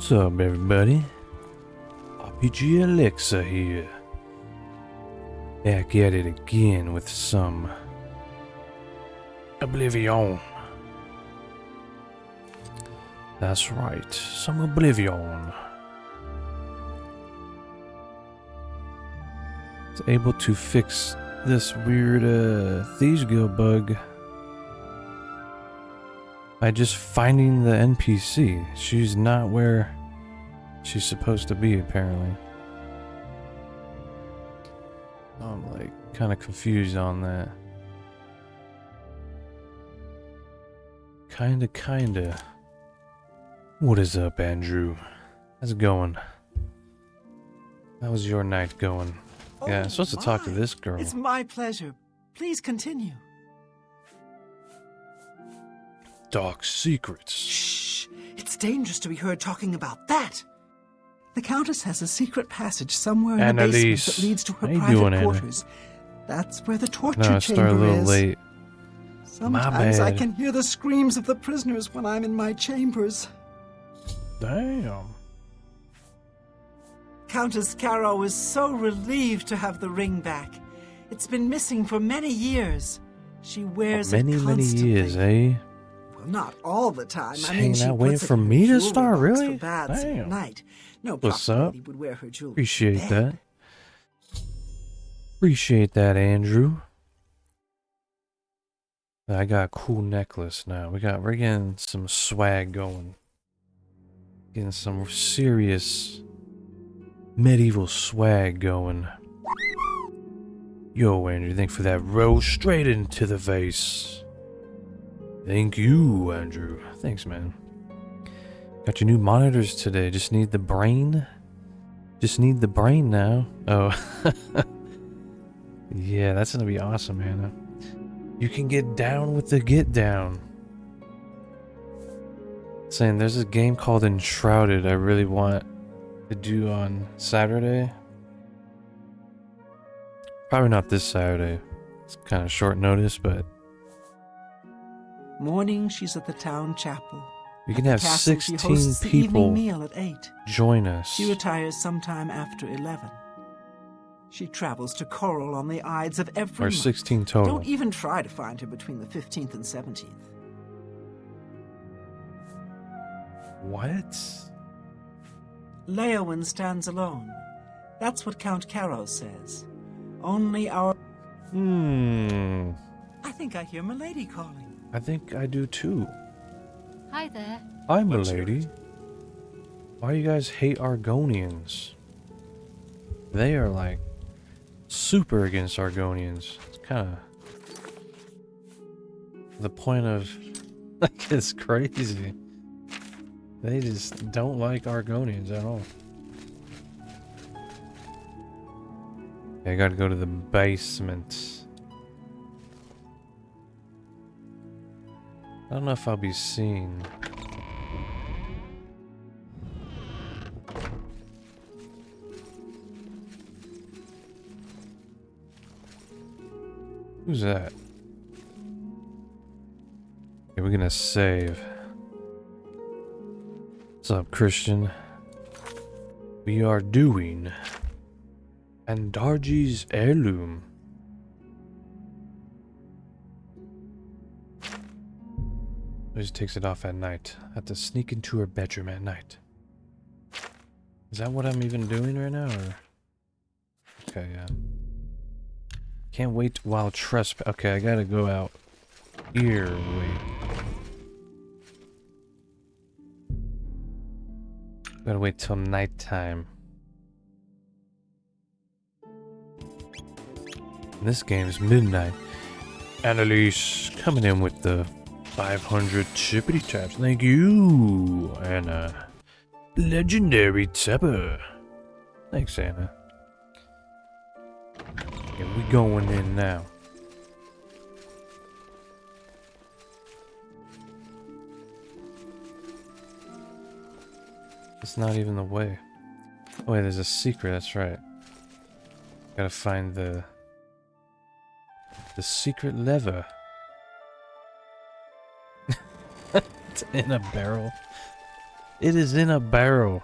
What's up, everybody? RPG Elixir here. Back at it again with some Oblivion. That's right, some Oblivion. It's able to fix this weird Thieves Guild bug by just finding the NPC. She's not where she's supposed to be, apparently. I'm like kind of confused on that. Kinda. What is up, Andrew? How's it going? How's your night going? Yeah, I'm supposed to talk to this girl. It's my pleasure. Please continue. Dark secrets. Shh! It's dangerous to be heard talking about that. The Countess has a secret passage somewhere in the basement that leads to her private quarters. That's where the torture chamber is. No, I started a little late. Sometimes I can hear the screams of the prisoners when I'm in my chambers. Damn. Countess Caro is so relieved to have the ring back. It's been missing for many years. She wears it constantly. Many years, eh? Well, not all the time. I mean, she waiting for me to start, really? Damn. At night. No What's up? would wear her jewelry. Appreciate that. Appreciate that, Andrew. I got a cool necklace now. We're getting some swag going. Getting some serious medieval swag going. Yo, Andrew, thanks for that roll straight into the face. Thank you, Andrew. Thanks, man. Got your new monitors today. Just need the brain. Just need the brain now. Oh. Yeah, that's gonna be awesome, Hannah. You can get down with the get down. Saying there's a game called Enshrouded I really want to do on Saturday. Probably not this Saturday. It's kind of short notice, but morning she's at the town chapel. You can have 16 people meal at 8. Join us. She retires sometime after 11. She travels to Coral on the Ides of every month. 16 total. Don't even try to find her between the 15th and 17th. What? Leowyn stands alone. That's what Count Caro says. Only our... I think I hear Milady calling. I think I do too. Hi there. Hi, milady. Why you guys hate Argonians? They are like super against Argonians. It's kind of the point of like it's crazy. They just don't like Argonians at all. I gotta go to the basement. I don't know if I'll be seen. Who's that? Okay, we're gonna save. What's up, Christian? We are doing Andargi's heirloom. Always takes it off at night. I have to sneak into her bedroom at night. Is that what I'm even doing right now, or? Okay, yeah. Can't wait while trespass. Okay, I gotta go out here. Wait. Gotta wait till nighttime. And this game is midnight. Annalise coming in with the 500 chippity taps. Thank you, Anna. Legendary tapper. Thanks, Anna. Okay, we going in now. It's not even the way. Oh wait, there's a secret, that's right. Gotta find the secret lever. It's in a barrel. It is in a barrel.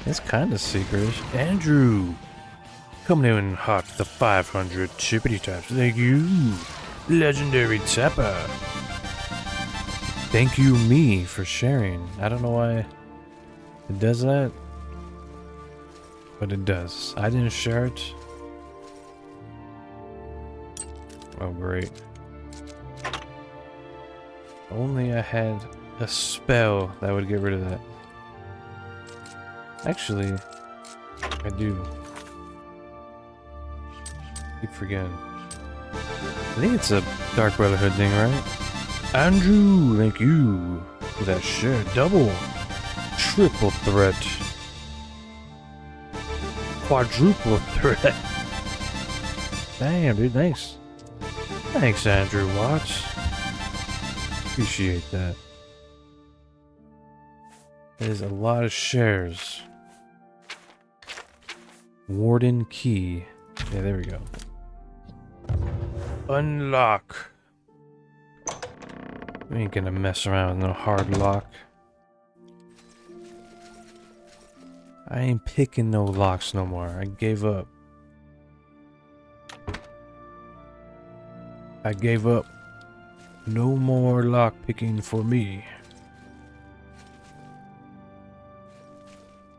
It's kind of secret-ish. Andrew! Coming in hot the 500 chippity taps. Thank you. Legendary Tapper. Thank you, me, for sharing. I don't know why it does that, but it does. I didn't share it. Oh, great. Only I had a spell that would get rid of that. Actually, I do. Keep forgetting. I think it's a Dark Brotherhood thing, right? Andrew, thank you for that share. Double, triple threat, quadruple threat. Damn, dude, thanks. Thanks, Andrew Watts. Appreciate that. That is a lot of shares. Warden key. Yeah, there we go. Unlock. We ain't gonna mess around with no hard lock. I ain't picking no locks no more. I gave up. I gave up. No more lock picking for me.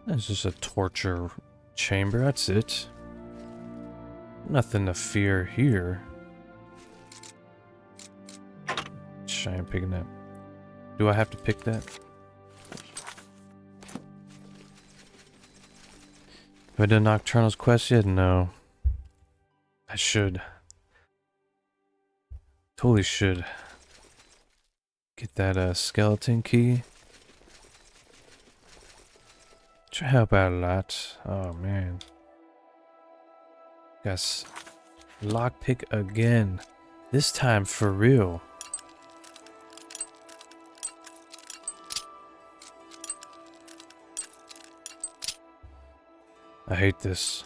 That's just a torture chamber, that's it. Nothing to fear here. I am picking that. Do I have to pick that? Have I done Nocturnal's quest yet? No. I should. Totally should. Get that skeleton key. Should help out a lot. Oh man. Guess. Lockpick again. This time for real. I hate this.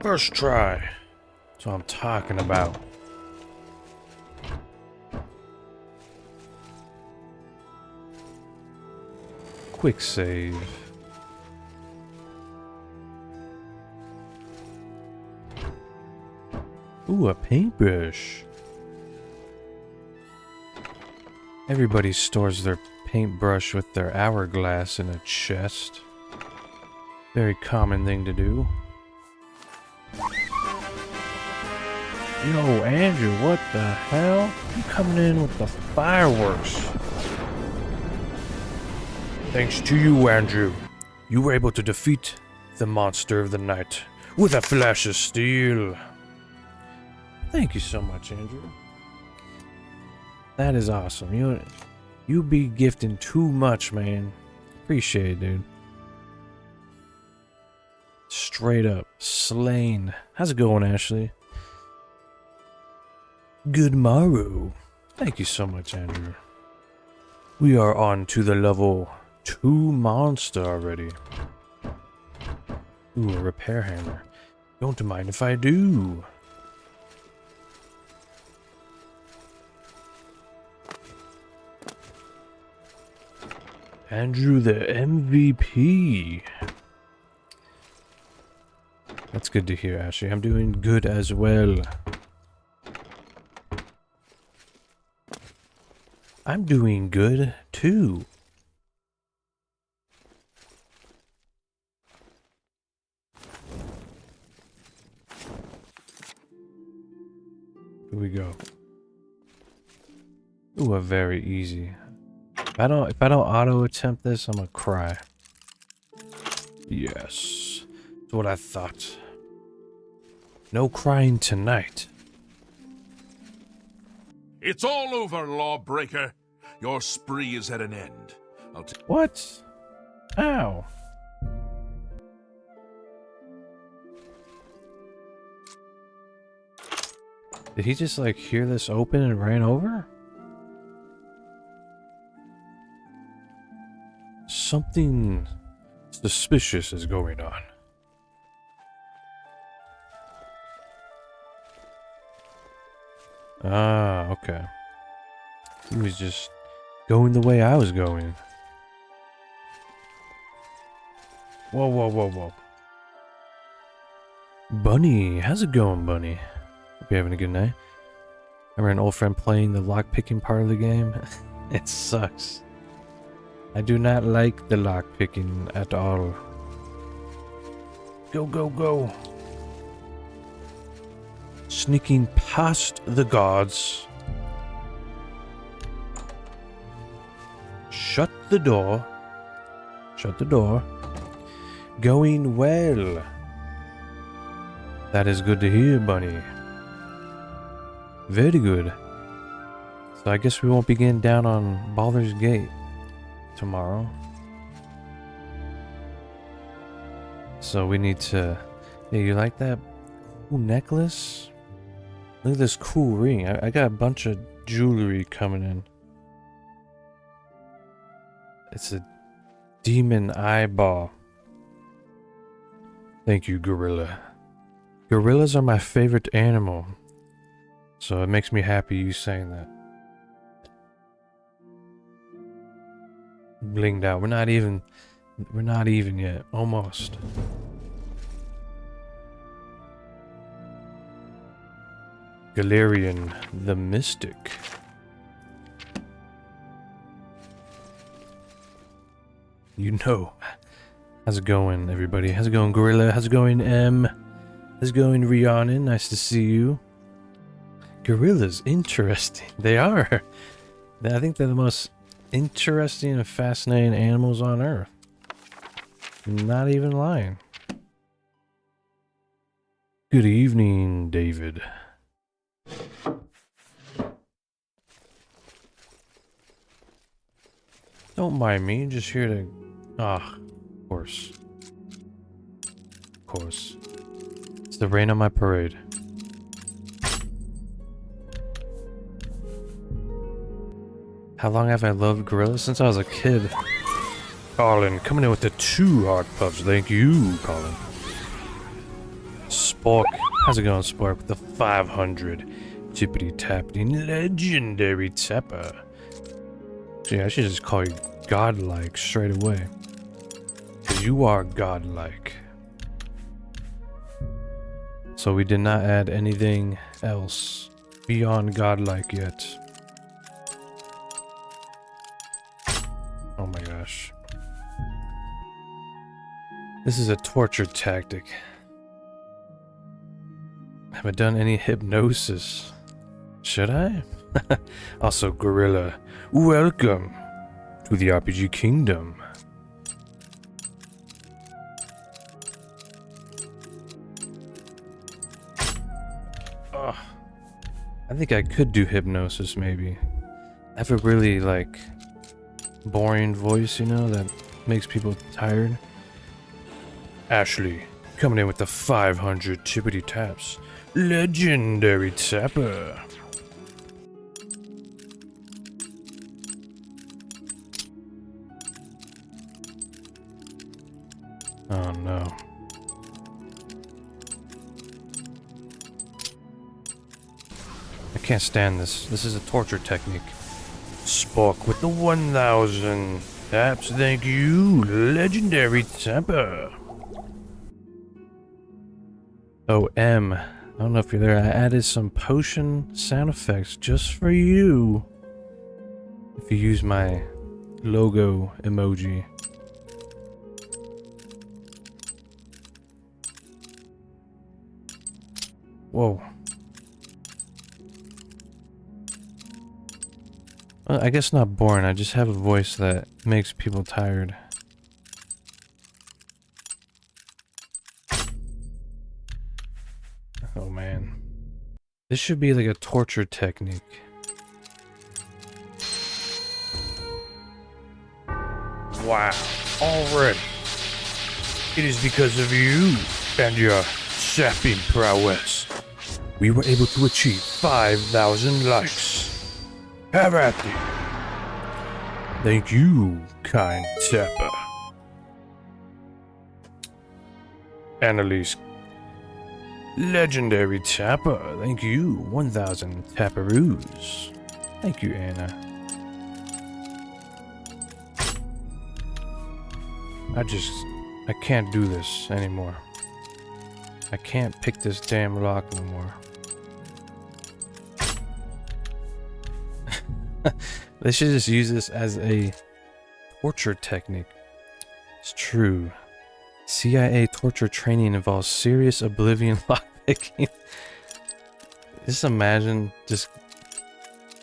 First try. That's what I'm talking about. Quick save. Ooh, a paintbrush. Everybody stores their paintbrush with their hourglass in a chest. Very common thing to do. Yo, Andrew, what the hell? You coming in with the fireworks? Thanks to you, Andrew. You were able to defeat the monster of the night with a flash of steel. Thank you so much, Andrew. That is awesome. You be gifting too much, man. Appreciate it, dude. Straight up. Slain. How's it going, Ashley? Good morrow. Thank you so much, Andrew. We are on to the level 2 monster already. Ooh, a repair hammer. Don't mind if I do. Andrew the MVP. That's good to hear, Ashley. I'm doing good as well. I'm doing good too. Here we go. Ooh, a very easy. If I don't auto attempt this, I'm gonna cry. Yes. That's what I thought. No crying tonight. It's all over, lawbreaker. Your spree is at an end. What? Ow. Did he just like hear this open and ran over? Something suspicious is going on. Ah, okay. He was just going the way I was going. Whoa, whoa, whoa, whoa. Bunny, how's it going, Bunny? Hope you're having a good night. Remember an old friend playing the lockpicking part of the game? It sucks. I do not like the lockpicking at all. Go, go, go. Sneaking past the guards. Shut the door. Shut the door. Going well. That is good to hear, Bunny. Very good. So I guess we won't be getting down on Baldur's Gate tomorrow. So we need to... Yeah, you like that cool necklace? Look at this cool ring. I got a bunch of jewelry coming in. It's a demon eyeball. Thank you, gorilla. Gorillas are my favorite animal. So it makes me happy you saying that. Blinged out. We're not even yet. Almost. Galarian the Mystic. You know. How's it going, everybody? How's it going, Gorilla? How's it going, M? How's it going, Rhiannon? Nice to see you. Gorillas, interesting. They are. I think they're the most interesting and fascinating animals on Earth. Not even lying. Good evening, David. Don't mind me, just here to... Ah, of course. Of course. It's the rain on my parade. How long have I loved gorillas? Since I was a kid. Colin, coming in with the 2 heart puffs. Thank you, Colin. Spork. How's it going, Spork? With the 500. Tippity tappity. Legendary tapper. See, I should just call you godlike straight away. Because you are godlike. So we did not add anything else beyond godlike yet. Oh my gosh. This is a torture tactic. Have I done any hypnosis? Should I? Also, Gorilla, welcome to the RPG Kingdom. Ugh. I think I could do hypnosis, maybe. I have a really, like, boring voice, you know, that makes people tired. Ashley, coming in with the 500 tippity taps. Legendary tapper. Oh no. I can't stand this. This is a torture technique. Spock with the 1000 taps. Thank you, legendary tapper. Oh, M. I don't know if you're there. I added some potion sound effects just for you. If you use my logo emoji. Whoa. Well, I guess not boring. I just have a voice that makes people tired. Oh man. This should be like a torture technique. Wow. Already. It is because of you and your sapping prowess. We were able to achieve 5,000 likes. Have at thee. Thank you, kind tapper. Annalise. Legendary Tapper. Thank you. 1,000 Tapperoos. Thank you, Anna. I can't do this anymore. I can't pick this damn lock no more. They should just use this as a torture technique. It's true. CIA torture training involves serious Oblivion lockpicking. Just imagine just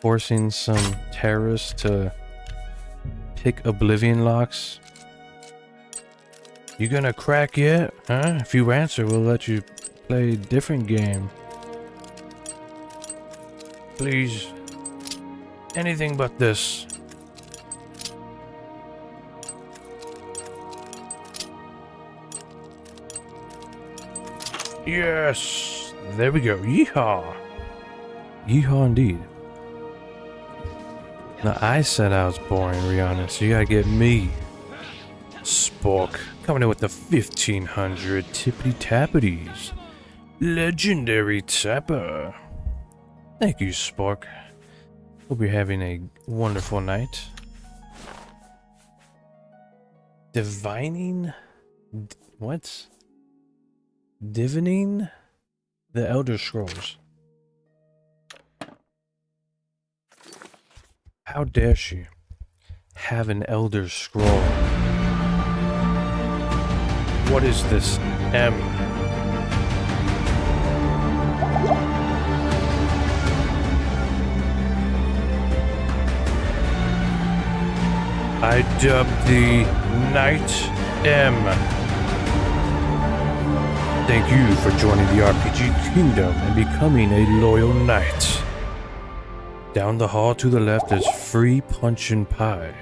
forcing some terrorists to pick Oblivion locks. You gonna crack yet? Huh? If you answer, we'll let you play a different game. Please. Anything but this. Yes! There we go. Yeehaw! Yeehaw indeed. Now I said I was boring, Rihanna, so you gotta get me. Spork. Coming in with the 1,500 tippity tappities. Legendary Tapper. Thank you, Spork. Hope you're having a wonderful night. Divining? What? Divining the Elder Scrolls. How dare she have an Elder Scroll? What is this? M. I dubbed the Knight M. Thank you for joining the RPG Kingdom and becoming a loyal knight. Down the hall to the left is free punch and pie.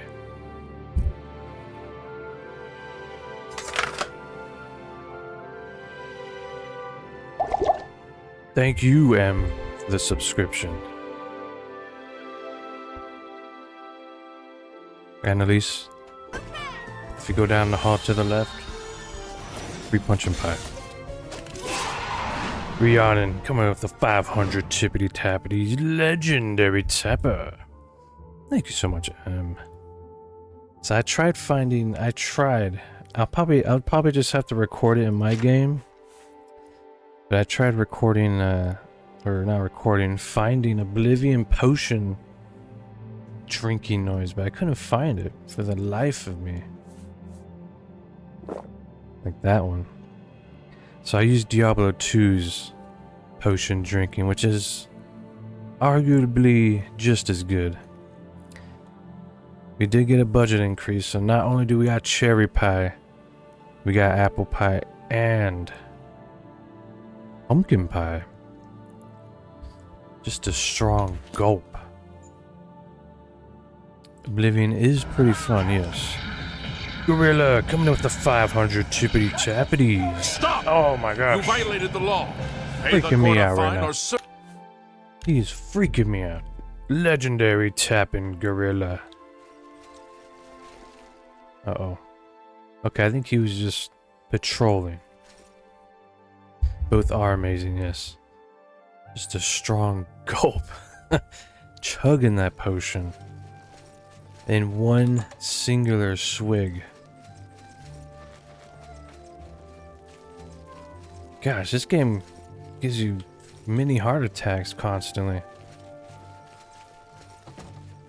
Thank you, M, for the subscription. Annalise, if you go down the hall to the left, free punch and pie. Rhiannon, coming with the 500 tippity tappities, legendary tapper. Thank you so much, M. So I'll probably just have to record it in my game. But I tried recording, finding Oblivion potion drinking noise, but I couldn't find it for the life of me. Like that one. So I used Diablo 2's potion drinking, which is arguably just as good. We did get a budget increase, so not only do we got cherry pie, we got apple pie and pumpkin pie. Just a strong gulp. Oblivion is pretty fun, yes. Gorilla coming up with the 500 tippity tappities. Stop! Oh my gosh. You violated the law. Pay the Freaking me court a out right fine now. or He's freaking me out. Legendary tapping gorilla. Uh-oh. Okay, I think he was just patrolling. Both are amazing, yes. Just a strong gulp. Chugging that potion. In one singular swig. Gosh, this game gives you mini heart attacks constantly.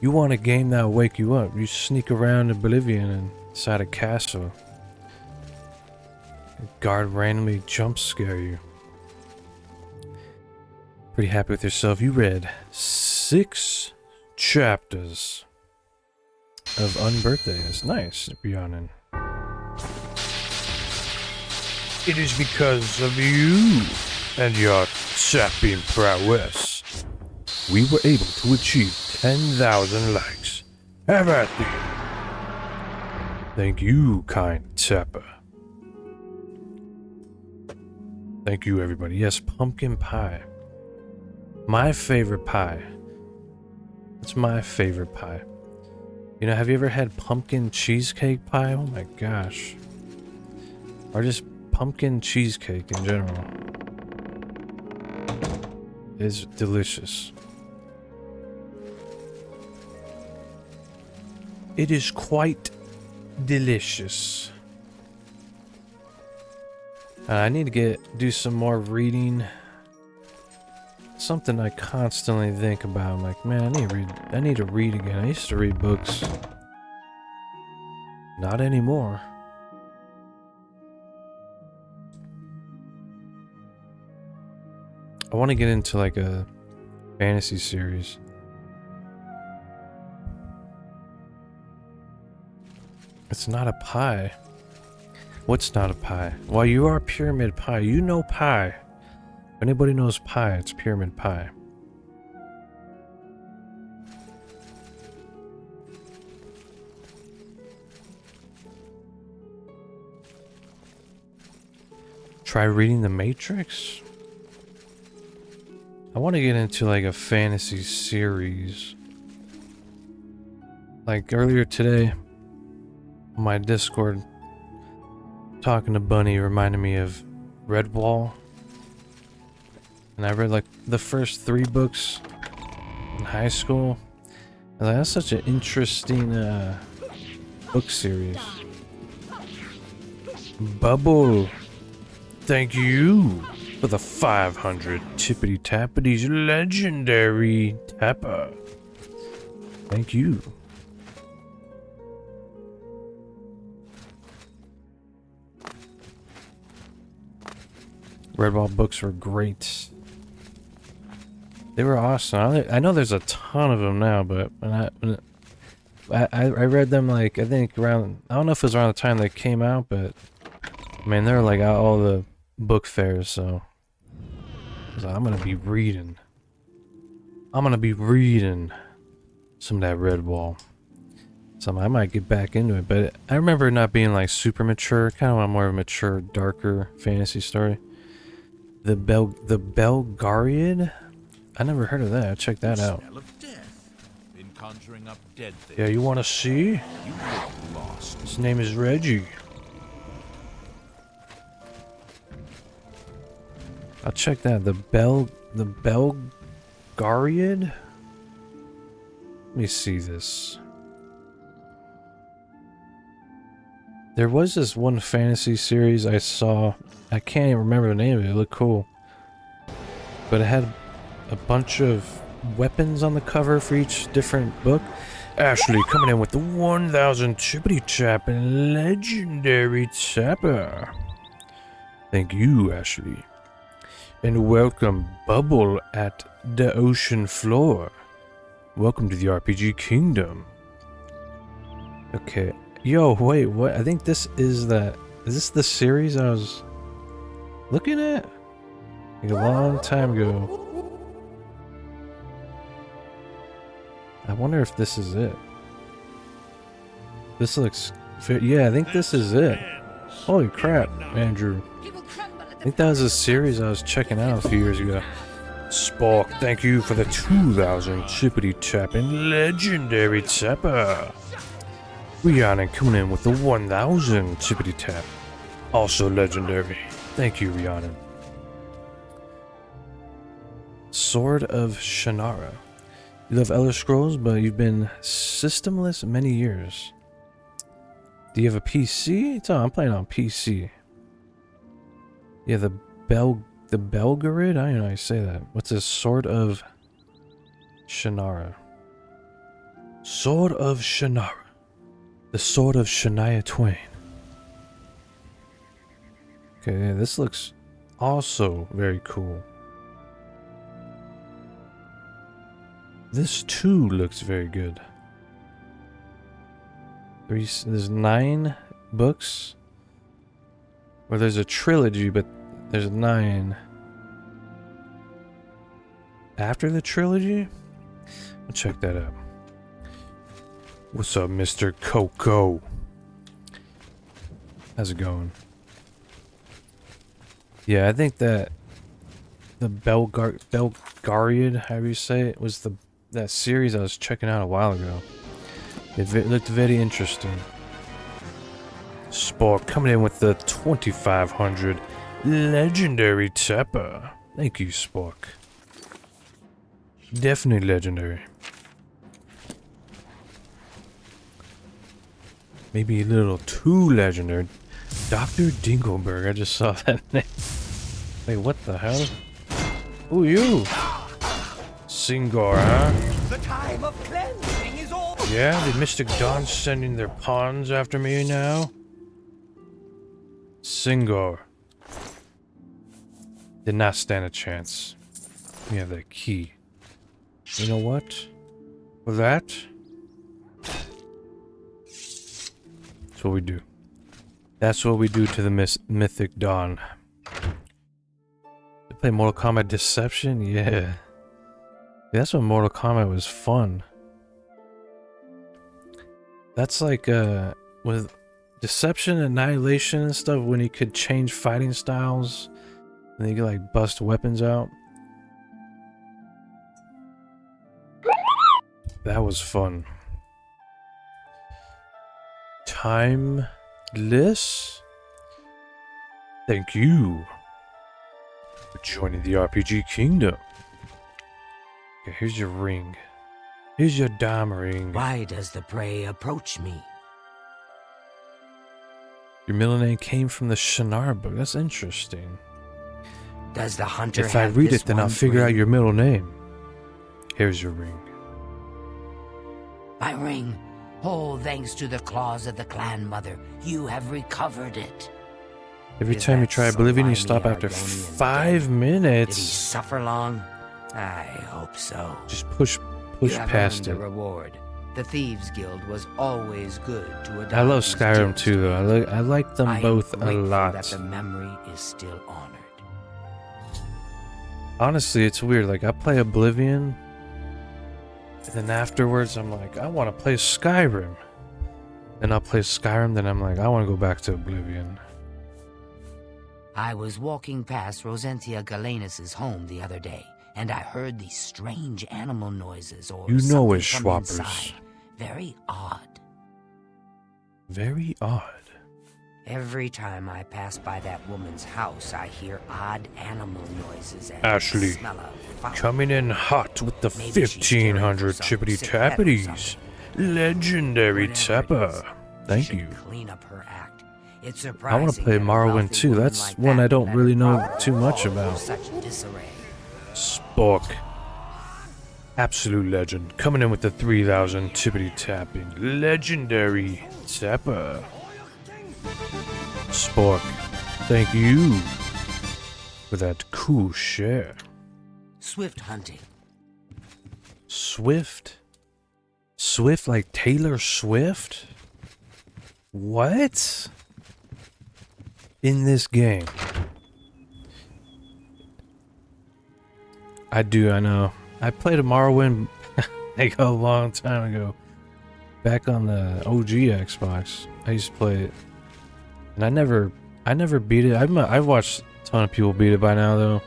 You want a game that'll wake you up. You sneak around Oblivion and inside a castle. A guard randomly jump scare you. Pretty happy with yourself. You read 6 chapters of Unbirthdays. Nice, Rhiannon. It is because of you and your sapping prowess we were able to achieve 10,000 likes. Have at thee. Thank you, kind tapper. Thank you, everybody. Yes, pumpkin pie. My favorite pie. It's my favorite pie. You know, have you ever had pumpkin cheesecake pie? Oh my gosh. Or just pumpkin cheesecake in general. is delicious. It is quite delicious. I need to do some more reading. Something I constantly think about. I'm like, man, I need to read again. I used to read books. Not anymore. I want to get into like a fantasy series. It's not a pie. What's not a pie? Well, you are pyramid pie. You know pie. If anybody knows pie, it's pyramid pie. Try reading The Matrix? I want to get into like a fantasy series. Like earlier today, on my Discord, talking to Bunny reminded me of Redwall. And I read like the first 3 books in high school. I was like, that's such an interesting book series. Bubble, thank you for the 500 tippity tappity's legendary tapper. Thank you. Redwall books were great. They were awesome. I know there's a ton of them now, but when I read them like I think around, I don't know if it was around the time they came out, but man, they're like at all the book fairs, so I was like, I'm gonna be reading some of that Redwall. So I might get back into it, but I remember it not being like super mature, kind of more of a mature, darker fantasy story. The Belgariad? I never heard of that. Check that out. Been conjuring up dead things. Yeah, you want to see? You look lost. His name is Reggie. I'll check that. The Belgariad? Let me see this. There was this one fantasy series I saw. I can't even remember the name of it. It looked cool. But it had a bunch of weapons on the cover for each different book. Ashley coming in with the 1000 chippity chap and legendary tapper. Thank you, Ashley. And welcome Bubble at the ocean floor. Welcome to the RPG Kingdom. Okay. Yo, wait, what? I think this is is this the series I was looking at? Like a long time ago. I wonder if this is it. This looks... Yeah, I think this is it. Holy crap, Andrew. I think that was a series I was checking out a few years ago. Spork, thank you for the 2000 chippity chap and legendary tapper. Rihanna coming in with the 1000 chippity tap. Also legendary. Thank you, Rihanna. Sword of Shannara. You love Elder Scrolls, but you've been systemless many years. Do you have a PC? I'm playing on PC. Yeah, the Belgariad? I don't know how you say that. What's this? Sword of Shannara. Sword of Shannara. The Sword of Shania Twain. Okay, yeah, this looks also very cool. This too looks very good. There's 9 books. Or there's a trilogy, but there's 9 after the trilogy? I'll check that out. What's up, Mr. Coco? How's it going? Yeah, I think that the Belgariad, however you say it, was that series I was checking out a while ago. It looked very interesting. Spork coming in with the 2500 legendary tapper. Thank you, Spork. Definitely legendary. Maybe a little too legendary. Dr. Dingleberg, I just saw that name. Wait, what the hell? Who are you? Singor, huh? The time of cleansing is all. Yeah, the Mystic Dawn sending their pawns after me now? Singor. Did not stand a chance. We have that key. You know what? For that, that's what we do. That's what we do to the Mythic Dawn. To play Mortal Kombat Deception? Yeah. That's when Mortal Kombat was fun. That's like, with Deception, Annihilation and stuff, when you could change fighting styles, and you could like bust weapons out. That was fun. Timeless? Thank you for joining the RPG Kingdom. Okay, here's your ring. Here's your dime ring. Why does the prey approach me? Your middle name came from the Shannara book. That's interesting. Does the hunter If I read it, then I'll figure out your middle name. Here's your ring. My ring. All thanks to the claws of the clan mother, you have recovered it. Every time you try Oblivion, you stop after 5 minutes. Did he suffer long? I hope so. Just push past it. The reward. The Thieves Guild was always good to adopt. I love Skyrim too, though. I like them both a lot. That the memory is still honored. Honestly, it's weird. Like, I play Oblivion, and then afterwards, I'm like, I want to play Skyrim. Then I'll play Skyrim, then I'm like, I want to go back to Oblivion. I was walking past Rosentia Galenus' home the other day, and I heard these strange animal noises or you know something it's from Schwappers. inside. Very odd. Very odd. Every time I pass by that woman's house, I hear odd animal noises and Ashley, smell of foul. coming in hot with the Maybe she's caring 1500 for some chippity sick pet or tappities. Legendary Whatever it tapper. is, Thank should you. Clean up her act. It's I want to surprising play that a Morrowind wealthy too. woman That's like one that I don't let really her know power too much fall about. into such disarray. Spork. Absolute legend. Coming in with the 3000 tippity tapping. Legendary tapper. Spork. Thank you for that cool share. Swift hunting. Swift? Swift like Taylor Swift? What? In this game. I know. I played a Morrowind like a long time ago. Back on the OG Xbox. I used to play it. And I never beat it. I've watched a ton of people beat it by now though.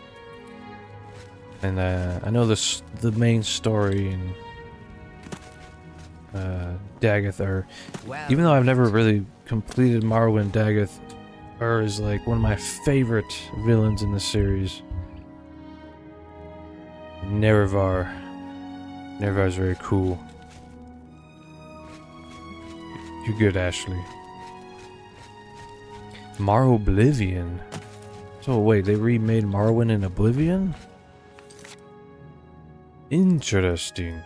And I know the main story and Daggett, or even though I've never really completed Morrowind, Daggett is like one of my favorite villains in the series. Nerevar. Nerevar's very cool. You're good, Ashley. Oblivion. So wait, they remade Morrowind in Oblivion? Interesting.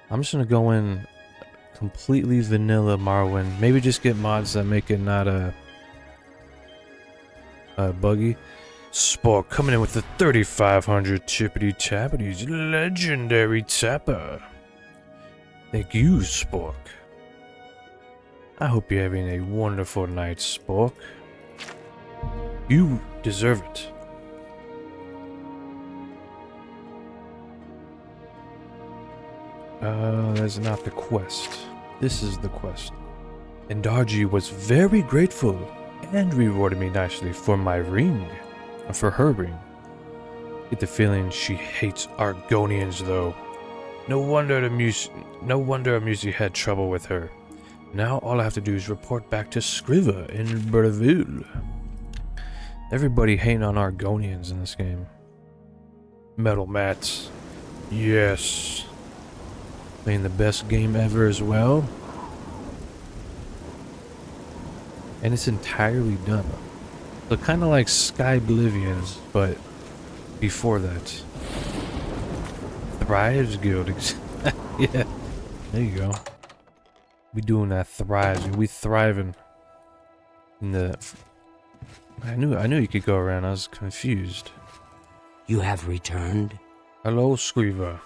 I'm just gonna go in completely vanilla Morrowind. Maybe just get mods that make it not buggy. Spork coming in with the 3500 chippity tappities. Legendary tapper. Thank you, Spork. I hope you're having a wonderful night, Spork. You deserve it. That's not the quest. This is the quest. And Darji was very grateful and rewarded me nicely for my ring. For her ring. Get the feeling she hates Argonians though. No wonder Amusi had trouble with her. Now all I have to do is report back to Scriva in Breville. Everybody hating on Argonians in this game. Metal mats. Yes. Playing the best game ever as well. And it's entirely done. So kind of like Sky Oblivion, but before that. Thrives Guild. Yeah. There you go. We doing that thrives. We thriving in the... I knew you could go around. I was confused. You have returned? Hello, Scriva.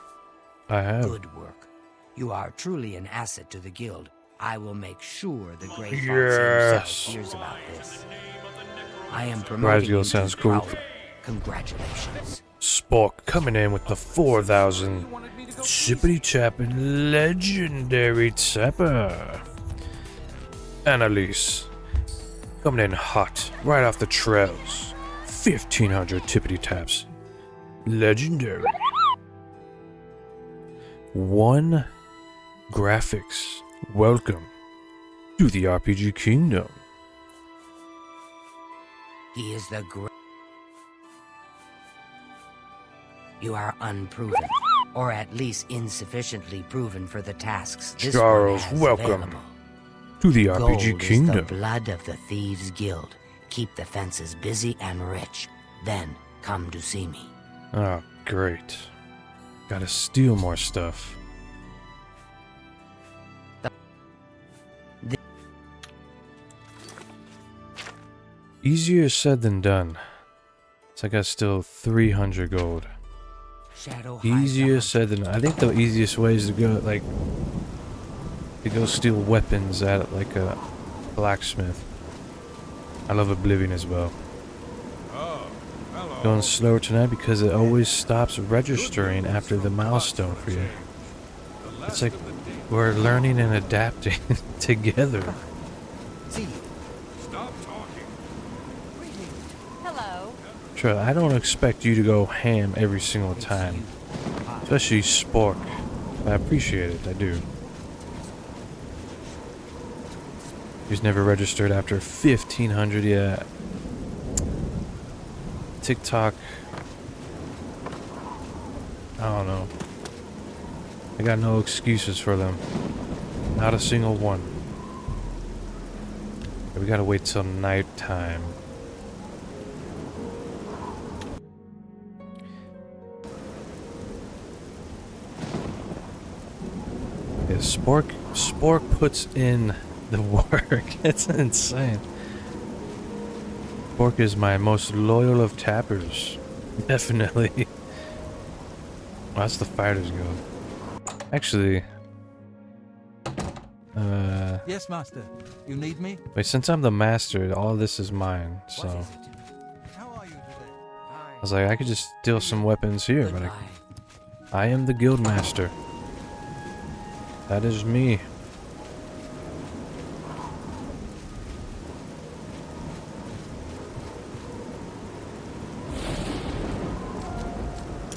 I have. Good work. You are truly an asset to the guild. I will make sure the Grey Fox Yes. himself hears about this. I am promoting you sounds to cool. Prowler. Congratulations. Spock coming in with the 4,000 chippity chappin' legendary tapper. Annalise coming in hot right off the trails. 1,500 tippity taps. Legendary. 1 graphics. Welcome to the RPG Kingdom. He is the great. You are unproven, or at least insufficiently proven for the tasks this Charles, one has welcome available. to the RPG Gold Kingdom. is the blood of the Thieves Guild. Keep the fences busy and rich. Then come to see me. Oh, great. Gotta steal more stuff. Easier said than done. So I got still 300 gold. Shadow hides Easier the said than... I think the easiest way is to go, like... to go steal weapons at, like, a blacksmith. I love Oblivion as well. Going slower tonight because it always stops registering after the milestone for you. It's like we're learning and adapting together. Hello. Sure, I don't expect you to go ham every single time. Especially Spork. I appreciate it, I do. He's never registered after 1,500 yet. TikTok. I don't know. I got no excuses for them. Not a single one. We gotta wait till nighttime. Yeah, Spork puts in the work. It's insane. Spork is my most loyal of tappers. Definitely. Well, that's the Fighters Guild. Actually... Yes, master. You need me? wait, since I'm the master, all this is mine, so... How are you today? I was like, I could just steal some weapons here, but I am the guild master. That is me.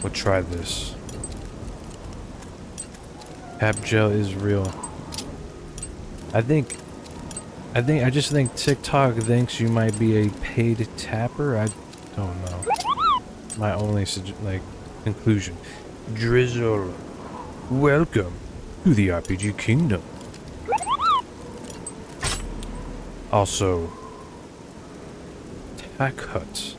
We'll try this. Tap gel is real. I just think TikTok thinks you might be a paid tapper. I don't know. My only conclusion. Drizzle, welcome to the RPG Kingdom. Also, Takut,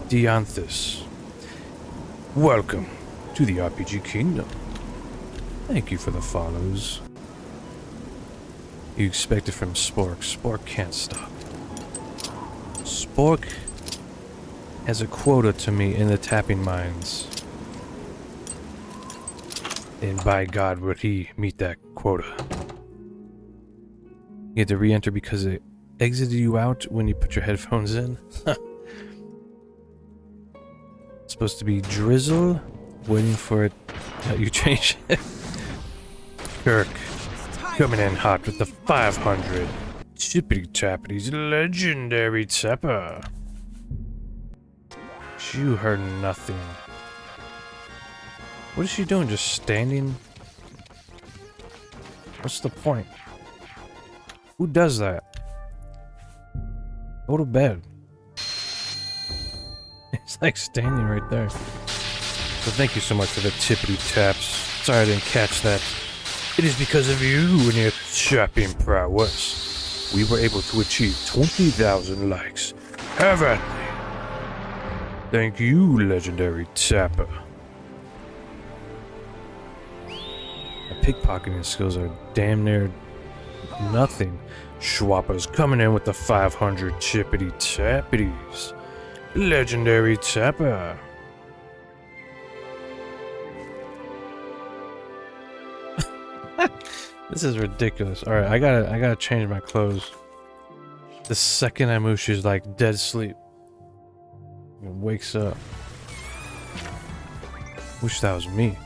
Dianthus, welcome to the RPG Kingdom. Thank you for the follows. You expect it from Spork. Spork can't stop. Spork has a quota to me in the tapping mines. And by God, would he meet that quota. You had to re-enter because it exited you out when you put your headphones in. It's supposed to be Drizzle, waiting for it. You change it. Kirk, coming in hot with the 500. Chippity Chappity's legendary tapper. You heard nothing. What is she doing? Just standing? What's the point? Who does that? Go to bed. like standing right there. So thank you so much for the tippity taps. Sorry I didn't catch that. It is because of you and your tapping prowess. We were able to achieve 20,000 likes. Have at me. Thank you, legendary tapper. My pickpocketing skills are damn near nothing. Schwapper's coming in with the 500 chippity tappities. Legendary tapper. This is ridiculous. Alright, I gotta change my clothes. The second I move, she's like dead sleep. And wakes up. Wish that was me.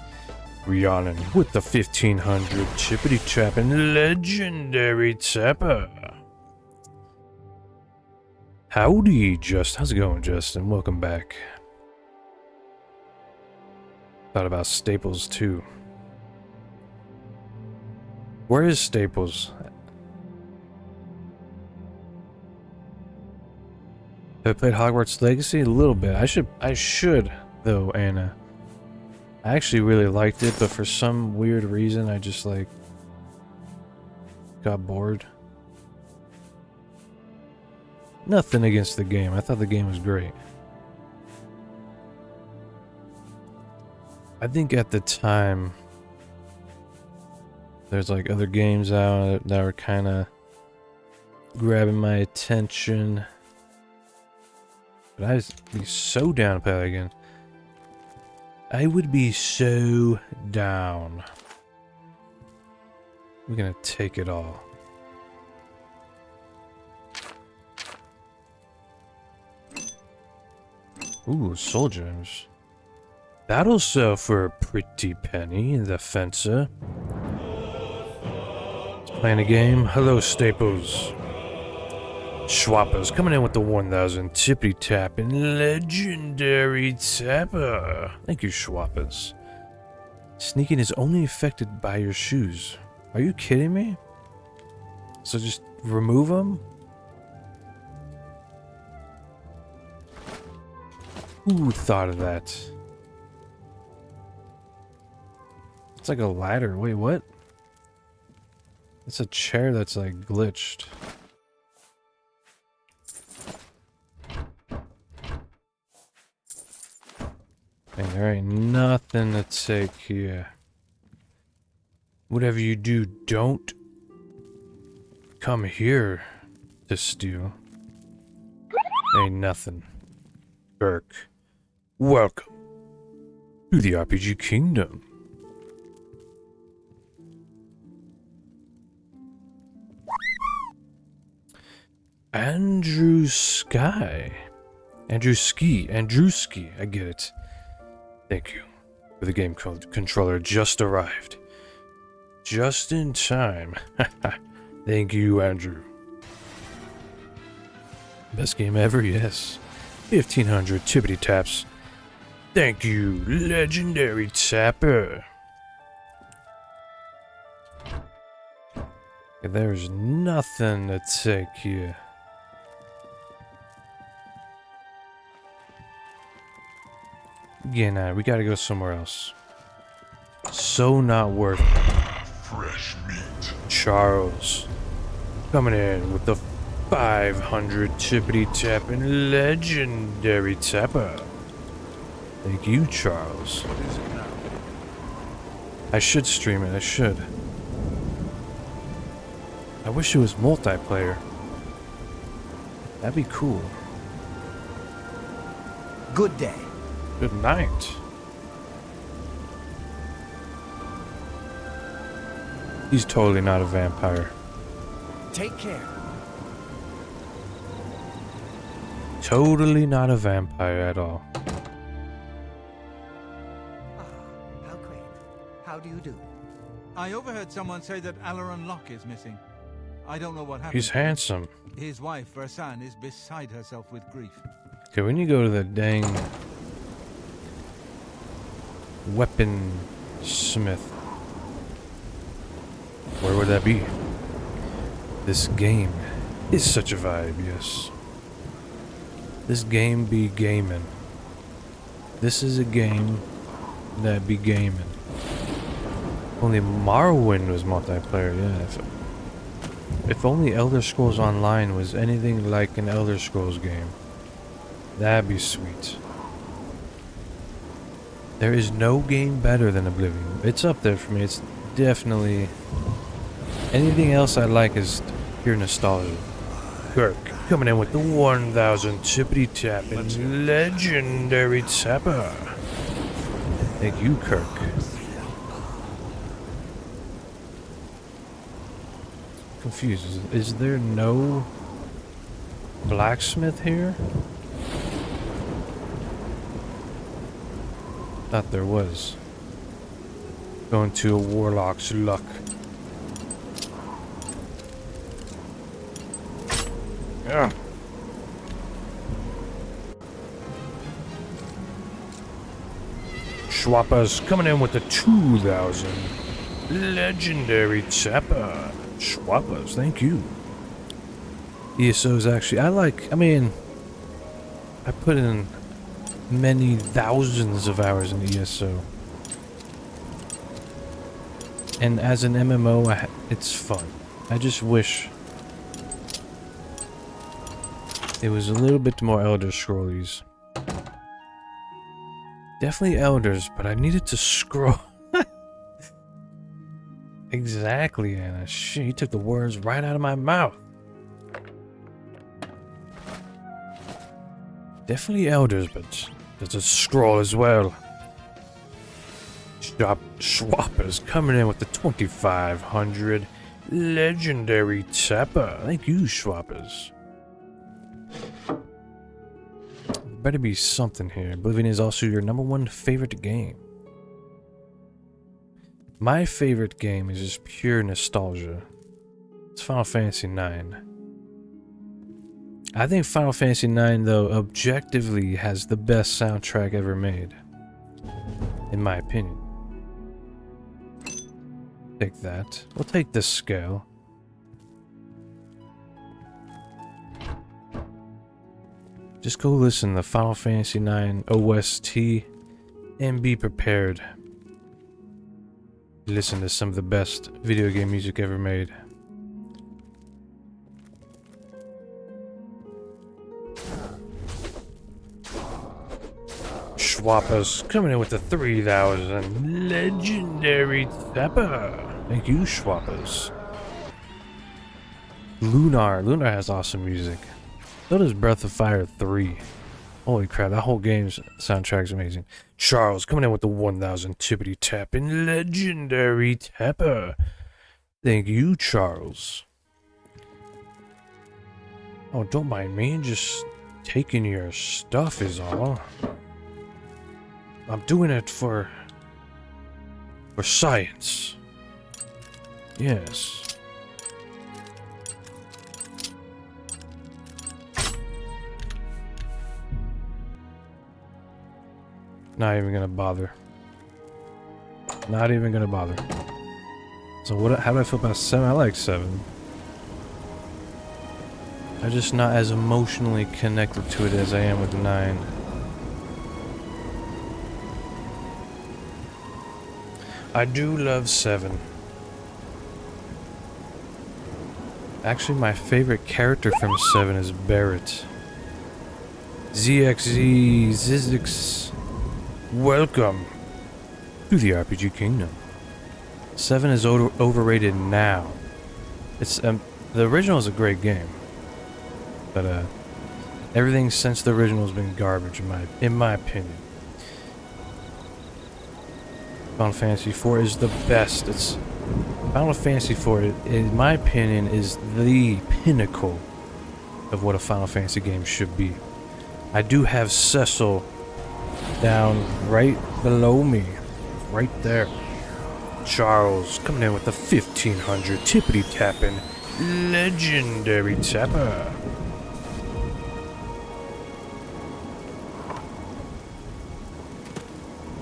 Rhiannon with the 1500 chippity tapping legendary tapper. Howdy, how's it going, Justin? Welcome back. Thought about Staples too. Where is Staples? Have I played Hogwarts Legacy? A little bit. I should though, Anna. I actually really liked it, but for some weird reason I just like got bored. Nothing against the game. I thought the game was great. I think at the time there's like other games out that were kind of grabbing my attention. But I'd be so down to play that again. I would be so down. We're gonna take it all. Ooh, soul gems. That'll sell for a pretty penny, the fencer. Playing a game. Hello, Staples. Schwapper's coming in with the 1000 tippity tapping legendary tapper. Thank you, Schwapper's. Sneaking is only affected by your shoes. Are you kidding me? So just remove them? Who thought of that? It's like a ladder. Wait, what? It's a chair that's like glitched. And there ain't nothing to take here. Whatever you do, don't come here to steal. Ain't nothing. Burke, welcome to the RPG Kingdom. Andrewski, I get it. Thank you for the game controller just arrived. Just in time. Thank you, Andrew. Best game ever, yes. 1500 tippity taps. Thank you, legendary tapper. There's nothing to take here. Again, we gotta go somewhere else. So not worth it. Fresh meat. Charles, coming in with the 500 tippity tapping legendary tapper. Thank you, Charles. What is it now? I should stream it, I should. I wish it was multiplayer. That'd be cool. Good day. Good night. He's totally not a vampire. Take care. Totally not a vampire at all. How quaint. How do you do? I overheard someone say that Alaron Locke is missing. I don't know what happened. He's handsome. His wife, Versan, is beside herself with grief. Okay, we need to go to the dang weapon smith. Where would that be? This game is such a vibe, yes. This game be gaming. This is a game that be gaming. Only Morrowind was multiplayer, yeah. If only Elder Scrolls Online was anything like an Elder Scrolls game, that'd be sweet. There is no game better than Oblivion. It's up there for me. It's definitely... Anything else I like is pure nostalgia. Kirk, coming in with the 1000 tippity tapping legendary tapper. Thank you, Kirk. Confused. Is there no blacksmith here? Thought there was. Going to a warlock's luck. Yeah. Schwapper's coming in with the 2000 legendary tapper. Schwapper's, thank you. ESO's actually, I put in many thousands of hours in ESO. And as an MMO, it's fun. I just wish it was a little bit more Elder Scrollies. Definitely Elders, but I needed to scroll. Exactly, Anna. Shit, you took the words right out of my mouth. Definitely Elders, but there's a scroll as well. Schwapper's coming in with the 2500 legendary tapper. Thank you, Schwapper's. Better be something here. Oblivion is also your #1 favorite game. My favorite game is just pure nostalgia. It's Final Fantasy IX. I think Final Fantasy IX, though, objectively has the best soundtrack ever made. In my opinion. Take that. We'll take this scale. Just go listen to Final Fantasy IX OST and be prepared. Listen to some of the best video game music ever made. Schwapper's coming in with the 3000 legendary tapper. Thank you, Schwapper's. Lunar has awesome music. So does Breath of Fire 3. Holy crap, that whole game's soundtrack's amazing. Charles coming in with the 1000 tippity tapping legendary tapper. Thank you, Charles. Oh, don't mind me, just taking your stuff is all. I'm doing it for science. Yes. Not even gonna bother. Not even gonna bother. So how do I feel about 7? I like 7. I'm just not as emotionally connected to it as I am with 9. I do love 7. Actually, my favorite character from 7 is Barrett. ZXZ Zizix. Welcome to the RPG Kingdom. 7 is overrated now. It's the original is a great game, but everything since the original has been garbage in my opinion. Final Fantasy IV is the best. It's Final Fantasy IV, in my opinion, is the pinnacle of what a Final Fantasy game should be. I do have Cecil down right below me, right there. Charles coming in with the 1500 tippity tapping legendary tapper.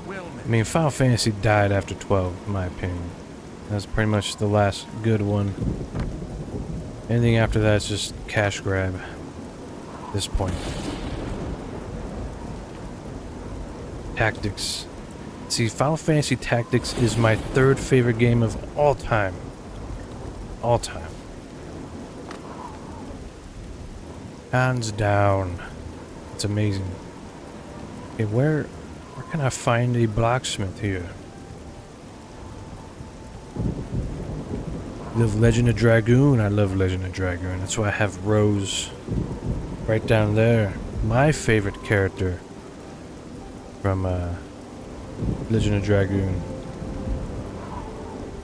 I mean, Final Fantasy died after 12, in my opinion. That's pretty much the last good one. Anything after that is just cash grab at this point. Tactics. See, Final Fantasy Tactics is my 3rd favorite game of all time. All time. Hands down. It's amazing. Okay, where can I find a blacksmith here? Love Legend of Dragoon. I love Legend of Dragoon. That's why I have Rose right down there. My favorite character from Legend of Dragoon.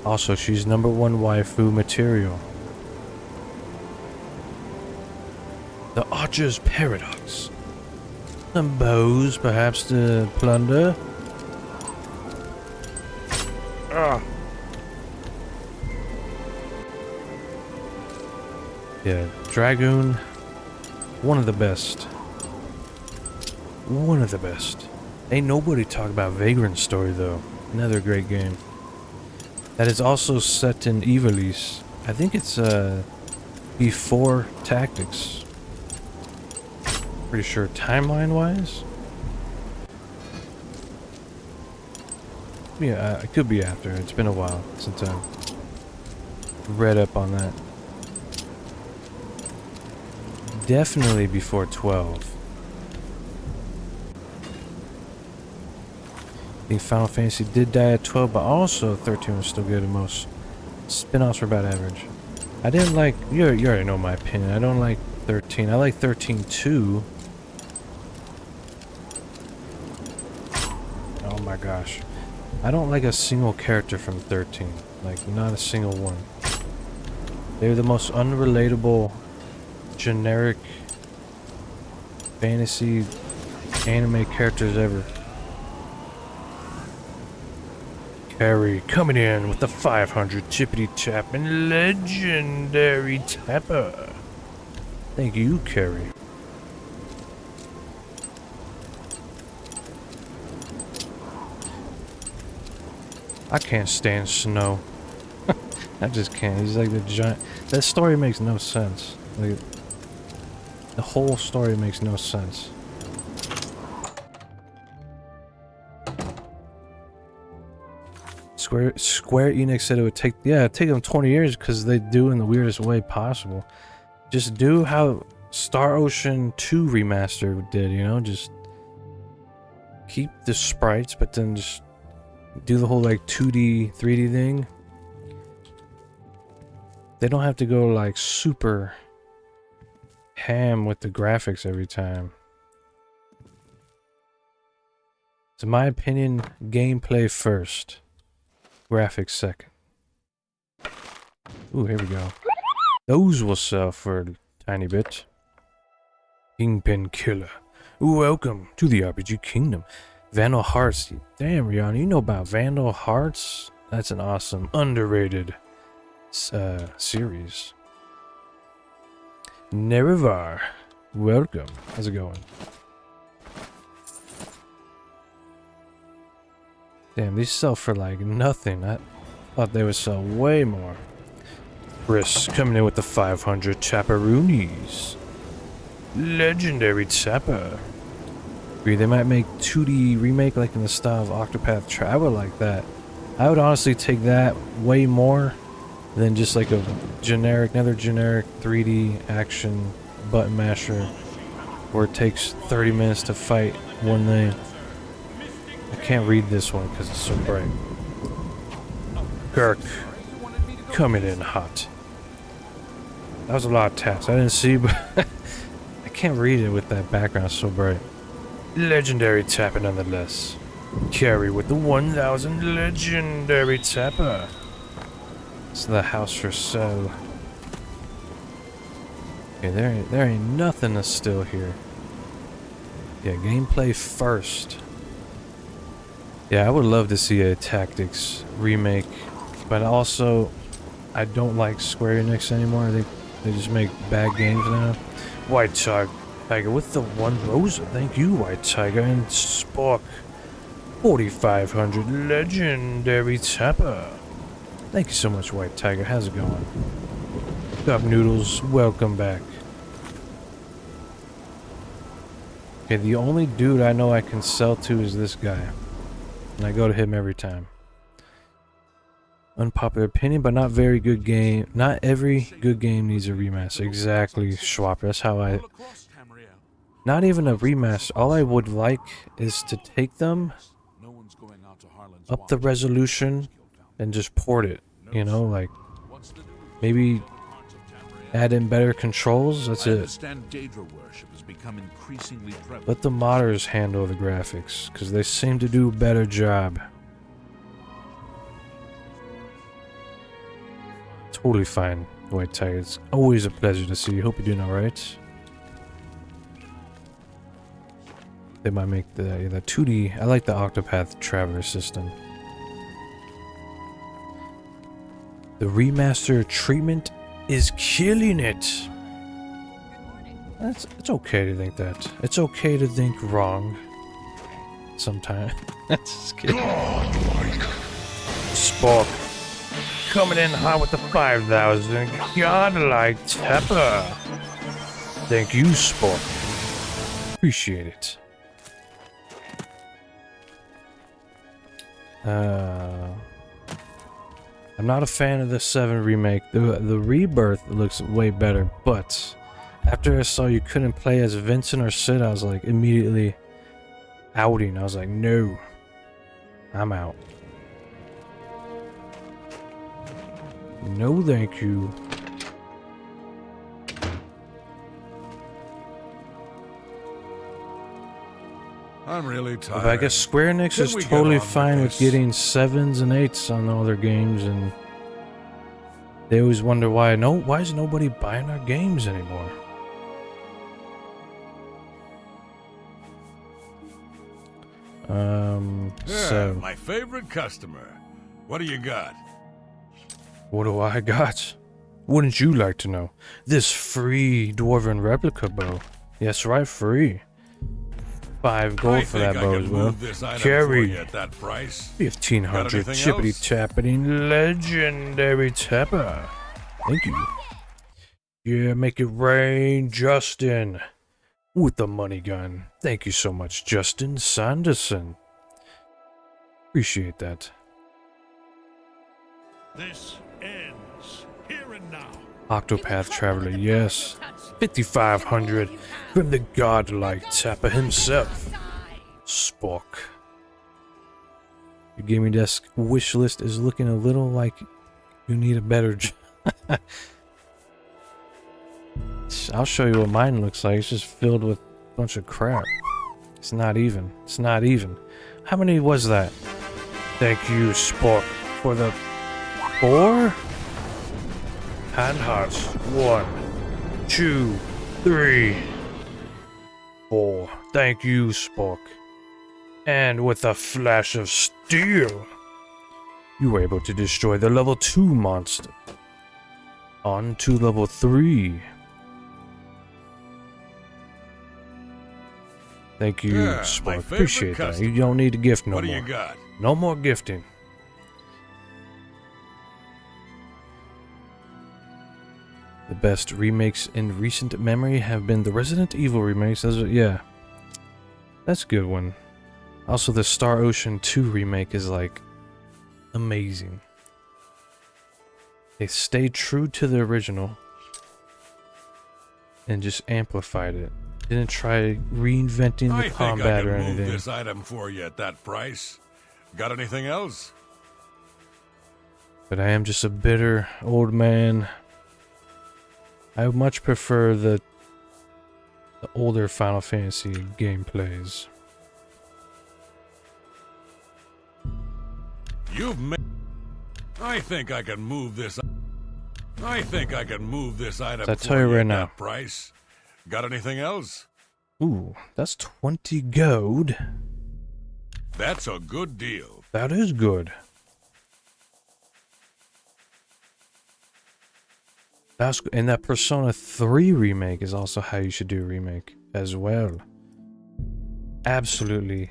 Also, she's #1 waifu material. The Archer's Paradox. Some bows, perhaps, to plunder. Ah. Yeah, Dragoon. One of the best. One of the best. Ain't nobody talk about Vagrant's story, though. Another great game. That is also set in Ivalice. I think it's before Tactics. Pretty sure timeline-wise. Yeah, it could be after. It's been a while since I read up on that. Definitely before 12. I think Final Fantasy did die at 12, but also 13 was still good, and most spin-offs were about average. I didn't like... You already know my opinion. I don't like 13. I like 13 too. Oh my gosh. I don't like a single character from 13. Like, not a single one. They're the most unrelatable, generic fantasy anime characters ever. Carrie coming in with the 500 Chippity Chap and Legendary Tapper. Thank you, Carrie. I can't stand Snow. I just can't. He's like the giant. That story makes no sense. Like, the whole story makes no sense. Square Enix said it would take them 20 years because they do in the weirdest way possible. Just do how Star Ocean 2 Remaster did, you know? Just keep the sprites, but then just do the whole like 2D, 3D thing. They don't have to go like super ham with the graphics every time. So in my opinion, gameplay first. Graphics second. Ooh, here we go. Those will sell for a tiny bit. Kingpin Killer. Welcome to the RPG Kingdom. Vandal Hearts. Damn, Rihanna, you know about Vandal Hearts? That's an awesome, underrated series. Nerevar. Welcome. How's it going? Damn, these sell for like nothing. I thought they would sell way more. Chris coming in with the 500 Chapperoonies. Legendary Tapper. They might make 2D remake like in the style of Octopath Traveler like that. I would honestly take that way more than just like a generic, another generic 3D action button masher where it takes 30 minutes to fight one thing. I can't read this one because it's so bright. Kirk, coming in hot. That was a lot of taps. I didn't see, but I can't read it with that background. It's so bright. Legendary Tapper nonetheless. Carry with the 1000 Legendary Tapper. It's the house for sale. Okay, there ain't nothing to steal here. Yeah, gameplay first. Yeah, I would love to see a Tactics remake, but also I don't like Square Enix anymore. I think they just make bad games now. White Tiger with the 1 rose. Thank you, White Tiger. And Spork. 4500 Legendary Tapper. Thank you so much, White Tiger. How's it going? Cup Noodles, welcome back. Okay, the only dude I know I can sell to is this guy. And I go to him every time. Unpopular opinion, but not very good game. Not every good game needs a remaster. Exactly, Schwapper. That's how I... Not even a remaster. All I would like is to take them, up the resolution, and just port it. You know, like... Maybe add in better controls. That's it. Let the modders handle the graphics, because they seem to do a better job. Totally fine, White Tiger. It's always a pleasure to see you. Hope you're doing alright. They might make the 2D. I like the Octopath Traveler system. The remaster treatment is killing it. It's okay to think that. It's okay to think wrong. Sometimes. That's scary. Spock. Coming in hot with the 5,000. Godlike Tepper. Thank you, Spock. Appreciate it. I'm not a fan of the 7 remake. The Rebirth looks way better, but after I saw you couldn't play as Vincent or Sid, I was like immediately outing. I was like, no, I'm out. No, thank you. I'm really tired. But I guess Square Enix is totally fine with getting 7s and 8s on all their games, and they always wonder why is nobody buying our games anymore? So my favorite customer. What do you got? What do I got? Wouldn't you like to know? This free Dwarven replica bow. Yes, right, free. 5 gold for that bow as well. Carry at that price. 1,500 chippity chappity legendary tapper. Thank you. Yeah, make it rain, Justin. With the money gun. Thank you so much, Justin Sanderson. Appreciate that. This ends here and now. Octopath Traveler, yes. 5,500 from the godlike Tapper himself. Spock. Your gaming desk wish list is looking a little like you need a better job. I'll show you what mine looks like. It's just filled with a bunch of crap. It's not even. It's not even. How many was that? Thank you, Spock, for the 4? Hand hearts. 1, 2, 3, 4. Thank you, Spock. And with a flash of steel, you were able to destroy the level 2 monster. On to level 3. Thank you, Spock. Appreciate that. You don't need to gift no more. What do you got? No more gifting. The best remakes in recent memory have been the Resident Evil remakes. Yeah, that's a good one. Also, the Star Ocean 2 remake is like amazing. They stayed true to the original and just amplified it. Didn't try reinventing the combat or anything. I think I can move this item for you at that price. Got anything else? But I am just a bitter old man. I much prefer the older Final Fantasy gameplays. I think I can move this. I think I can move this item. I tell you right now. Price. Got anything else? Ooh, that's 20 gold. That's a good deal. That is good. And that Persona 3 remake is also how you should do a remake as well. Absolutely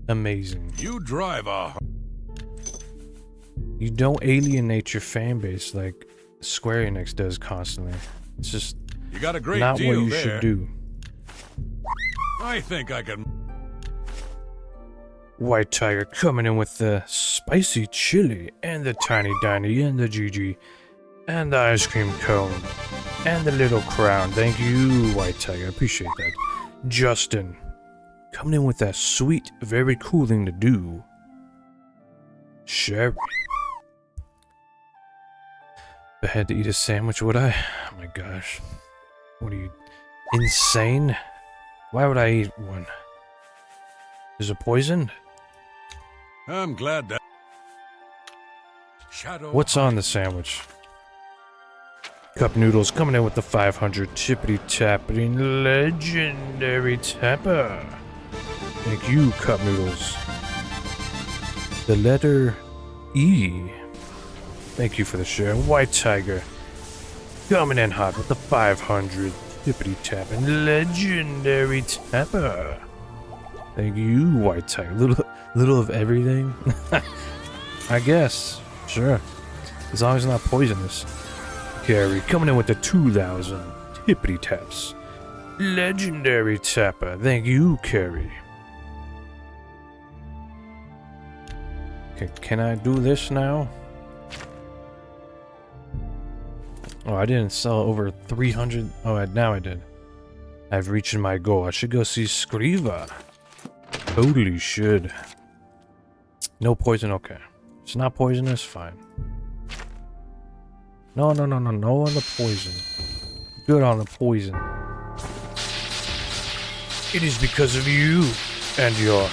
amazing. You drive a... You don't alienate your fan base like Square Enix does constantly. It's just you got a great not deal what you there. should do. I think I can... White Tiger coming in with the spicy chili and the tiny diny and the GG and the ice cream cone and the little crown. Thank you, White Tiger. I appreciate that. Justin coming in with that sweet, very cool thing to do. Sherry. If I had to eat a sandwich, would I? Oh my gosh. What are you, insane? Why would I eat one? Is it poisoned? I'm glad that... Shadow... What's on the sandwich? Cup noodles coming in with the 500 tippity tapping legendary tapper. Thank you, cup noodles. The letter E. Thank you for the share. White Tiger coming in hot with the 500 tippity tapping legendary tapper. Thank you, White Tiger. Little of everything. I guess. Sure. As long as it's not poisonous. Carrie coming in with the 2,000 tippity taps. Legendary tapper. Thank you, Carrie. Okay, can I do this now? Oh, I didn't sell over 300. Oh, now I did. I've reached my goal. I should go see Scriva. Totally should. No poison, okay. It's not poisonous, fine. No on the poison. Good on the poison. It is because of you and your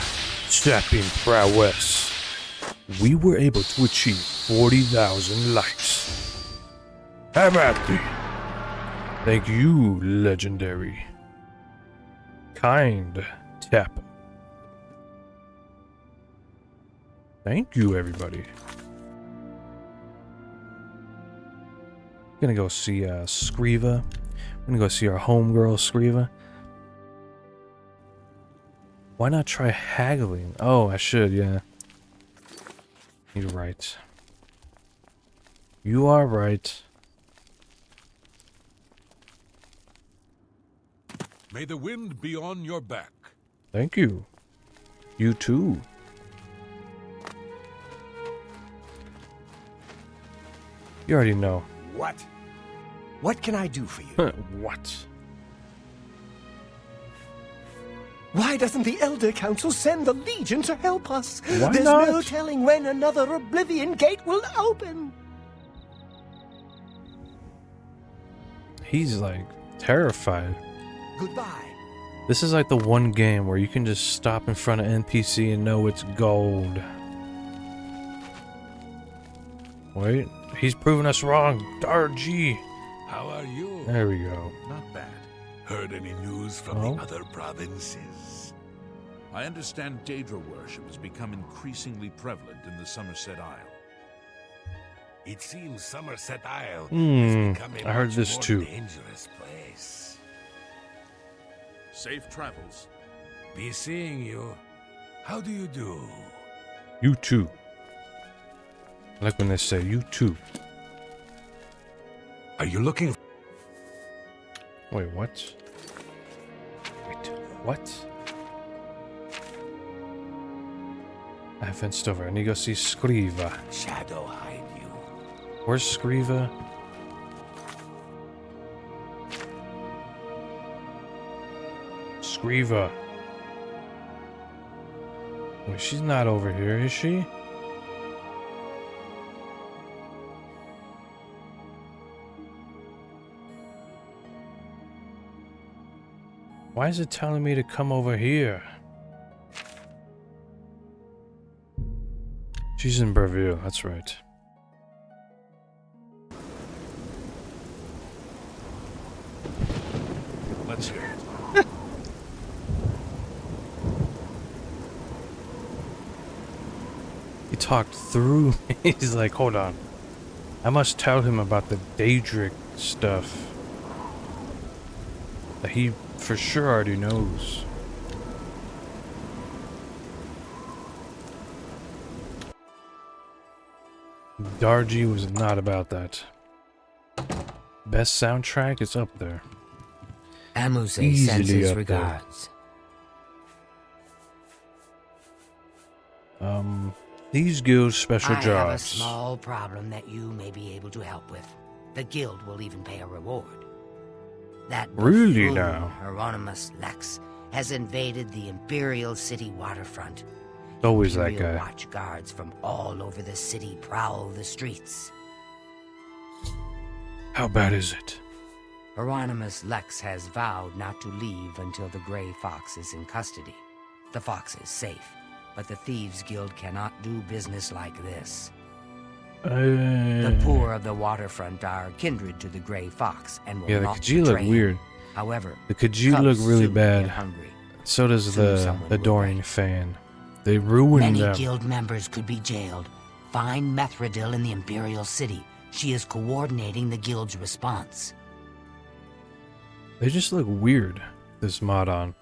sapping prowess. We were able to achieve 40,000 likes. Have at thee. Thank you, legendary. Kind tap. Thank you, everybody. Gonna go see Scriva. I'm gonna go see our homegirl Scriva. Why not try haggling? Oh, I should, yeah. You're right. You are right. May the wind be on your back. Thank you. You too. You already know. What? What can I do for you? What? Why doesn't the Elder Council send the Legion to help us? Why There's not? no telling when another Oblivion gate will open. He's like terrified. Goodbye. This is like the one game where you can just stop in front of NPC and know it's gold. Wait, he's proving us wrong. RG. How are you? There we go. Not bad. Heard any news from the other provinces? I understand Daedra worship has become increasingly prevalent in the Somerset Isle. It seems Somerset Isle has become a I heard much this more too. dangerous place. Safe travels. Be seeing you. How do you do? You too. I like when they say you too. Are you looking? Wait, what? Wait, what? I have fenced over. I need to go see Scriva. Shadow hide you. Where's Scriva? Scriva. Wait, she's not over here, is she? Why is it telling me to come over here? She's in Berville, that's right. Let's hear it. He talked through. He's like, hold on. I must tell him about the Daedric stuff that he for sure already knows. Dargy was not about that. Best soundtrack is up there. Amuse Easily sends his up there. regards. These guilds special I jobs. have a small problem that you may be able to help with. The guild will even pay a reward. That Really buffoon, now? Hieronymus Lex, has invaded the Imperial City waterfront. Always that Imperial guy. watch guards from all over the city prowl the streets. How bad is it? Hieronymus Lex has vowed not to leave until the Grey Fox is in custody. The fox is safe, but the Thieves Guild cannot do business like this. The poor of the waterfront are kindred to the Grey Fox and will Yeah, the not Khajiit look betray him. weird. However, The Khajiit cubs look really soon bad. get hungry. So does Soon the someone will Dorian break. fan. They ruined Many them. guild members could be jailed. Find Methredil in the Imperial City. She is coordinating the guild's response. They just look weird, this mod on.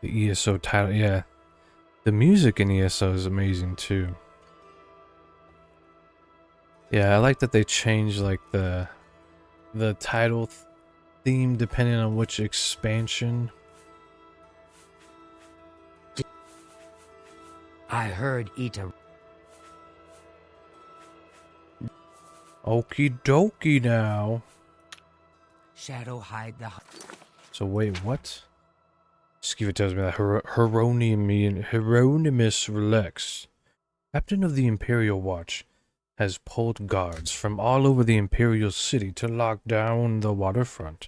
The ESO title, yeah. The music in ESO is amazing too. Yeah, I like that they changed like the title theme depending on which expansion. I heard Ita. Okie dokie now. Shadow hide the. So wait, what? Skiva tells me that Hieronymus Lex, captain of the Imperial Watch, has pulled guards from all over the Imperial City to lock down the waterfront.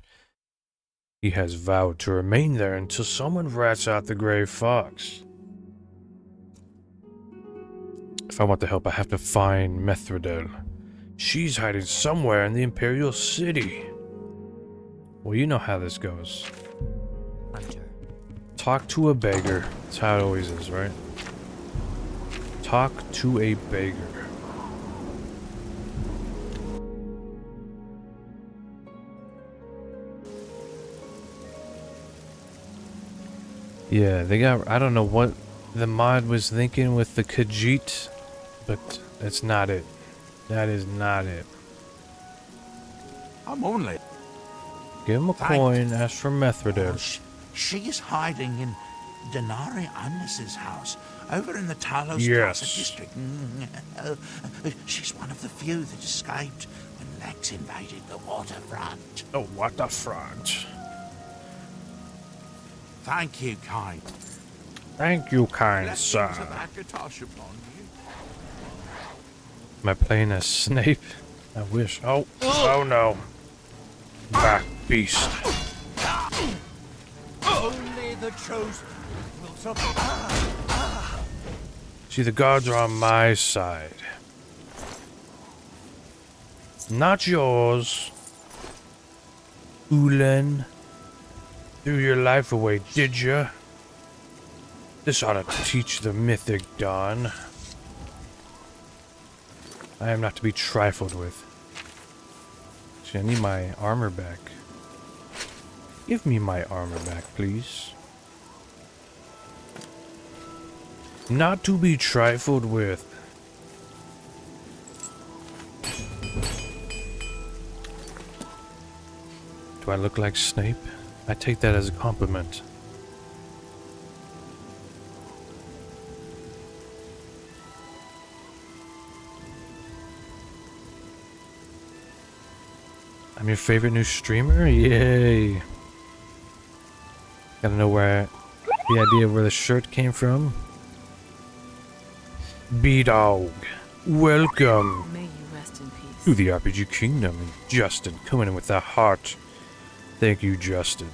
He has vowed to remain there until someone rats out the Grey Fox. If I want to help, I have to find Methredil. She's hiding somewhere in the Imperial City. Well, you know how this goes. Hunter. Talk to a beggar. That's how it always is, right? Talk to a beggar. Yeah, they got... I don't know what the mod was thinking with the Khajiit, but that's not it. That is not it. I'm only... Give him a coin, ask for Methredil. She's hiding in Denari Amnes's house, over in the Talos Yes. Plaza district. She's one of the few that escaped when Lex invaded the waterfront. Oh, waterfront. Thank you, kind. Thank you, kind Blessings sir. of Akatosh upon you. Am I playing as Snape? I wish. Oh, oh no. Back beast. Only the chosen will survive. See, the gods are on my side. Not yours. Ulen. Threw your life away, did ya? This ought to teach the mythic Dawn. I am not to be trifled with. Actually, I need my armor back. Give me my armor back, please. Not to be trifled with. Do I look like Snape? I take that as a compliment. I'm your favorite new streamer? Yay! Gotta know where the idea of where the shirt came from. B-Dog, welcome May you rest in peace. to the RPG Kingdom. And Justin coming in with that heart. Thank you, Justin.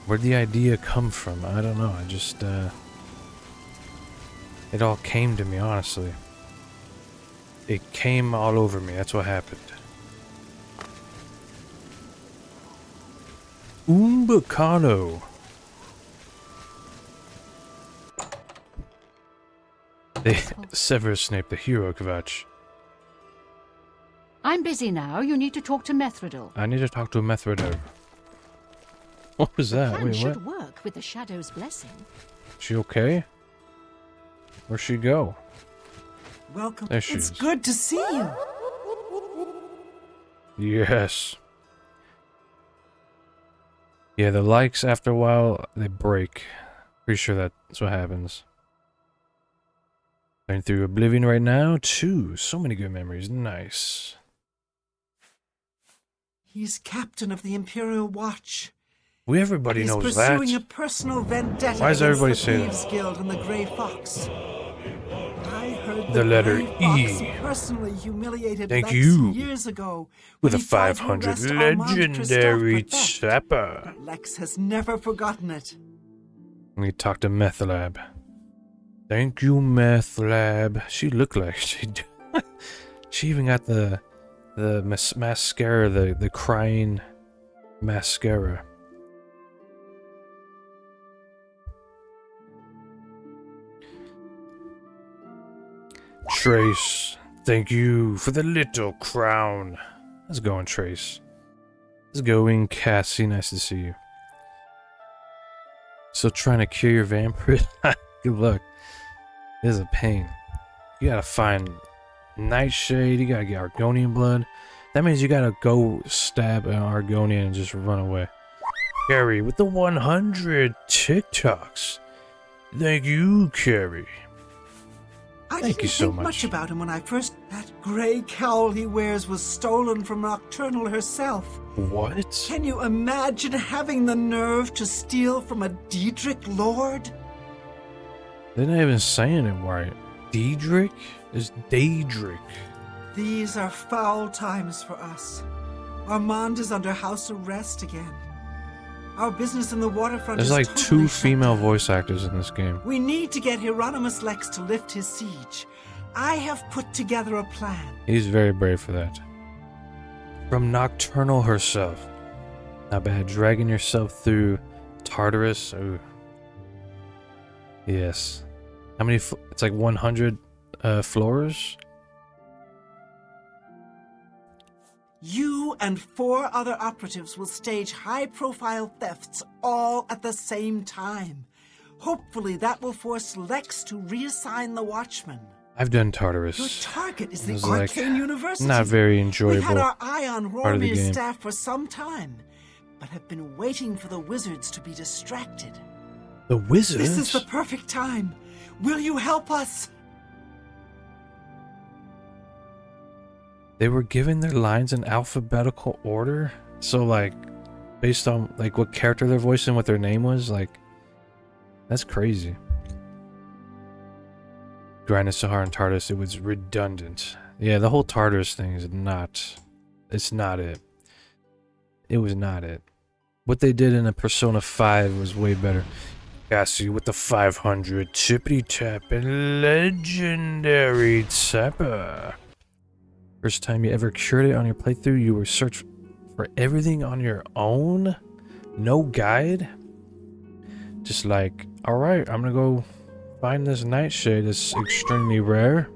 Where'd the idea come from? I don't know. I just, it all came to me, honestly. It came all over me. That's what happened. Umbacano. They Severus Snape, the hero, Kvatch. I'm busy now. You need to talk to Methredil. I need to talk to Methredil. What was that? Plan Wait, what? should work with the Shadow's blessing. She okay? Where'd she go? Welcome. There she It's is. good to see you. Yes. Yeah, the likes after a while, they break. Pretty sure that's what happens. Going through Oblivion right now, too. So many good memories. Nice. He's captain of the Imperial Watch. Everybody knows that. He's pursuing a personal vendetta Why does everybody against the say Thieves that? Guild and the Grey Fox. I heard The letter Grey Fox E. personally humiliated Thank Lex you. years ago With when a he tried to 500 arrest Armand legendary Christophe for theft. chopper. Lex has never forgotten it. We talked to Meth Lab. Thank you, Meth Lab. She looked like she. She even got the mascara, the crying mascara. Trace, thank you for the little crown. How's it going, Trace? How's it going, Cassie? Nice to see you. Still trying to cure your vampire? Good luck. It is a pain. You gotta find Nightshade, you gotta get Argonian blood. That means you gotta go stab an Argonian and just run away. Carrie with the 100 TikToks. Thank you, Carrie. I Thank didn't you so think much. much about him when I first... That grey cowl he wears was stolen from Nocturnal herself. What? Can you imagine having the nerve to steal from a Daedric lord? They're not even saying it right. Daedric? It's Daedric. These are foul times for us. Armand is under house arrest again. Our business in the waterfront There's is like totally two shut female down. voice actors in this game. We need to get Hieronymus Lex to lift his siege. I have put together a plan. He's very brave for that. From Nocturnal herself. Not bad. Dragging yourself through Tartarus. Ooh. Yes. How many? It's like 100 floors. You and 4 other operatives will stage high-profile thefts all at the same time. Hopefully that will force Lex to reassign the Watchmen. I've done Your Tartarus. target is It the was like Arcane University. not very We've enjoyable. had our eye on part of the Rormir's game. staff for some time, but have been waiting for the wizards to be distracted. The wizards? This is the perfect time. Will you help us? They were given their lines in alphabetical order, so like based on like what character they're voicing, what their name was, like that's crazy. Grinded so hard in Tartarus, it was redundant. Yeah, the whole Tartarus thing is not. It's not it. It was not it. What they did in a Persona 5 was way better. Cassie with the 500 tippity tap and legendary tapper. First time you ever cured it on your playthrough, you were searched for everything on your own? No guide? Just like, alright, I'm gonna go find this nightshade that's extremely rare.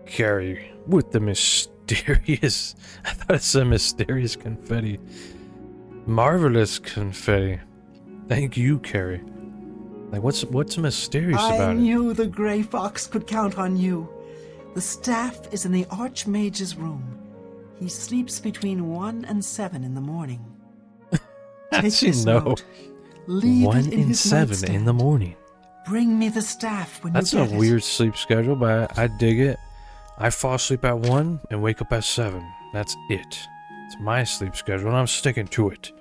Carrie with the mysterious... I thought it said mysterious confetti. Marvelous confetti. Thank you, Carrie. Like, what's mysterious about I it? knew the Grey Fox could count on you. The staff is in the Archmage's room. He sleeps between 1 and 7 in the morning. Take How'd you this know? note. Leave 1 it in and his 7 in nightstand. the morning. Bring me the staff when That's you a get it. weird sleep schedule, but I dig it. I fall asleep at 1 and wake up at 7. That's it. It's my sleep schedule, and I'm sticking to it.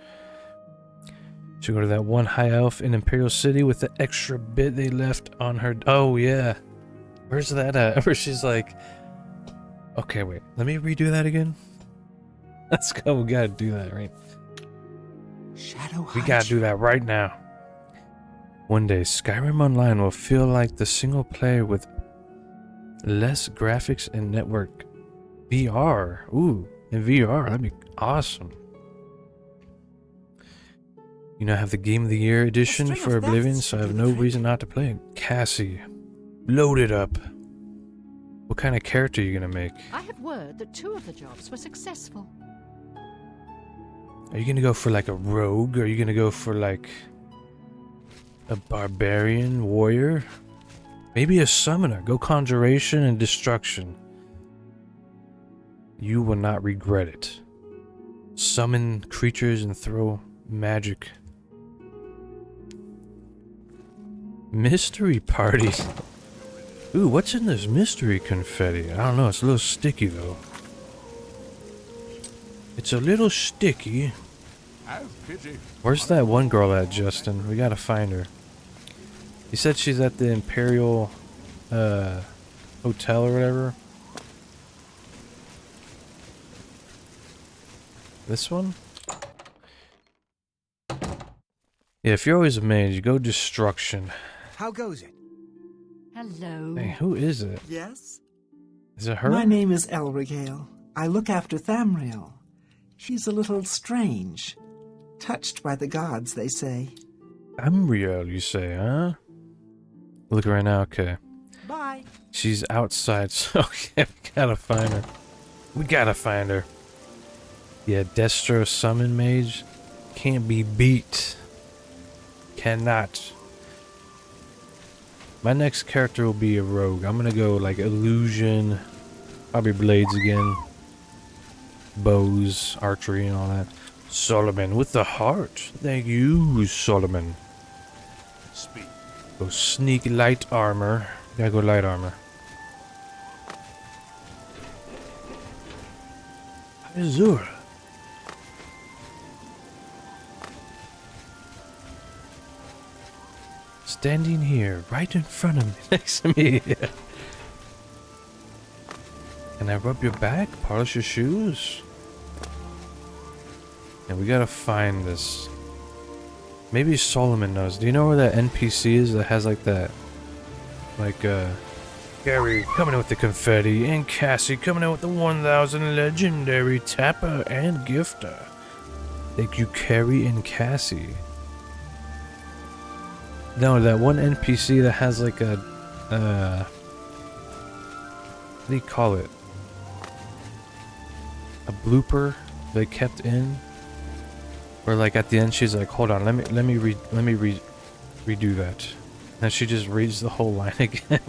Should go to that one high elf in Imperial City with the extra bit they left on her. Oh, yeah. Where's that at? Where she's like, okay, wait. Let me redo that again. Let's go. We gotta do that, right? Shadow We gotta do that right now. One day, Skyrim Online will feel like the single player with less graphics and network. VR. Ooh, in VR. That'd be awesome. You now have the Game of the Year edition string of for Oblivion, thefts so I would have do the no trick. reason not to play it. Cassie. Load it up. What kind of character are you gonna make? I have word that 2 of the jobs were successful. Are you gonna go for like a rogue? Or are you gonna go for like a barbarian warrior? Maybe a summoner. Go conjuration and destruction. You will not regret it. Summon creatures and throw magic. Mystery parties. Ooh, what's in this mystery confetti? I don't know, it's a little sticky though. It's a little sticky. Have pity. Where's that one girl at, Justin? We gotta find her. He said she's at the Imperial Hotel or whatever. This one? Yeah, if you're always a mage, you go destruction. How goes it? Hello. Hey, who is it? Yes? Is it her? My name is Elrigale. I look after Thamriel. She's a little strange. Touched by the gods, they say. I'm real, you say, huh? Look right now, okay. Bye. She's outside, so okay, we gotta find her. We gotta find her. Yeah, Destro Summon Mage can't be beat. Cannot. My next character will be a rogue. I'm gonna go like illusion, probably blades again, bows, archery, and all that. Solomon with the heart. Thank you, Solomon. Speak. Go sneak light armor. Gotta go light armor. Azura. Standing here, right in front of me, next to me. Can I rub your back? Polish your shoes? And we gotta find this. Maybe Solomon knows. Do you know where that NPC is that has like that? Like, Gary coming in with the confetti, and Cassie coming in with the 1000 legendary tapper and gifter. Thank you, Carrie and Cassie. No, that one NPC that has like a, what do you call it? A blooper they kept in, where like at the end she's like, "Hold on, let me redo that," and she just reads the whole line again.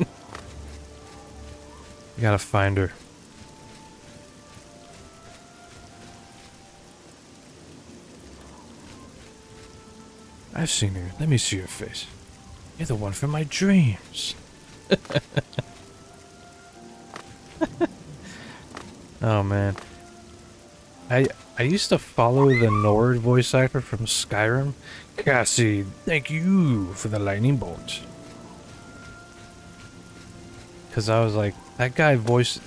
You gotta find her. I've seen her. Let me see your face. You're the one from my dreams. Oh man. I used to follow the Nord voice actor from Skyrim. Cassie, thank you for the lightning bolt. Cause I was like, that guy voiced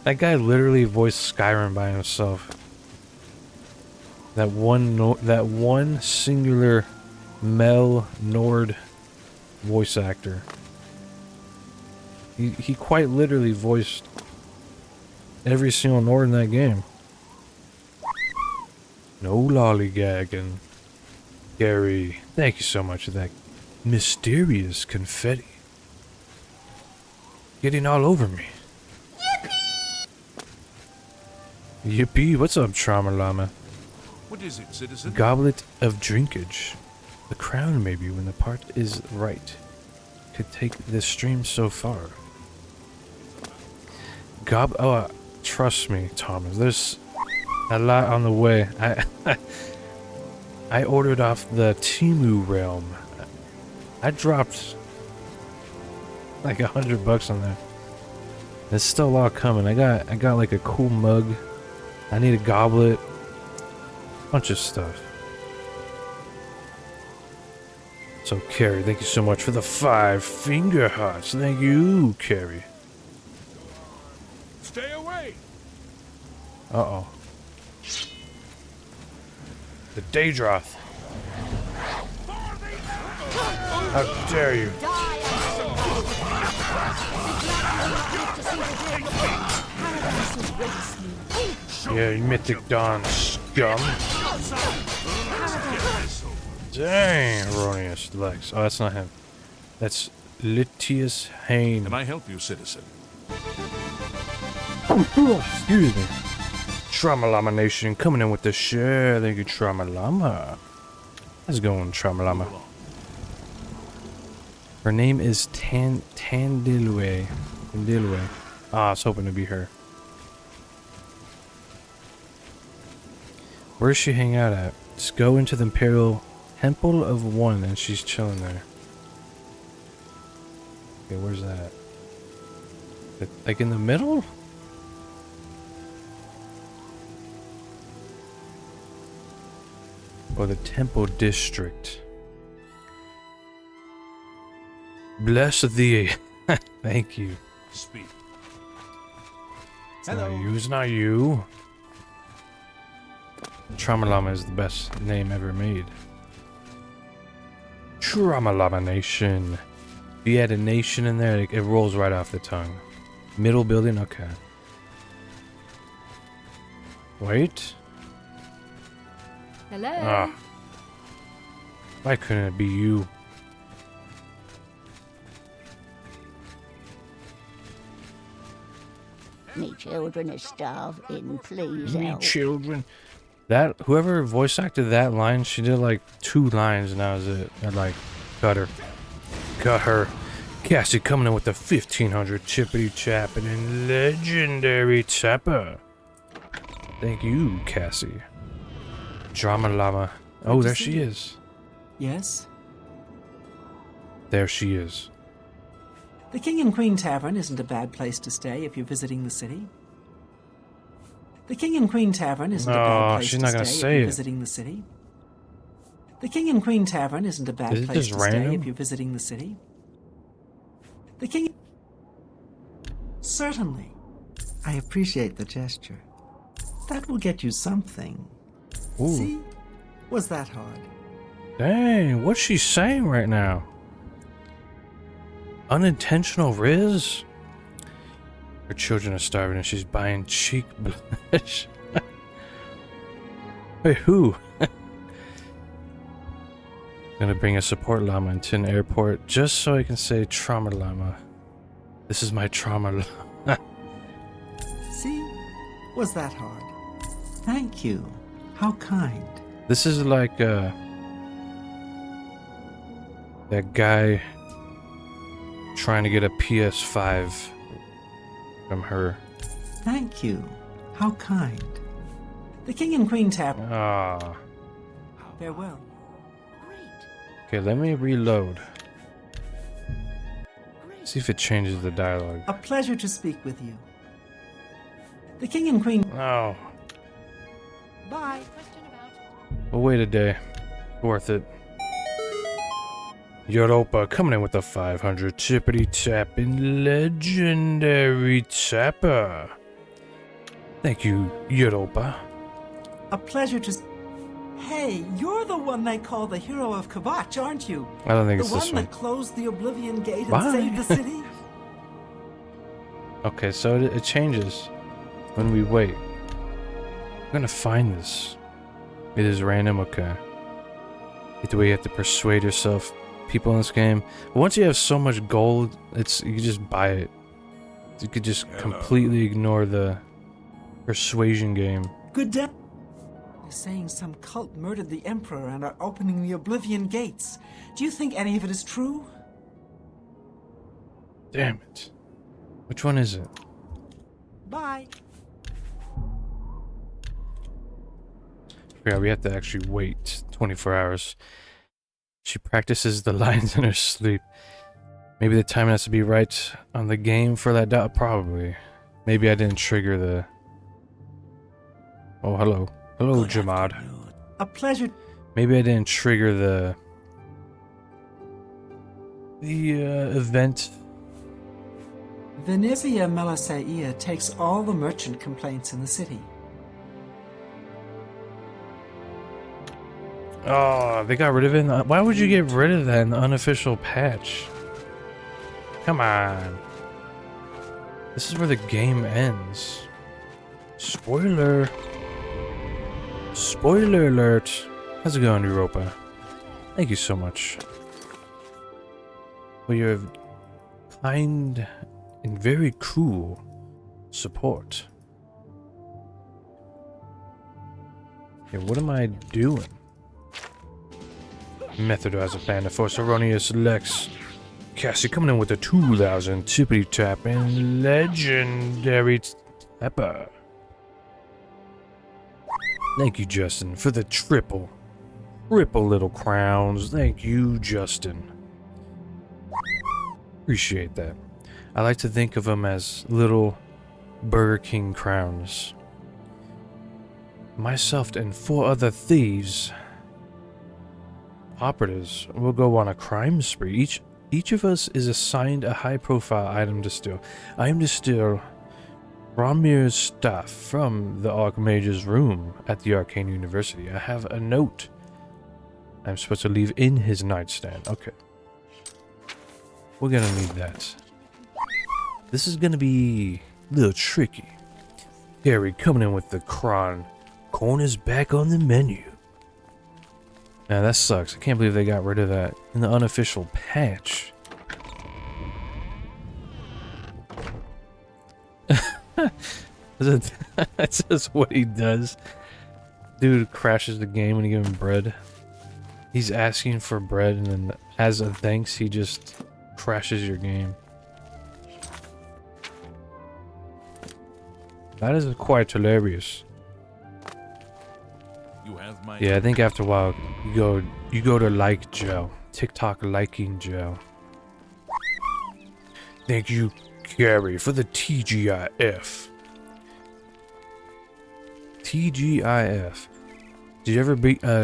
that guy literally voiced Skyrim by himself. That one singular Mel Nord voice actor. He quite literally voiced every single Nord in that game. No lollygagging. Gary, thank you so much for that mysterious confetti. Getting all over me. Yippee! Yippee, what's up, Trauma Llama? What is it, citizen? Goblet of drinkage. The crown, maybe, when the part is right. Could take this stream so far. Trust me, Thomas. There's a lot on the way. I ordered off the Temu realm. I dropped like $100 on there. There's still a lot coming. I got like a cool mug. I need a goblet. Bunch of stuff. So Carrie, thank you so much for the 5 finger hearts. Thank you, Carrie. Stay away. Uh-oh. The Daedroth. How dare you? Yeah, you mythic dawn scum. Dang, Erroneous Lex. Oh, that's not him. That's Litius Hain. Can I help you, citizen? Excuse me. Trauma Llama Nation coming in with the share. Thank you, Trauma Llama. How's it going, Trauma Llama? Her name is Tandilwe. Tandilwe. Ah, I was hoping to be her. Where does she hang out at? Just go into the Imperial Temple of One, and she's chilling there. Okay, where's that? Like in the middle? Or the Temple District. Bless thee. Thank you. Speak. It's not you. It's not you. Tramalama is the best name ever made. Tramalama Nation. If you add a nation in there, it rolls right off the tongue. Middle building? Okay. Wait. Hello? Ah. Why couldn't it be you? Me children are starving, please Me help. children. That whoever voice acted that line, she did like 2 lines and that was it. And like, cut her. Cut her. Cassie coming in with the 1500 chippity chapping and legendary tapper. Thank you, Cassie. Drama Llama. Oh, there she is. Yes? There she is. The King and Queen Tavern isn't a bad place to stay if you're visiting the city. The King and Queen Tavern isn't a bad place she's to not gonna stay if say you're it. visiting the city. The King and Queen Tavern isn't a bad Is it place just to stay random? if you're visiting the city. The King... Certainly. I appreciate the gesture. That will get you something. Ooh. See? Was that hard? Dang, what's she saying right now? Unintentional Riz? Her children are starving and she's buying cheek blush. Wait, who? Gonna bring a support llama into an airport just so I can say trauma llama. This is my trauma llama. See? Was that hard? Thank you. How kind. This is like that guy trying to get a PS5 from her. Thank you. How kind. The King and Queen Tavern. Ah. Farewell. Okay, let me reload. See if it changes the dialogue. A pleasure to speak with you. The King and Queen. Oh. Bye. We'll wait a day. Worth it. Europa coming in with a 500 chippity tapping legendary tapper. Thank you, Europa. A pleasure to. Hey, you're the one they call the hero of Kavach, aren't you? I don't think The it's this one one. that closed the Oblivion Gate Bye. and saved the city? Okay, so it changes when we wait. I'm gonna find this. It is random, okay. The way you have to persuade yourself, people in this game. But once you have so much gold, you can just buy it. You could just completely ignore the persuasion game. Good day. They're saying some cult murdered the Emperor and are opening the Oblivion Gates. Do you think any of it is true? Damn it. Which one is it? Bye. Yeah, we have to actually wait 24 hours. She practices the lines in her sleep. Maybe the timing has to be right on the game for that dot. Probably. Maybe I didn't trigger the... Oh, hello. Hello, Jamad. A pleasure. Maybe I didn't trigger the event. Venezia Melasaia takes all the merchant complaints in the city. Oh, they got rid of it? Why would you get rid of that in the unofficial patch? Come on. This is where the game ends. Spoiler. Spoiler alert. How's it going, Europa? Thank you so much for your kind and very cool support. Okay, what am I doing? Method has a plan to force Erroneous Lex. Cassie coming in with a 2000 tippity tap and legendary tapper. Thank you, Justin, for the triple Ripple little crowns. Thank you, Justin. Appreciate that. I like to think of them as little Burger King crowns. Myself and 4 other thieves, operatives, will go on a crime spree. Each of us is assigned a high-profile item to steal. I am to steal Ramir's stuff from the Archmage's room at the Arcane University. I have a note I'm supposed to leave in his nightstand. Okay. We're gonna need that. This is gonna be a little tricky. Harry coming in with the Corn is back on the menu. Now that sucks. I can't believe they got rid of that in the unofficial patch. That's just what he does. Dude crashes the game when you give him bread. He's asking for bread, and then as a thanks, he just crashes your game. That is quite hilarious. You have my Yeah, I think after a while you go to like Joe. TikTok liking Joe. Thank you, Gary, for the TGIF. TGIF. Did you ever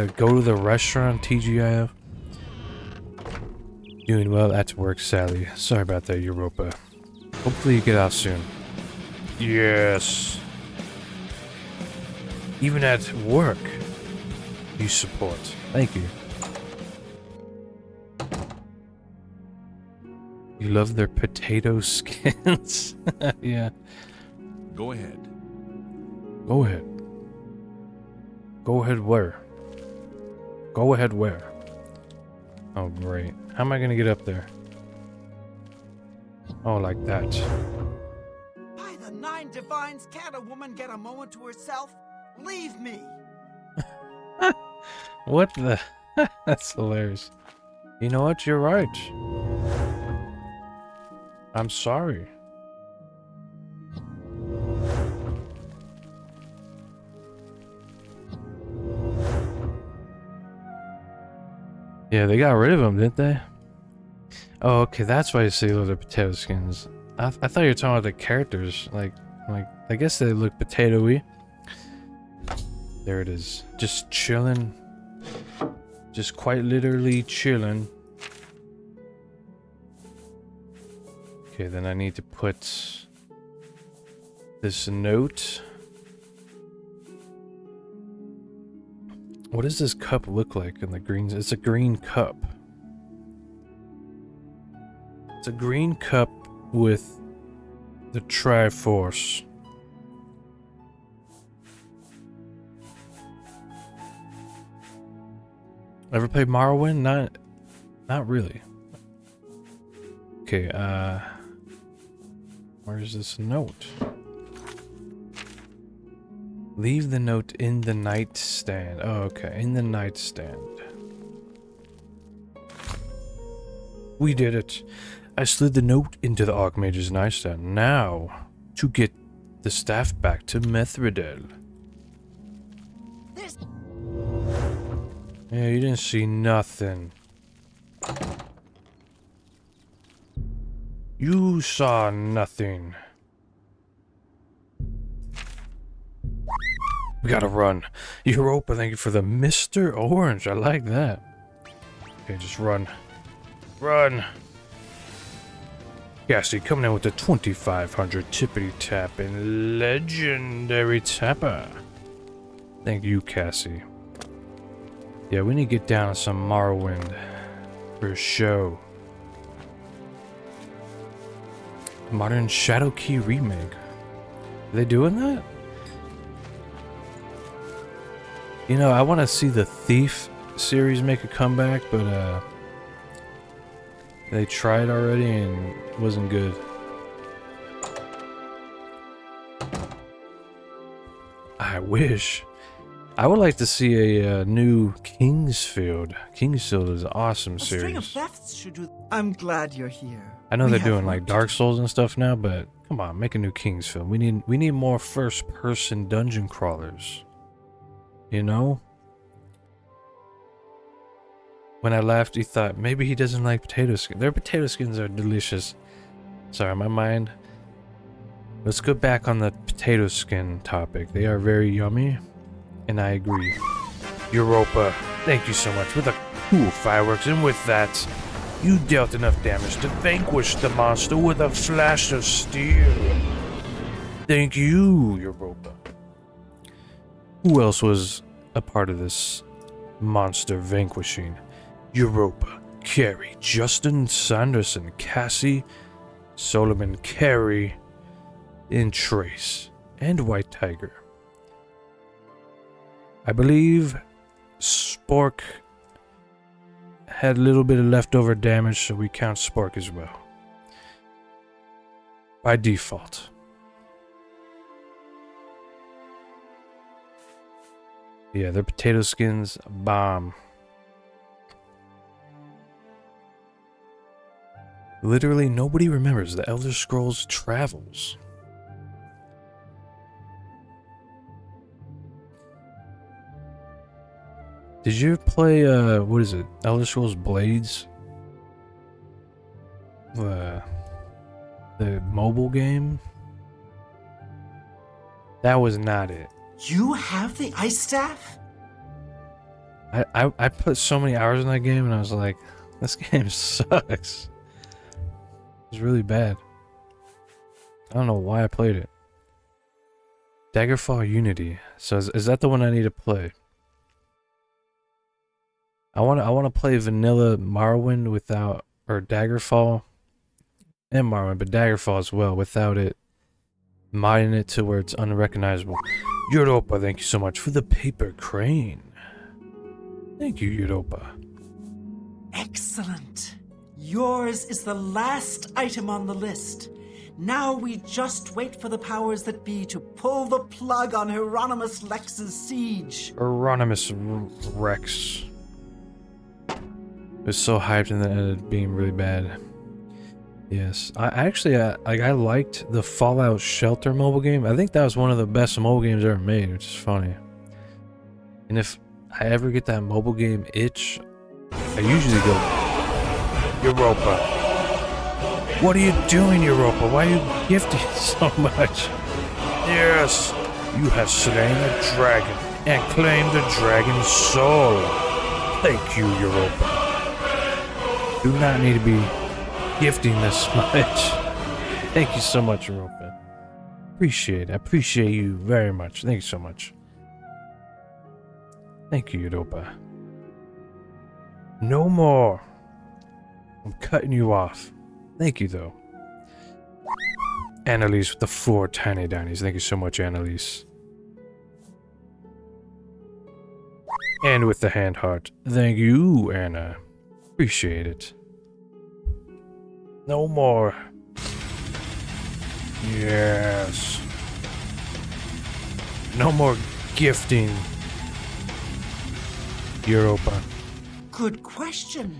go to the restaurant TGIF? Doing well at work, Sally. Sorry about that, Europa. Hopefully you get out soon. Yes. Even at work, you support. Thank you. You love their potato skins? Yeah. Go ahead. Go ahead. Go ahead where? Go ahead where? Oh, great. How am I gonna get up there? Oh, like that. By the 9 divines, can't a woman get a moment to herself? Leave me! What the? That's hilarious. You know what? You're right. I'm sorry. Yeah, they got rid of them, didn't they? Oh, okay, that's why you see the potato skins. I thought you were talking about the characters. Like, I guess they look potato-y. There it is. Just chilling. Just quite literally chilling. Okay, then I need to put this note. What does this cup look like in the greens? It's a green cup. It's a green cup with the Triforce. Ever played Morrowind? Not really. Okay, where's this note? Leave the note in the nightstand. Oh, okay, in the nightstand. We did it. I slid the note into the Archmage's nightstand. Now, to get the staff back to Mithridel. Yeah, you didn't see nothing. You saw nothing. We gotta run. Europa, thank you for the Mr. Orange. I like that. Okay, just run. Run. Cassie coming in with the 2500 tippity tap and legendary tapper. Thank you, Cassie. Yeah, we need to get down on some Morrowind for a show. Modern Shadow Key remake. Are they doing that? You know, I want to see the Thief series make a comeback, but they tried already and it wasn't good. I wish. I would like to see a new Kingsfield. Kingsfield is an awesome A string of series. thefts should do. I'm glad you're here. I know We they're have doing work like to Dark do. Souls and stuff now, but come on, make a new Kingsfield. We need more first-person dungeon crawlers. You know? When I laughed, he thought maybe he doesn't like potato skins. Their potato skins are delicious. Sorry, my mind. Let's go back on the potato skin topic. They are very yummy, and I agree. Europa, thank you so much for the cool fireworks, and with that, you dealt enough damage to vanquish the monster with a flash of steel. Thank you, Europa. Who else was a part of this monster vanquishing? Europa, Carrie, Justin Sanderson, Cassie, Solomon, Carrie, and Trace, and White Tiger. I believe Spork had a little bit of leftover damage, so we count Spork as well. By default. Yeah, their potato skins, bomb. Literally nobody remembers the Elder Scrolls Travels. Did you ever play, what is it? Elder Scrolls Blades? The mobile game? That was not it. You have the ice staff? I put so many hours in that game and I was like, this game sucks. It's really bad. I don't know why I played it. Daggerfall Unity. So is that the one I need to play? I want to play vanilla Morrowind without, or Daggerfall and Morrowind, but Daggerfall as well without it modding it to where it's unrecognizable. Europa, thank you so much for the paper crane. Thank you, Europa. Excellent. Yours is the last item on the list. Now we just wait for the powers that be to pull the plug on Hieronymus Lex's siege. Hieronymus Rex. It was so hyped and then it ended up being really bad. Yes, I liked the Fallout Shelter mobile game. I think that was one of the best mobile games ever made, which is funny. And if I ever get that mobile game itch, I usually go, Europa. What are you doing, Europa? Why are you gifting so much? Yes, you have slain a dragon and claimed the dragon's soul. Thank you, Europa. Do not need to be gifting this much. Thank you so much, Europa. Appreciate it. I appreciate you very much. Thank you so much. Thank you, Europa. No more. I'm cutting you off. Thank you, though. Annalise with the 4 tiny downies. Thank you so much, Annalise. And with the hand heart. Thank you, Anna. Appreciate it. No more. Yes. No more gifting. Europa. Good question.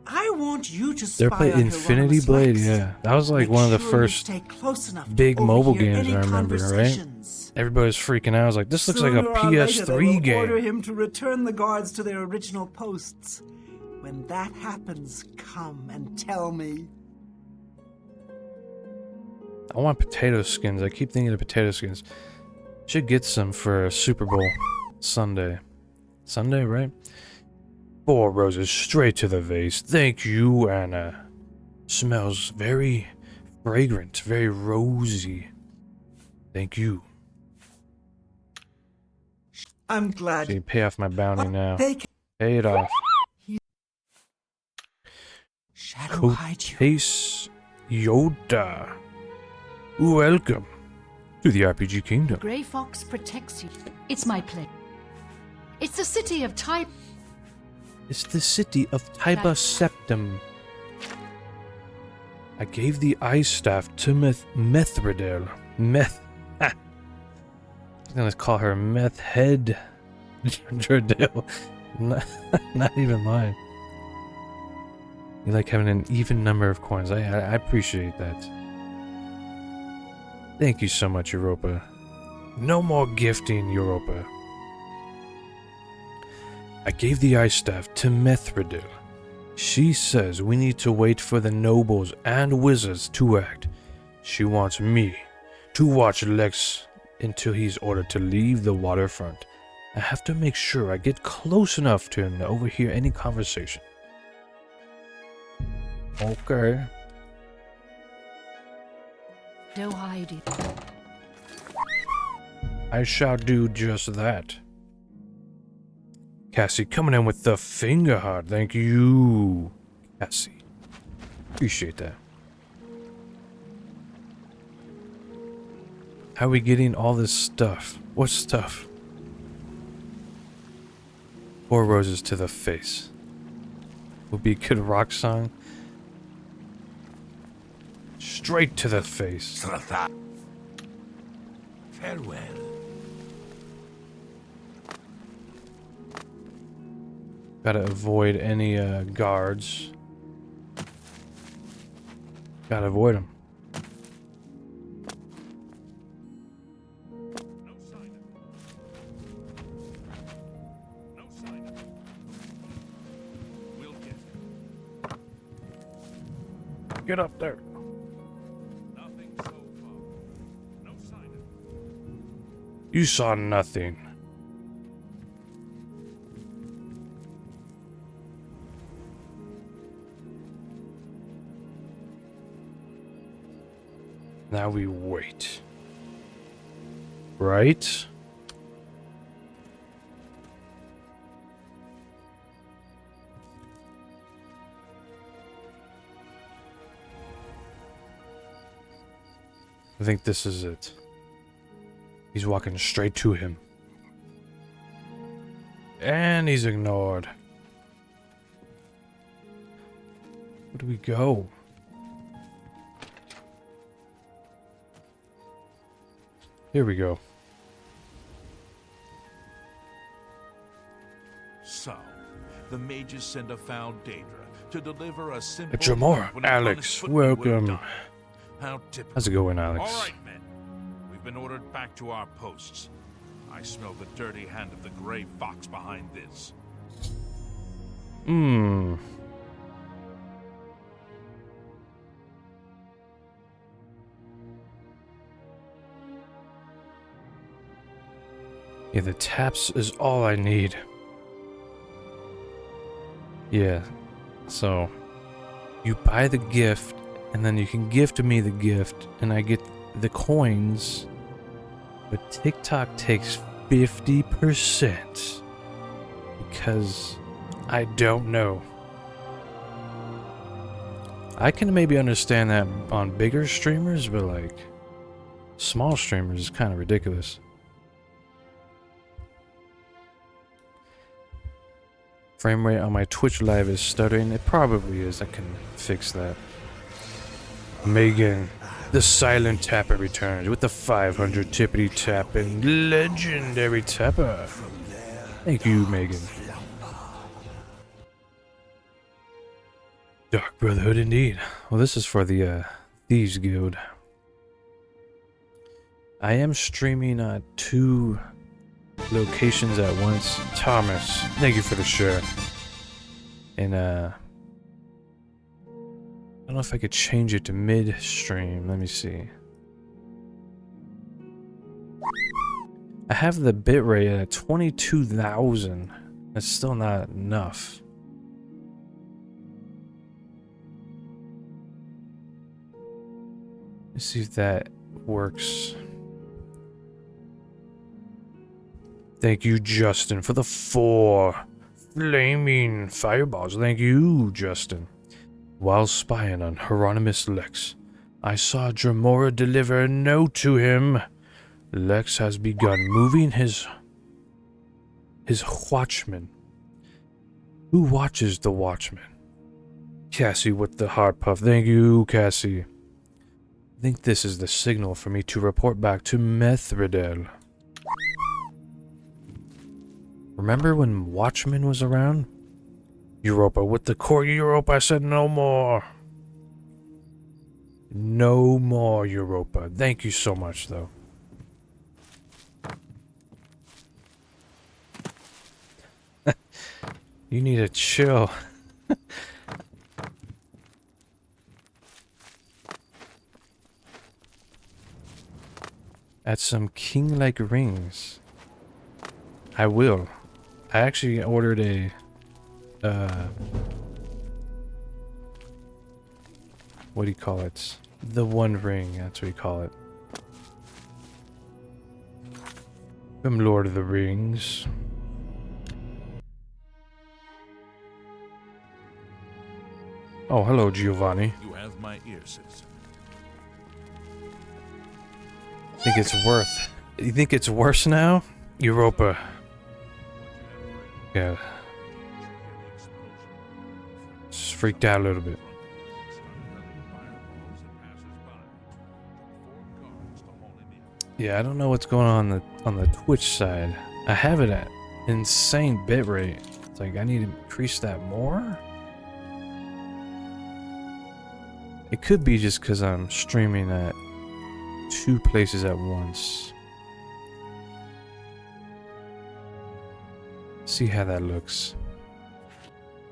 I want you to They spy played on Infinity Hieronymus Blade, Lex. yeah. That was like Make one of the sure you first stay close enough to big mobile overhear games any I remember, right? conversations. Everybody was freaking out. I was like, this looks like a Sooner or later, they PS3 will order game. him to return the guards to their original posts. When that happens, come and tell me. I want potato skins. I keep thinking of potato skins. Should get some for Super Bowl Sunday. Sunday, right? 4 roses straight to the vase. Thank you, Anna. Smells very fragrant, very rosy. Thank you. I'm glad. See, pay off my bounty now. They can Pay it off. shadow hide you. Case Yoda. Welcome to the RPG Kingdom. Grey Fox protects you. It's my place. It's the city of Type. It's the city of Tiba Septim. I gave the ice staff to Methridel. I was gonna call her Meth Head Dradil. Not even lying. You like having an even number of coins. I appreciate that. Thank you so much, Europa. No more gifting, Europa. I gave the ice staff to Methridel. She says we need to wait for the nobles and wizards to act. She wants me to watch Lex until he's ordered to leave the waterfront. I have to make sure I get close enough to him to overhear any conversation. Okay. No hiding. I shall do just that. Cassie coming in with the finger heart. Thank you, Cassie. Appreciate that. How are we getting all this stuff? What stuff? 4 roses to the face. Would be a good rock song. Straight to the face. Farewell. Gotta avoid any guards. Gotta avoid them. Get up there. Nothing so far. No sign of You saw nothing. Now we wait. Right? I think this is it. He's walking straight to him. And he's ignored. Where do we go? Here we go. So, the mages send a foul Daedra to deliver a simple... Jamor, when an Alex, honest footman would have welcome. died. How typical. How's it going, Alex? All right, men. We've been ordered back to our posts. I smell the dirty hand of the Grey Fox behind this. Hmm. Yeah, the taps is all I need. Yeah, so you buy the gift, and then you can gift me the gift, and I get the coins. But TikTok takes 50% because I don't know. I can maybe understand that on bigger streamers, but like small streamers is kind of ridiculous. Frame rate on my Twitch live is stuttering. It probably is. I can fix that. Megan, the silent tapper returns with the 500 tippity tap and legendary tapper. Thank you, Megan. Dark Brotherhood indeed. Well, this is for the Thieves Guild. I am streaming 2 locations at once. Thomas, thank you for the share. And I don't know if I could change it to mid-stream. Let me see. I have the bitrate at 22,000. That's still not enough. Let's see if that works. Thank you, Justin, for the 4 flaming fireballs. Thank you, Justin. While spying on Hieronymus Lex, I saw Dramora deliver a note to him. Lex has begun moving his watchman. Who watches the watchman? Cassie with the heart puff. Thank you, Cassie. I think this is the signal for me to report back to Methridel. Remember when Watchman was around? Europa, with the core Europa, I said no more. No more Europa. Thank you so much, though. You need to chill. at some king-like rings. I will. I actually ordered a what do you call it? The One Ring, that's what you call it. From Lord of the Rings. Oh, hello, Giovanni. You have my ear, citizen. Think it's worth. You think it's worse now? Europa. Yeah. Just freaked out a little bit. Yeah, I don't know what's going on the Twitch side. I have it at insane bitrate. It's like I need to increase that more. It could be just because I'm streaming at 2 places at once. See how that looks.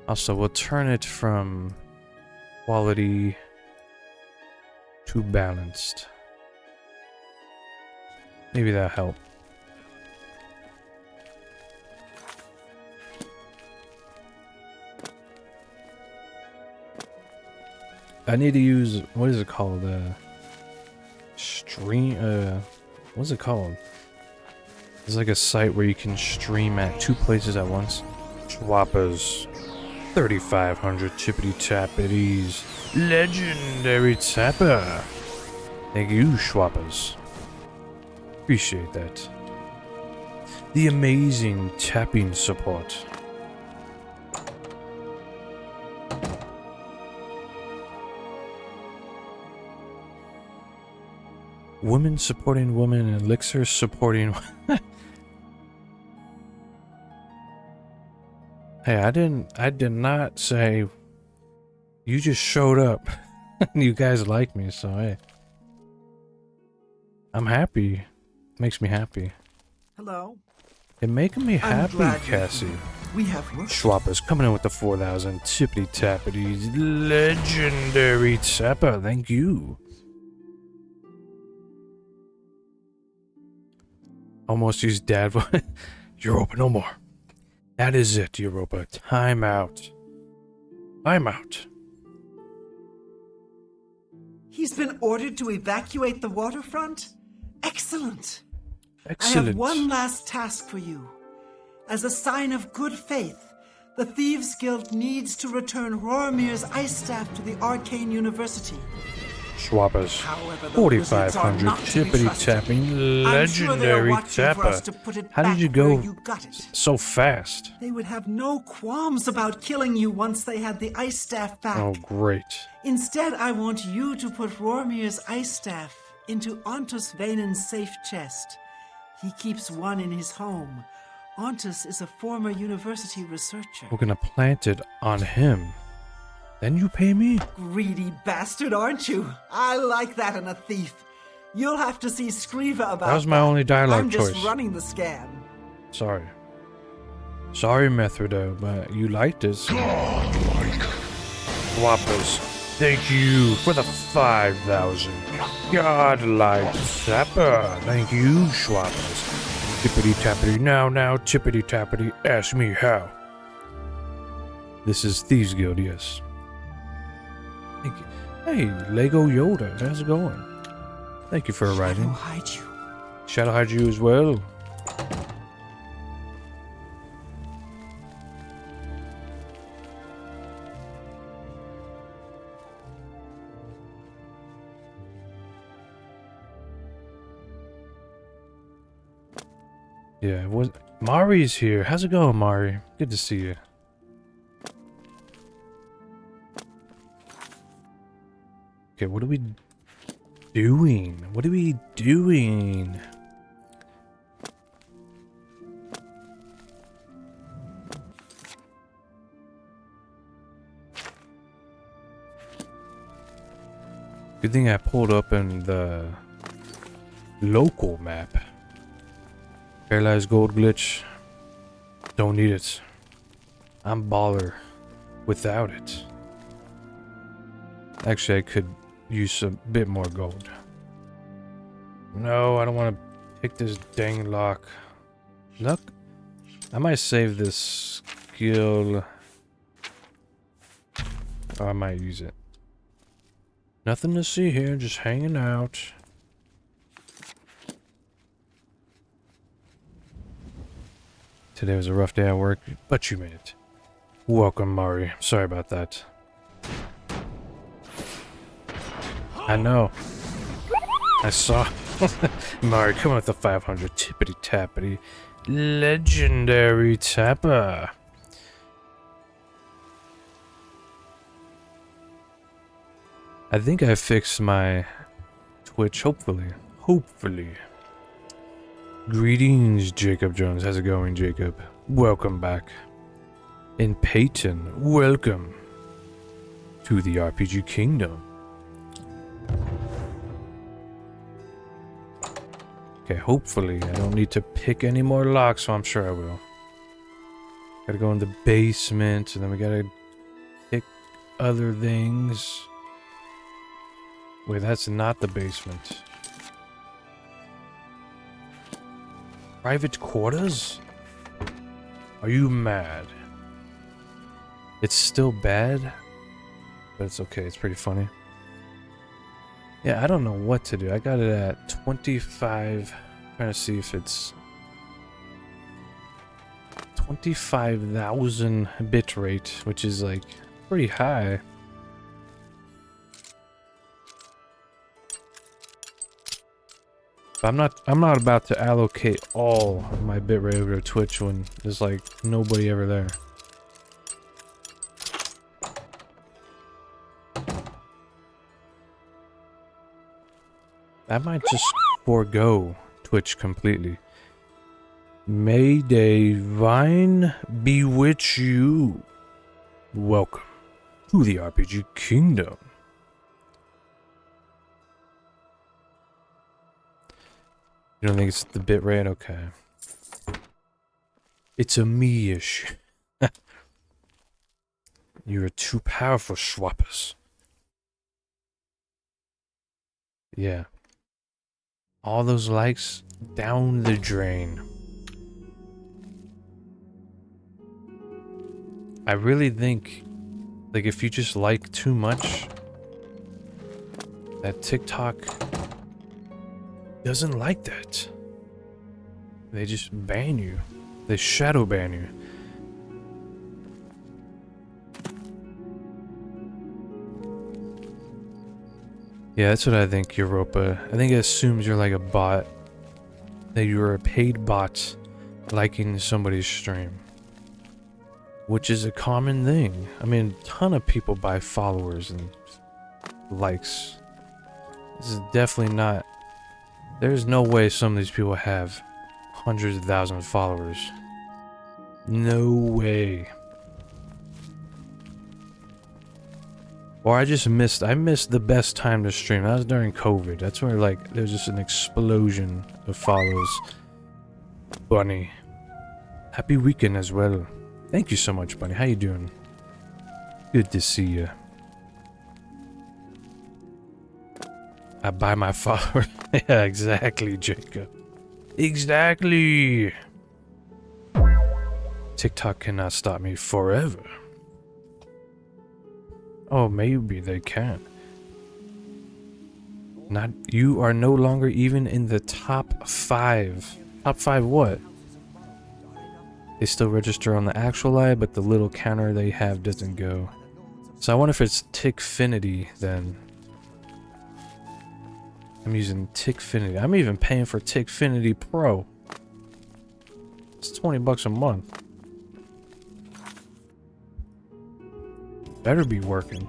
Also, we'll turn it from quality to balanced. Maybe that'll help. I need to use, what is it called? Stream, what's it called? It's like a site where you can stream at 2 places at once. Schwappers. 3,500 chippity tappities. Legendary tapper. Thank you, Schwappers. Appreciate that. The amazing tapping support. Women supporting women and Elixir supporting. Hey, I did not say. You just showed up. You guys like me, so hey. I'm happy. Makes me happy. Hello. It making me happy, Cassie. We have work. Schwapper's coming in with the 4,000 tippity tappities. Legendary tapper. Thank you. Almost used dad voice. Europa, no more. That is it, Europa. Time out. I'm out. He's been ordered to evacuate the waterfront? Excellent. Excellent. I have one last task for you. As a sign of good faith, the Thieves Guild needs to return Roromir's ice staff to the Arcane University. Schwappers. However, the wizards are 4,500 not to be chippity trusted. tapping. I'm sure they are Legendary watching for us tapper. to put it How back did you where go you got it. so fast? They would have no qualms about killing you once they had the ice staff back. Oh, great. Instead, I want you to put Roromir's ice staff into Ontus Vaynen's safe chest. He keeps one in his home. Ontus is a former university researcher. We're gonna plant it on him. Then you pay me? Greedy bastard, aren't you? I like that in a thief. You'll have to see Skriva about That was my only dialogue I'm just choice. running the scan. Sorry. Sorry, Methrodo, but you liked this. Godlike. Whoppers. Thank you for the 5,000. Godlike Zapper. Thank you, Schwappers. Tippity tappity now, tippity tappity. Ask me how. This is Thieves Guild, yes. Thank you. Hey, Lego Yoda, how's it going? Thank you for writing. Shadow hide you. Shadow hide you as well. Yeah, Mari's here. How's it going, Mari? Good to see you. Okay, what are we doing? What are we doing? Good thing I pulled up in the local map. Paralyzed gold glitch. Don't need it. I'm baller without it. Actually, I could use a bit more gold. No, I don't want to pick this dang lock. Look, I might save this skill. Or I might use it. Nothing to see here, just hanging out. Today was a rough day at work, but you made it. Welcome, Mari. Sorry about that. I know. I saw. Mari, come on with the 500 tippity tappity. Legendary tapper. I think I fixed my Twitch, hopefully. Hopefully. Greetings, Jacob Jones. How's it going, Jacob? Welcome back. And Peyton, welcome to the RPG Kingdom. Okay, hopefully I don't need to pick any more locks, so I'm sure I will. Gotta go in the basement, and then we gotta pick other things. Wait, that's not the basement. Private quarters? Are you mad? It's still bad, but it's okay. It's pretty funny. Yeah, I don't know what to do. I got it at 25. Trying to see if it's 25,000 bit rate, which is like pretty high. I'm not about to allocate all of my bitrate over to Twitch when there's like nobody ever there. I might just forego Twitch completely. May Divine bewitch you. Welcome to the RPG Kingdom. You don't think it's the bitrate? Okay. It's a me issue. You're too powerful, Schwappers. Yeah. All those likes down the drain. I really think, like, if you just like too much, that TikTok doesn't like that. They just ban you. They shadow ban you. Yeah, that's what I think, Europa. I think it assumes you're like a bot. That you're a paid bot liking somebody's stream. Which is a common thing. I mean, a ton of people buy followers and likes. This is definitely not... There's no way some of these people have hundreds of thousands of followers. No way. Or I missed the best time to stream. That was during COVID. That's where, like, there was just an explosion of follows. Bunny. Happy weekend as well. Thank you so much, Bunny. How you doing? Good to see you. I buy my followers. Yeah, exactly, Jacob. Exactly. TikTok cannot stop me forever. Oh, maybe they can. Not, you are no longer even in the top 5. Top 5 what? They still register on the actual live, but the little counter they have doesn't go. So I wonder if it's Tickfinity then. I'm using Tickfinity. I'm even paying for Tickfinity Pro. It's 20 bucks a month. Better be working.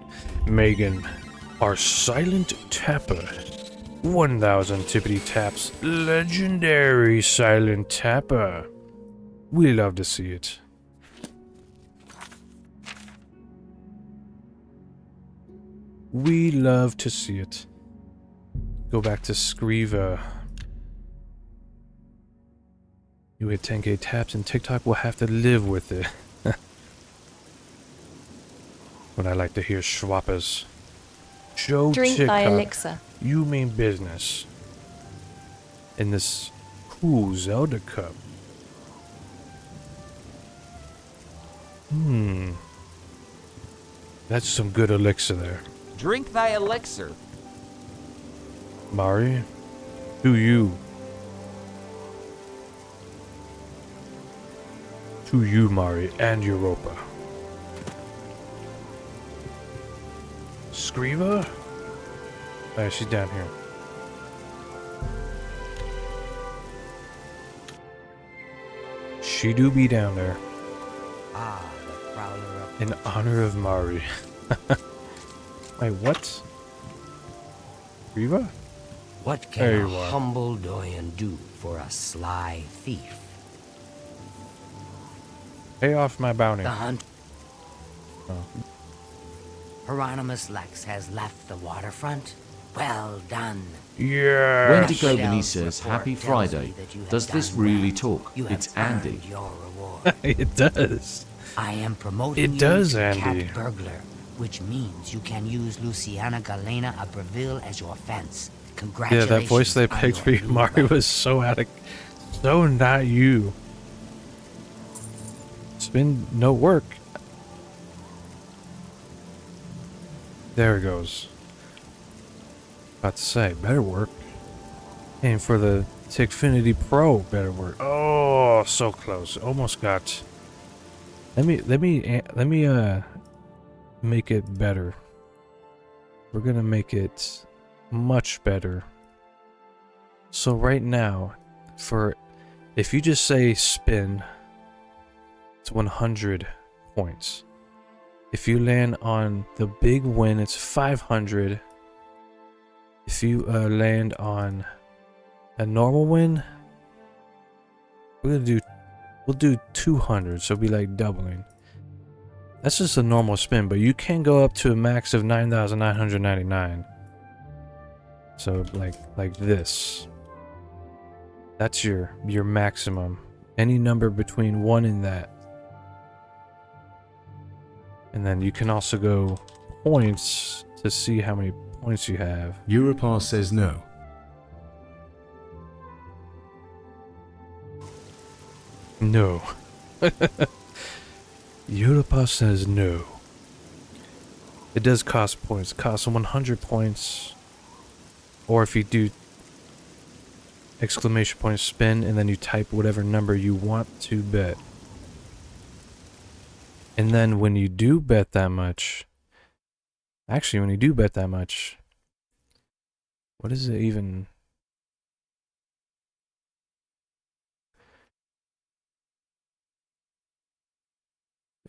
Megan, our silent tapper. 1,000 tippity taps. Legendary silent tapper. We love to see it. We love to see it. Go back to Scriva. You hit 10k taps and TikTok will have to live with it. What I like to hear, Schwappers. Show Drink TikTok. thy elixir. You mean business. in this cool Zelda cup. That's some good elixir there. Drink thy elixir. Mari, to you. To you, Mari, and Europa. Scriva? Oh, she's down here. She do be down there. Ah, the prowler of... In honor of Mari. Wait, what? Scriva? What There can you a are. humble Doyen do for a sly thief? Pay off my bounty. The hunt. Oh. Hieronymus Lex has left the waterfront. Well done. Yeah. Wendigo Shell's Benny says, report "Happy tells Friday." me that you have Does this done really well. talk? You have It's Andy. earned your reward. It does. I am promoting It you does, to Andy. Cat Burglar, which means you can use Luciana Galena Abreville as your fence. Yeah, Congratulations. that voice they on picked for your you, new Mari, weapon. was so so not you. It's been no work. There it goes. About to say, better work. Aim for the Tickfinity Pro, better work. Oh, so close. Almost got. Let me make it better. We're gonna make it much better. So right now, if you just say spin, it's 100 points. If you land on the big win, it's 500. If you land on a normal win, we'll do 200, so it'll be like doubling. That's just a normal spin, but you can go up to a max of 9,999. So like this. That's your maximum. Any number between 1 and that. And then you can also go points to see how many points you have. Europa says no. No. Europa says no. It does cost points. It costs 100 points. Or if you do exclamation point spin and then you type whatever number you want to bet. And then when you do bet that much, actually when you do bet that much, what is it even?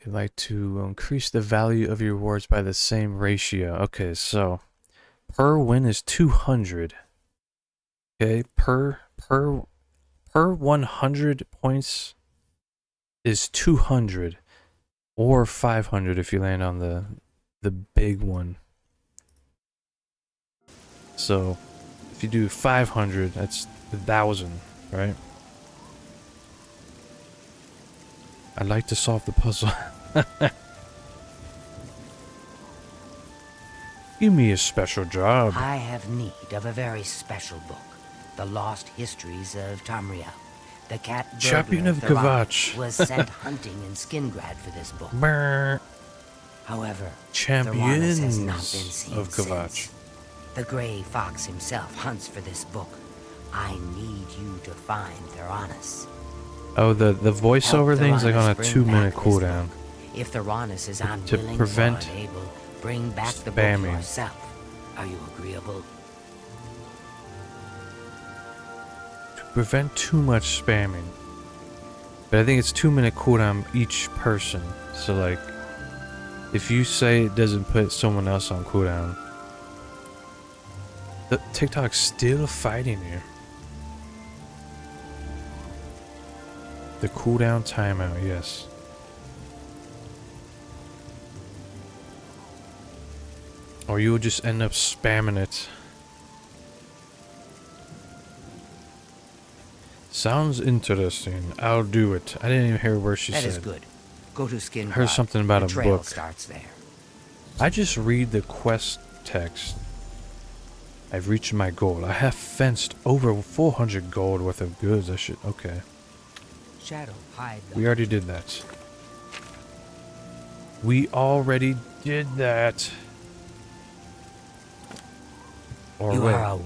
You'd like to increase the value of your rewards by the same ratio. Okay, so per win is 200. Okay, per 100 points is 200, or 500 if you land on the big one. So if you do 500, that's 1,000, right? I'd like to solve the puzzle. Give me a special job. I have need of a very special book. The Lost Histories of Tamriel. The cat Champion burglar of Theranos Kvatch. was sent hunting in Skingrad for this book. Brr. However, Champions Theranos has not been seen of Kvatch. since. The Grey Fox himself hunts for this book. I need you to find Theranos. Oh, the voiceover Help thing's like on a Theranos bring 2-minute back this cooldown. book. If Theranos is To unwilling prevent or unable, bring back the spamming. book yourself. Are you agreeable? To prevent too much spamming. But I think it's 2-minute cooldown each person. So like, if you say it doesn't put someone else on cooldown, the TikTok's still fighting you. The cooldown timeout, yes. Or you will just end up spamming it. Sounds interesting. I'll do it. I didn't even hear where she That said. is good. Go to Skingrad. Heard something about the a trail book. starts there. I just read the quest text. I've reached my goal. I have fenced over 400 gold worth of goods. I should... Okay. Shadow, hide the... We already did that. We already did that. Or You wait. are a...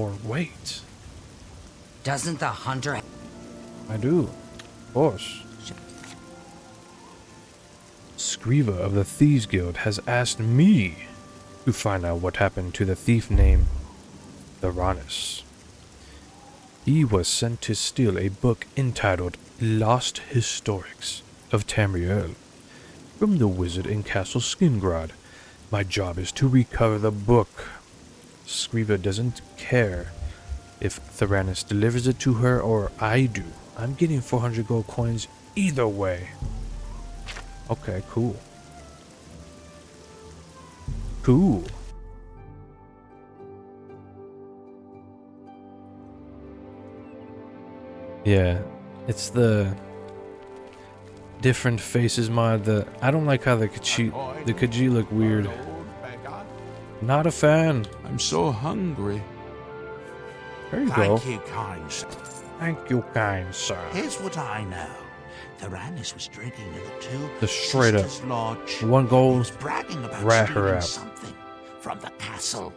Or wait. Doesn't the hunter... I do. Of course. Scriva of the Thieves Guild has asked me to find out what happened to the thief named Theranos. He was sent to steal a book entitled Lost Historics of Tamriel from the wizard in Castle Skingrad. My job is to recover the book. Scriva doesn't care if Theranos delivers it to her or I do. I'm getting 400 gold coins either way. Okay, cool. Cool. Yeah, it's the different faces mod. I don't like how the Khajiit look weird. Not a fan. I'm so hungry. There you go. Thank you, kind sir. Thank you, kind sir. Here's what I know. Theranos was drinking at the two Just straight up. sisters' lodge. One goal, He was bragging about rat her stealing out. something from the castle.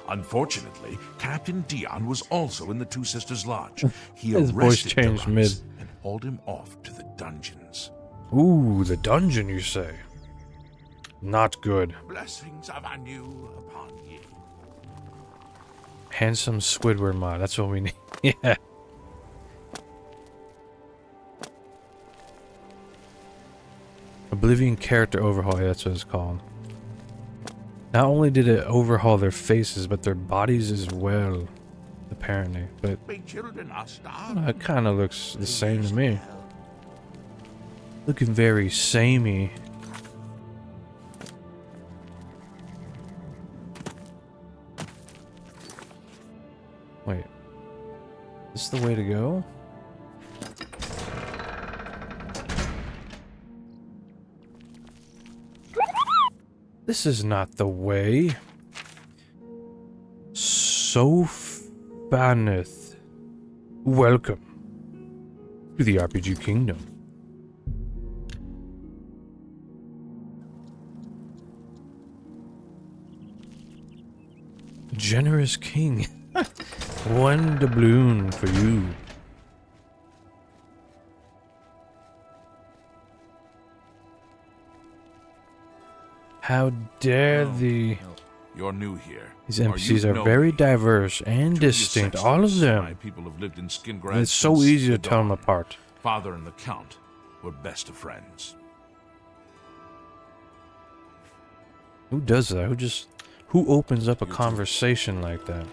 Unfortunately, Captain Dion was also in the Two Sisters' Lodge. He His voice arrested changed Theranos mid. and hauled him off to the dungeons. Ooh, the dungeon, you say? Not good. Blessings of Anu upon you. Handsome Squidward mod. That's what we need. Yeah. Oblivion character overhaul. Yeah, that's what it's called. Not only did it overhaul their faces, but their bodies as well. Apparently, but My children are starving. it kind of looks the same to me. Looking very samey. Wait. Is this the way to go? This is not the way. Sophaneth. Welcome to the RPG Kingdom. Generous king. One doubloon for you. How dare thee. You're new here. These NPCs are very diverse and distinct, all of My them. people have lived in Skingrad And it's so since easy to the tell them dawn. apart. Father and the Count were best of friends. Who does that? Who opens up a conversation like that?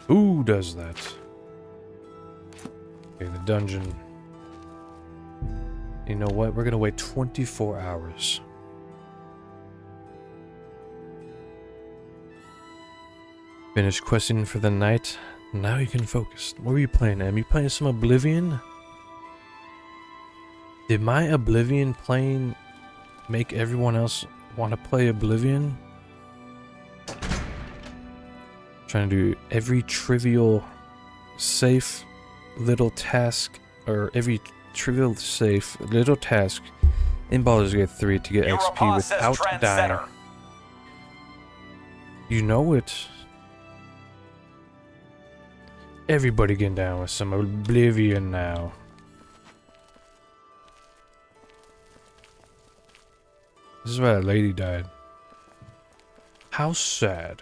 Who does that? Okay, the dungeon. You know what? We're gonna wait 24 hours. Finish questing for the night. Now you can focus. What were you playing, Em? You playing some Oblivion? Did my Oblivion playing make everyone else want to play Oblivion? Trying to do every trivial, safe little task, or every trivial, safe little task in Baldur's Gate 3 to get XP without dying. You know it. Everybody getting down with some Oblivion now. This is why that lady died. How sad.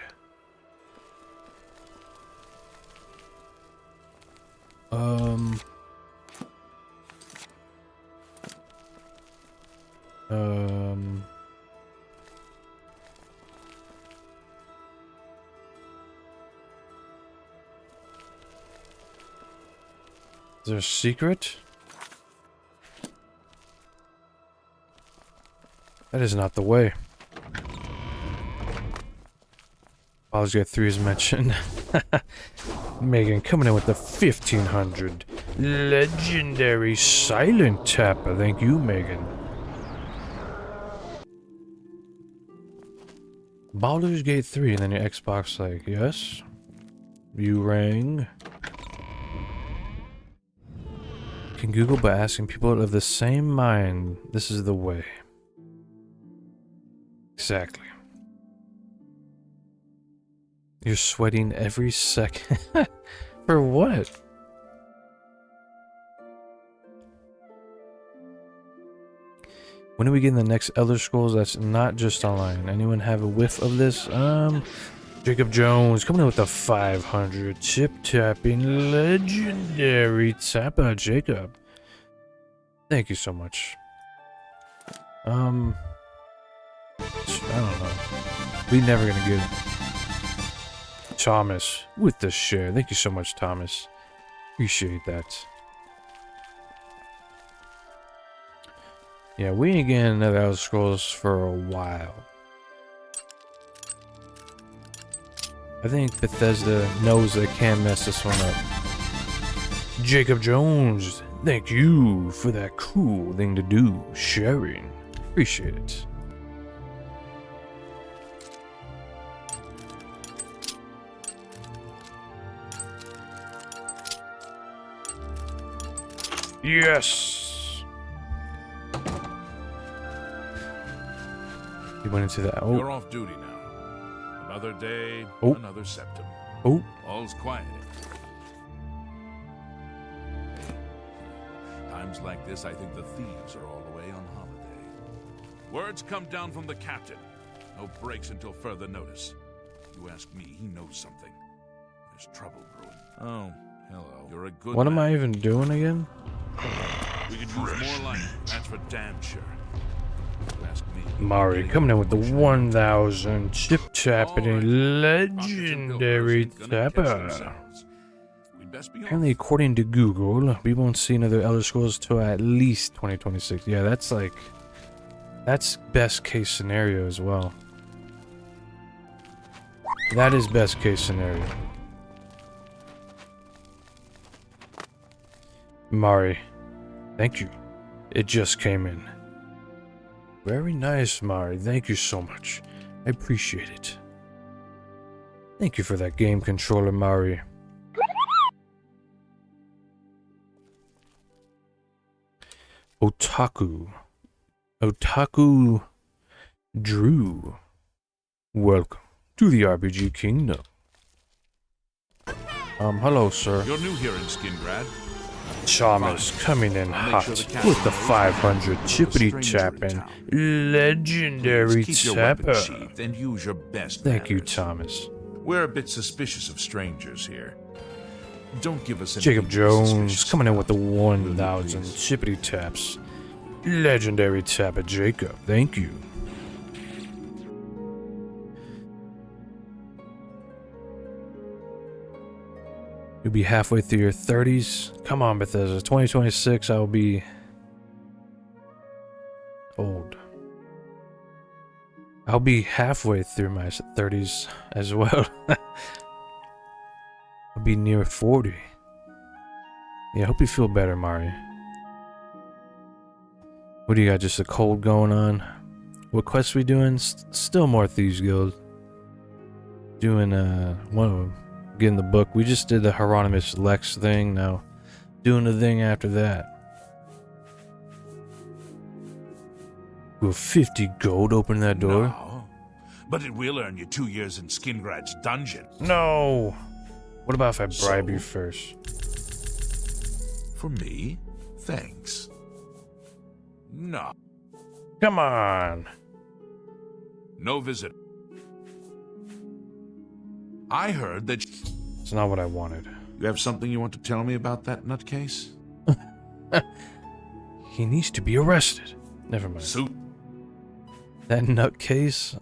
Is there a secret? That is not the way. Baldur's Gate 3 is mentioned. Megan coming in with the 1500 legendary silent tapper. Thank you, Megan. Baldur's Gate 3, and then your Xbox like, yes? You rang? Can Google by asking people of the same mind. This is the way. Exactly. You're sweating every second. For what? When are we getting the next Elder Scrolls that's not just online? Anyone have a whiff of this? Jacob Jones coming in with the 500 chip tapping legendary tapper. Jacob, thank you so much. I don't know. We never gonna get Thomas with the share. Thank you so much, Thomas. Appreciate that. Yeah, we ain't getting another Elder Scrolls for a while. I think Bethesda knows they can't mess this one up. Jacob Jones, thank you for that cool thing to do, sharing. Appreciate it. Yes! He went into that. Oh. You're off duty now. Another day, Oh. another septum. Oh. All's quiet. Times like this, I think the thieves are all away on holiday. Words come down from the captain. No breaks until further notice. You ask me, he knows something. There's trouble brewing. Oh, hello. You're a good What man. am I even doing again? We could use more light. That's for damn sure. You ask me. Mari coming in with the 1,000 chip tapping legendary tapper. Apparently, according to Google, we won't see another Elder Scrolls till at least 2026. Yeah, that's like, that's best case scenario as well. That is best case scenario. Mari, thank you. It just came in. Very nice, Mari. Thank you so much. I appreciate it. Thank you for that game controller, Mari. Otaku. Otaku Drew. Welcome to the RPG Kingdom. Hello, sir. You're new here in Skingrad. Thomas coming in hot with the 500 chippity tapping legendary Keep your weapon tapper. sheathed and use your best Thank you, manners. Thomas. We're a bit suspicious of strangers here. Don't give us any Jacob Jones suspicious coming in with the stuff. 1,000 chippity taps. Legendary tapper Jacob. Thank you. You'll be halfway through your 30s. Come on, Bethesda. 2026, I will be old. I'll be halfway through my 30s as well. I'll be near 40. Yeah, I hope you feel better, Mari. What do you got? Just a cold going on? What quests we doing? Still more Thieves Guild. Doing one of them. Getting the book. We just did the Hieronymus Lex thing. Now doing the thing after that. Will 50 gold open that door? No, but it will earn you 2 years in Skingrad's dungeon. No. What about if I bribe So? you first? For me? Thanks. No. Come on. No visit. I heard that It's not what I wanted. you have something you want to tell me about that nutcase? He needs to be arrested. Never mind. Suit. That nutcase.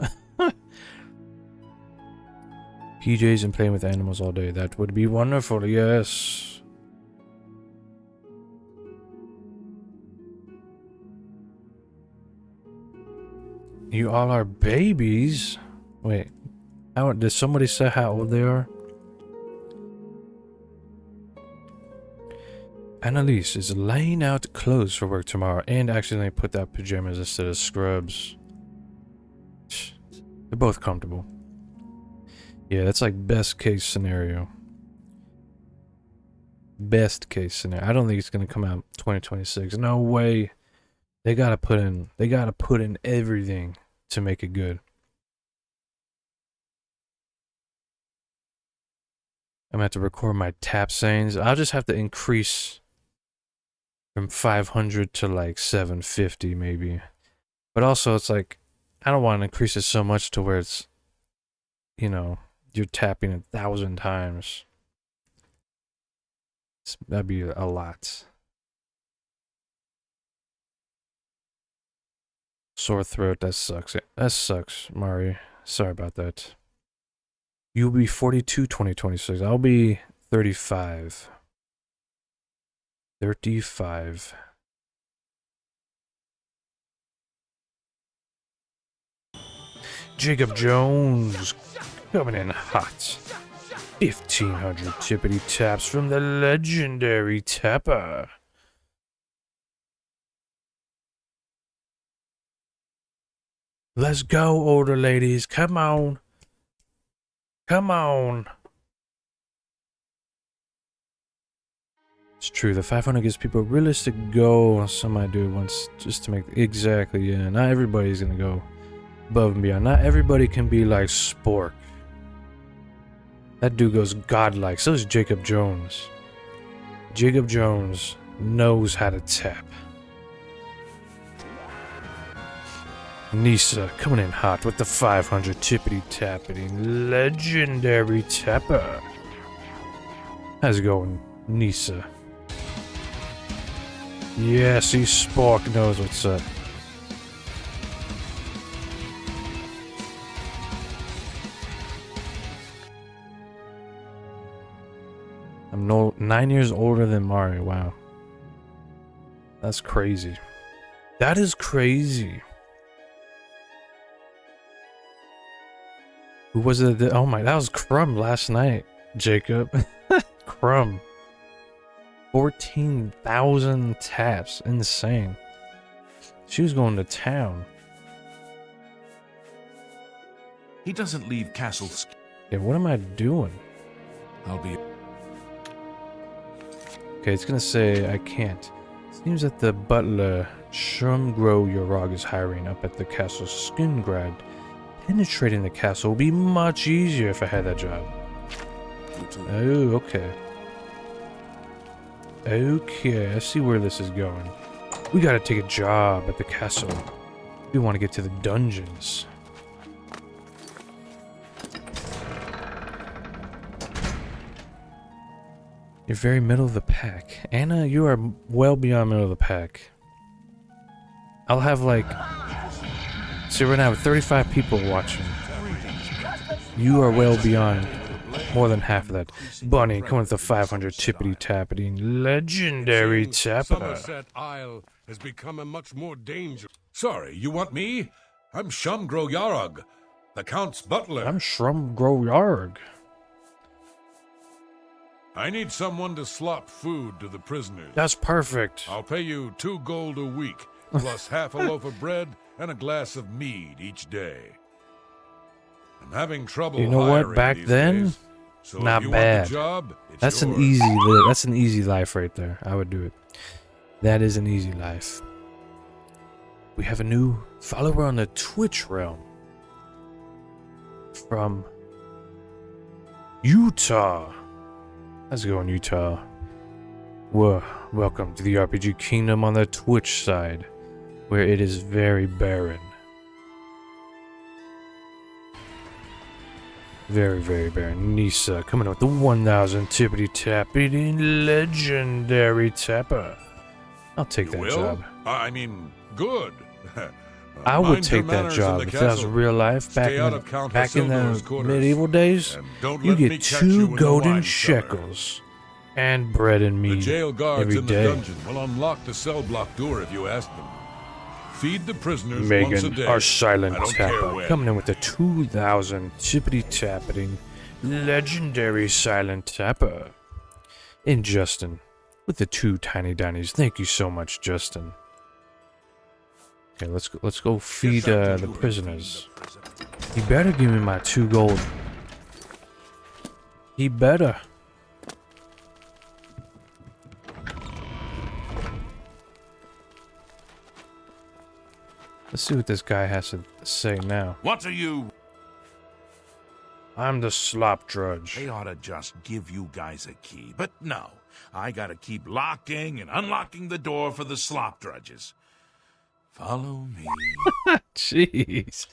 PJs and playing with animals all day. That would be wonderful, yes. You all are babies? Wait. How, did somebody say how old they are? Annalise is laying out clothes for work tomorrow and accidentally put out pajamas instead of scrubs. They're both comfortable. Yeah, that's like best case scenario. Best case scenario. I don't think it's gonna come out 2026. No way. They gotta put in everything to make it good. I'm gonna have to record my tap sayings. I'll just have to increase from 500 to like 750 maybe. But also it's like, I don't want to increase it so much to where it's, you know, you're tapping 1,000 times. That'd be a lot. Sore throat, that sucks. That sucks, Mari. Sorry about that. You'll be 42 2026. I'll be 35. 35. Jacob Jones coming in hot. 1,500 tippity taps from the legendary tapper. Let's go, older ladies. Come on. Come on. It's true. The 500 gives people a realistic goal. Some might do it once just to make... Exactly, yeah. Not everybody's going to go above and beyond. Not everybody can be like Spork. That dude goes godlike. So is Jacob Jones. Jacob Jones knows how to tap. Nisa coming in hot with the 500 tippity tappity legendary tapper. How's it going, Nisa? Yeah, see, Spork knows what's up. I'm 9 years older than Mario. Wow. That's crazy. That is crazy. Who was it? Oh my, that was Crumb last night, Jacob. Crumb. 14,000 taps. Insane. She was going to town. He doesn't leave Castle. Yeah, what am I doing? I'll be... Okay, it's gonna say I can't. Seems that the butler, Shumgro Yorog, is hiring up at the castle Skingrad. Penetrating the castle will be much easier if I had that job. Oh, okay. Okay, I see where this is going. We gotta take a job at the castle. We want to get to the dungeons. You're very middle of the pack. Anna, you are well beyond middle of the pack. I'll have like... See, right now, 35 people watching. You are well beyond more than half of that. Bunny, come with the 500 tippity-tappity legendary tapper. Somerset Isle has become a much more dangerous... Sorry, you want me? I'm Shumgro Yarog, the Count's butler. I'm Shumgro Yarog. I need someone to slop food to the prisoners. That's perfect. I'll pay you 2 gold a week, plus half a loaf of bread and a glass of mead each day. I'm having trouble. You know what? Back then, days, so not bad. Job, that's yours. That's an easy life right there. I would do it. That is an easy life. We have a new follower on the Twitch realm from Utah. How's it going, Utah? Whoa, welcome to the RPG Kingdom on the Twitch side, where it is very barren. Very, very barren. Nisa coming with the 1,000 tippity tappity legendary tapper. I'll take that job. I mean, good. I would take that job if that was real life back in the medieval days. You get 2 golden shekels and bread and meat the jail guards every in day. The dungeon will unlock the cell block door if you ask them. Feed the prisoners once a Megan, day. our silent tapper, coming in with the 2,000 tippity tappity legendary silent tapper. And Justin with the 2 tiny dinies. Thank you so much, Justin. Okay, let's go feed the prisoners. He better give me my 2 gold. He better. Let's see what this guy has to say now. What are you? I'm the slop drudge. They ought to just give you guys a key, but no. I gotta keep locking and unlocking the door for the slop drudges. Follow me. Jeez.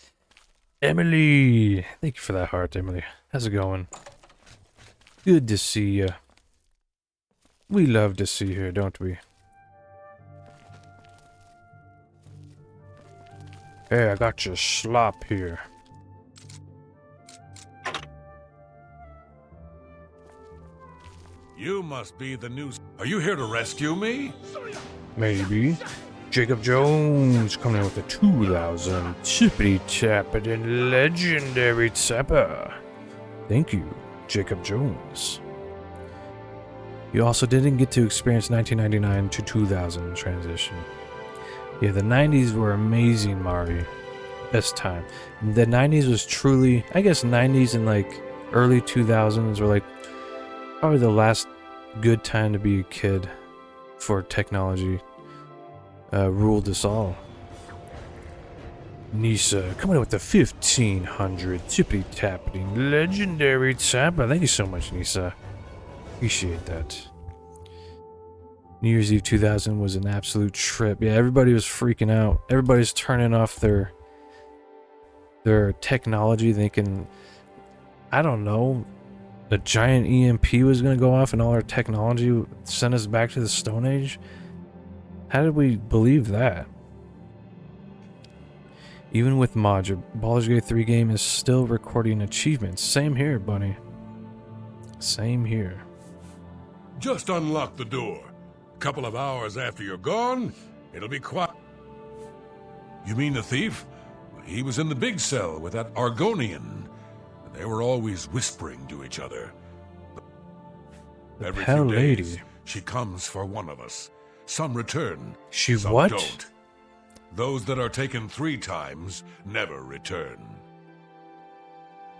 Emily. Thank you for that heart, Emily. How's it going? Good to see you. We love to see her, don't we? Hey, I got your slop here. You must be the new... Are you here to rescue me? Maybe. Jacob Jones coming in with a 2000 tippity tappet and legendary tapper. Thank you, Jacob Jones. You also didn't get to experience 1999 to 2000 transition. Yeah, the 90s were amazing, Mari. Best time. The 90s was truly, I guess 90s and like early 2000s were like probably the last good time to be a kid for technology. Ruled us all. Nisa coming in with the 1500 tippity tapping legendary tapper. Thank you so much, Nisa. Appreciate that. New Year's Eve 2000 was an absolute trip. Yeah, everybody was freaking out. Everybody's turning off their technology, thinking, I don't know, a giant EMP was going to go off and all our technology would send us back to the Stone Age. How did we believe that? Even with mods, your Baldur's Gate 3 game is still recording achievements. Same here, Bunny. Same here. Just unlock the door. Couple of hours after you're gone, it'll be quiet. You mean the thief? He was in the big cell with that Argonian. They were always whispering to each other. Every few days, she comes for one of us. Some return. Some what? Don't. Those that are taken 3 times never return.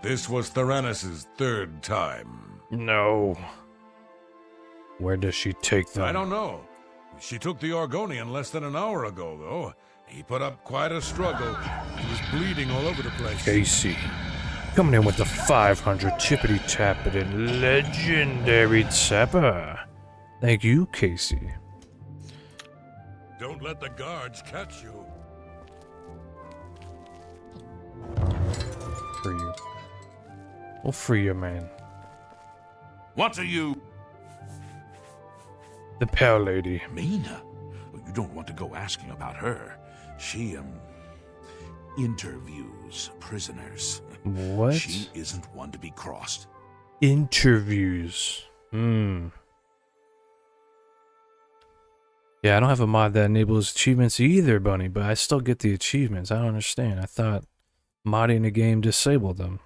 This was Theranos' 3rd time. No. Where does she take them? I don't know. She took the Argonian less than an hour ago, though. He put up quite a struggle. He was bleeding all over the place. Casey. Coming in with the 500 tippity tappet and legendary tapper. Thank you, Casey. Don't let the guards catch you. Free you. We'll free you, man. What are you? The Pale Lady. Mina? Well, you don't want to go asking about her. She, interviews prisoners. What? She isn't one to be crossed. Interviews. Yeah, I don't have a mod that enables achievements either, Bunny, but I still get the achievements. I don't understand. I thought modding the game disabled them.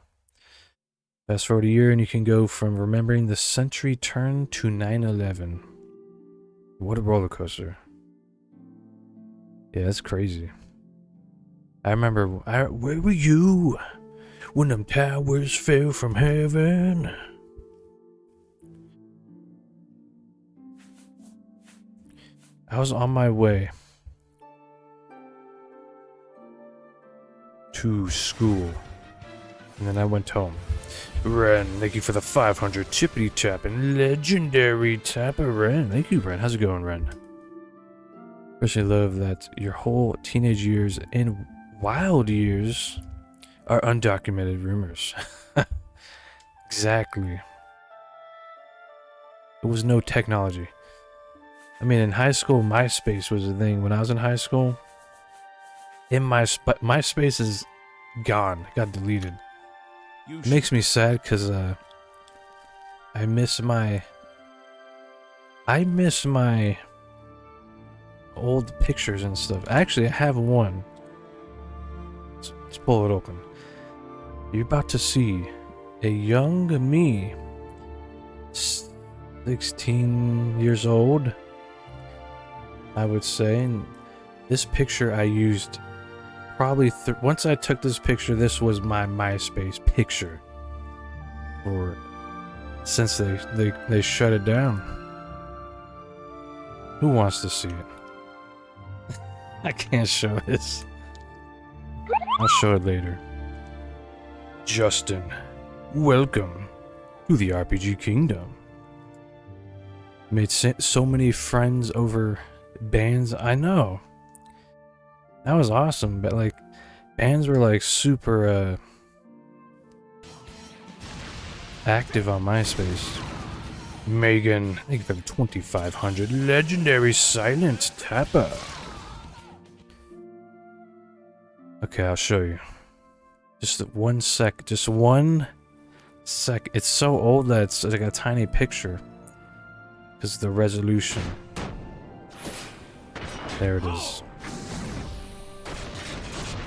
Fast forward a year and you can go from remembering the century turn to 9/11. What a roller coaster. Yeah, that's crazy. I remember, where were you when them towers fell from heaven? I was on my way to school, and then I went home. Ren, thank you for the 500 chippity tap and legendary tapper, Ren. Thank you, Ren. How's it going, Ren? Especially love that your whole teenage years and wild years are undocumented rumors. Exactly. There was no technology. I mean, in high school, MySpace was a thing. When I was in high school, MySpace is gone. It got deleted. It makes me sad because I miss my old pictures and stuff. Actually, I have one. Let's pull it open. You're about to see a young me, 16 years old, I would say. And this picture I used probably once I took this picture, this was my MySpace picture. Or since they shut it down. Who wants to see it? I can't show this. I'll show it later. Justin, welcome to the RPG Kingdom. Made so many friends over bands. I know. That was awesome, but like bands were like super active on MySpace. Megan, thank you for the 2,500. Legendary Silent Tapper. Okay, I'll show you. Just one sec. Just one sec. It's so old that it's like a tiny picture. Because the resolution. There it is.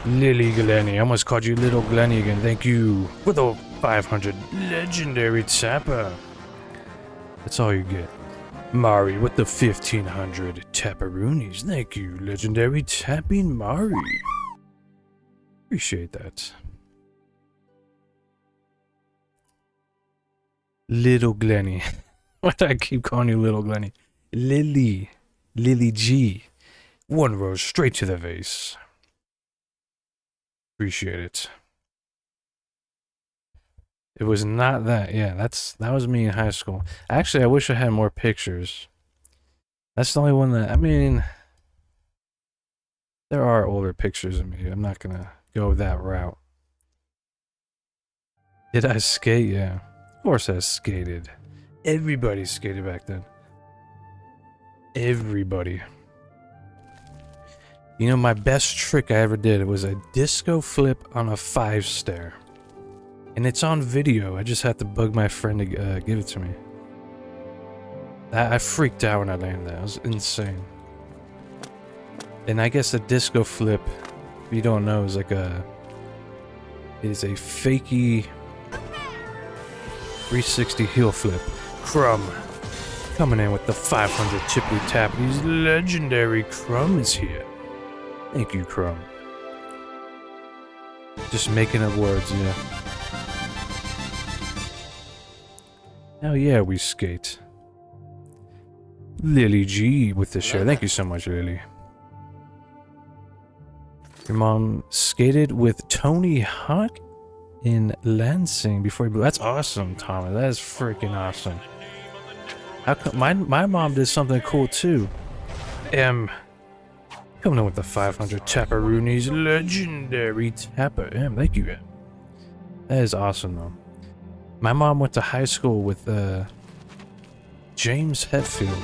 Lily Glenny. I almost called you Little Glenny again. Thank you for the 500. Legendary Tapper. That's all you get. Mari with the 1,500 Tapperoonies. Thank you, Legendary Tapping Mari. Appreciate that. Little Glenny. Why do I keep calling you Little Glenny? Lily. Lily G. One rose straight to the vase. Appreciate it. It was not that. Yeah, that was me in high school. Actually, I wish I had more pictures. That's the only one that, I mean, there are older pictures of me. I'm not gonna go that route. Did I skate? Yeah. Of course I skated. Everybody skated back then. Everybody. You know, my best trick I ever did was a disco flip on a 5-stair. And it's on video. I just had to bug my friend to give it to me. I freaked out when I landed that. It was insane. And I guess a disco flip, if you don't know, is like is a fakey 360 heel flip. Crumb coming in with the 500 tippity tappities. Legendary Crumb is here. Thank you, Crumb. Just making up words, yeah. Hell yeah, we skate. Lily G with the share. Thank you so much, Lily. Your mom skated with Tony Hawk in Lansing before he blew. That's awesome, Tommy. That is freaking awesome. How come my mom did something cool too? Coming in with the 500 Tapperoonies. Legendary Tapper. Thank you. That is awesome though. My mom went to high school with James Hetfield.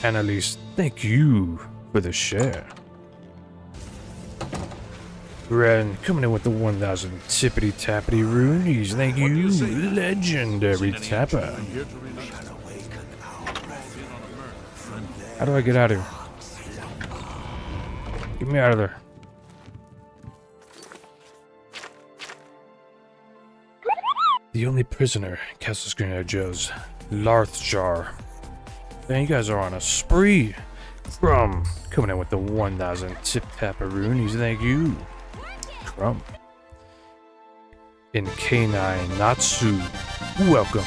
Annalise, thank you for the share. Ren, coming in with the 1,000 tippity tappity roonies. Thank you, Legendary Tapper. How do I get out of here? Get me out of there. The only prisoner, Castle Screener Joe's Larthjar. Man, you guys are on a spree. Crumb, coming in with the 1,000 tip tapperoonies. Thank you. Crumb. In K9 Natsu, welcome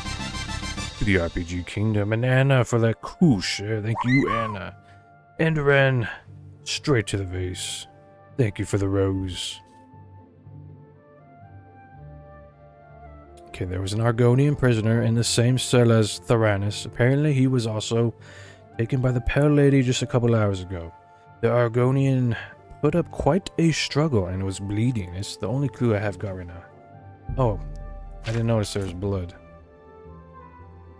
to the RPG Kingdom. And Anna for that cool share. Thank you, Anna. And Ren, straight to the vase. Thank you for the rose. Okay, there was an Argonian prisoner in the same cell as Theranis. Apparently, he was also taken by the Pale Lady just a couple hours ago. The Argonian put up quite a struggle and was bleeding. It's the only clue I have got right now. Oh, I didn't notice there was blood.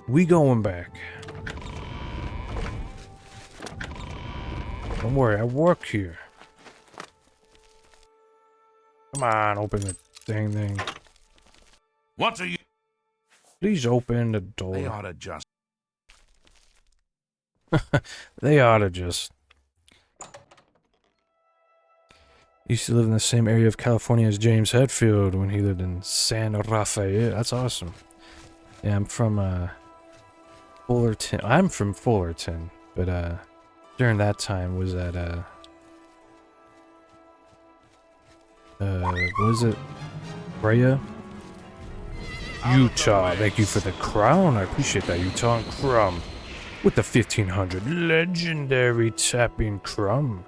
We going back. Don't worry, I work here. Come on, open the dang thing. What are you? Please open the door. They ought to just. They ought to just. Used to live in the same area of California as James Hetfield when he lived in San Rafael. That's awesome. Yeah, I'm from Fullerton. I'm from Fullerton, but during that time was at What is it? Rhea? Utah, thank you for the crown. I appreciate that, Utah. And Crumb with the 1500 legendary tapping Crumb.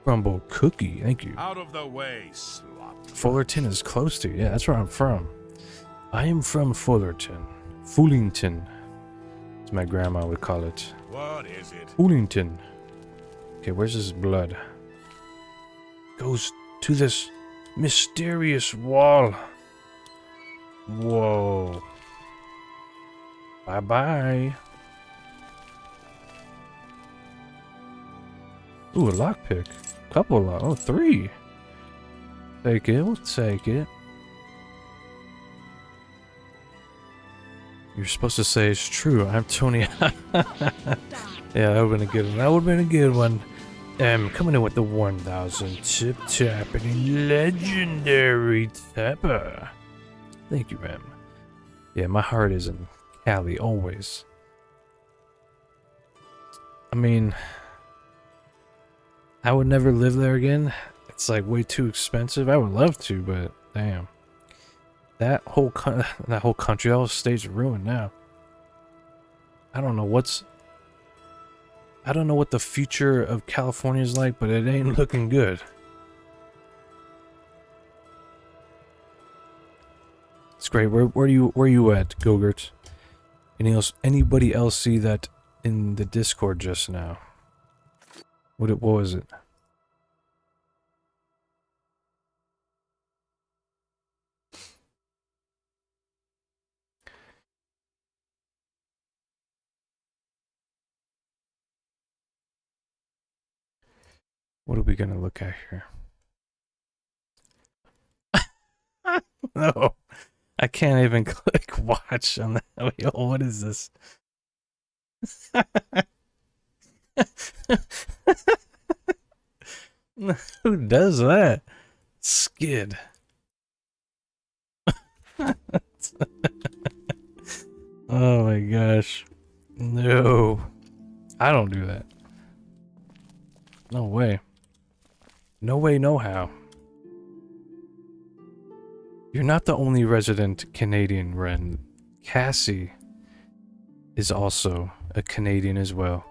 Crumble cookie, thank you. Out of the way, slop. Fullerton is close to, yeah, that's where I'm from. I am from Fullerton. Foolington, as my grandma would call it. What is it? Foolington. Okay, where's his blood? Goes to this mysterious wall. Whoa. Bye-bye. Ooh, a lockpick. Couple of lock. Oh, 3. Take it. We'll take it. You're supposed to say it's true. I'm Tony. Yeah, that would have been a good one. That would have been a good one. Coming in with the 1000 tip tapping legendary tapper. Thank you, Em. Yeah, my heart is in Cali always. I mean, I would never live there again. It's like way too expensive. I would love to, but damn. That whole country, that whole state's ruined now. I don't know what the future of California is like, but it ain't looking good. It's great. Where you at, Gogurt? Anybody else see that in the Discord just now? What was it? What are we gonna look at here? No, I can't even click watch on that. Wait, what is this? Who does that? Skid. Oh my gosh. No. I don't do that. No way. No way, no how. You're not the only resident Canadian, Ren. Cassie is also a Canadian as well.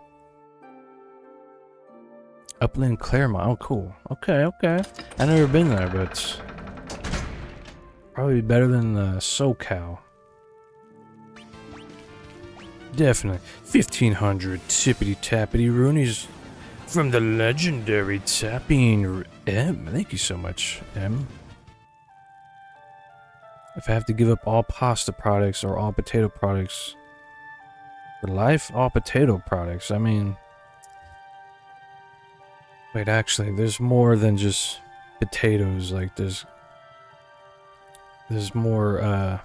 Upland Claremont. Oh, cool. Okay, okay. I've never been there, but probably better than SoCal. Definitely. 1500 tippity tappity roonies from the legendary tapping M. Thank you so much, M. If I have to give up all pasta products or all potato products for life, all potato products. I mean, wait, actually, there's more than just potatoes. Like, there's more,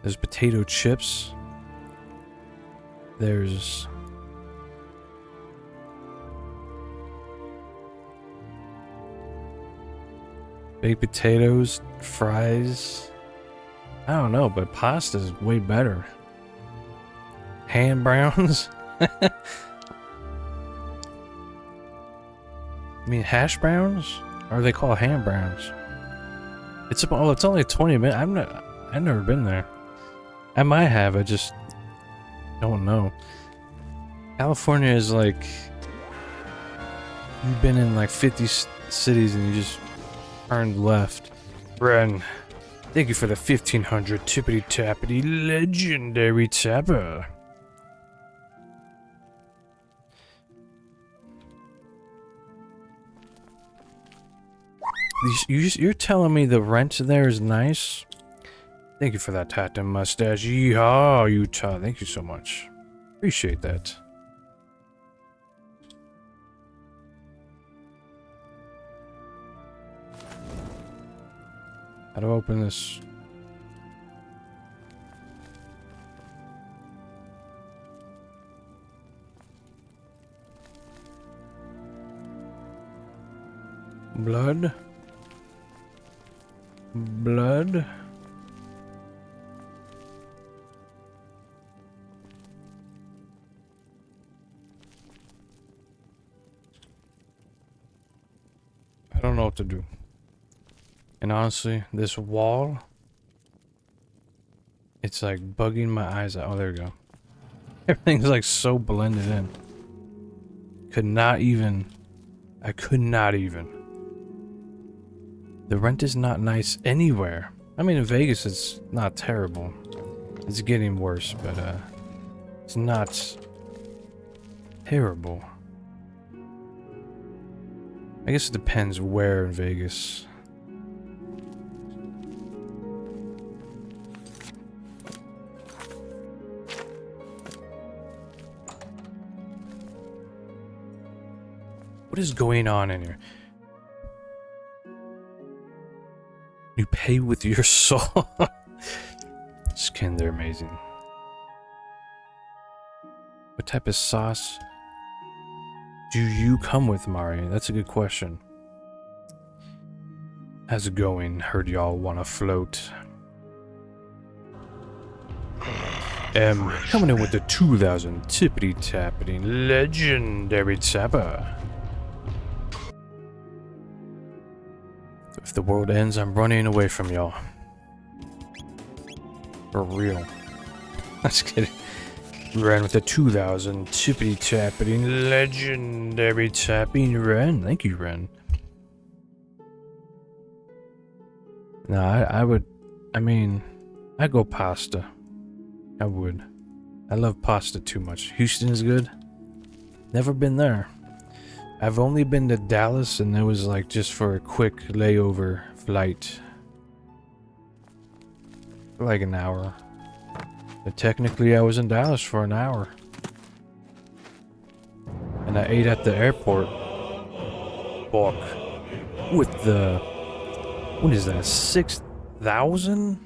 there's potato chips. There's baked potatoes, fries. I don't know, but pasta's way better. Ham browns. I mean, hash browns? Or are they called ham browns? It's only 20 minutes. I've never been there. I might have, I just don't know. California is like, you've been in like 50 cities and you just turned left. Bren, thank you for the 1500 tippity tappity legendary tapper. You're telling me the rent there is nice? Thank you for that tattoo mustache. Yeehaw, Utah. Thank you so much. Appreciate that. How do I open this? Blood? Blood? don't know what to do. And honestly, this wall, it's like bugging my eyes out. Oh, there we go. Everything's like so blended in. I could not even. The rent is not nice anywhere. I mean, in Vegas, it's not terrible. It's getting worse, but it's not terrible. I guess it depends where in Vegas. What is going on in here? You pay with your soul. Skin, they're amazing. What type of sauce do you come with, Mari? That's a good question. How's it going? Heard y'all wanna float. Coming in with the 2000 tippity tappity legendary tapper. If the world ends, I'm running away from y'all. For real. Just kidding. Ren with the 2000 tippity tappity legendary tapping Ren. Thank you, Ren. No, I'd go pasta. I would. I love pasta too much. Houston's good. Never been there. I've only been to Dallas, and it was like just for a quick layover flight. For like an hour. But technically I was in Dallas for an hour. And I ate at the airport. Walk. With the... What is that? 6,000?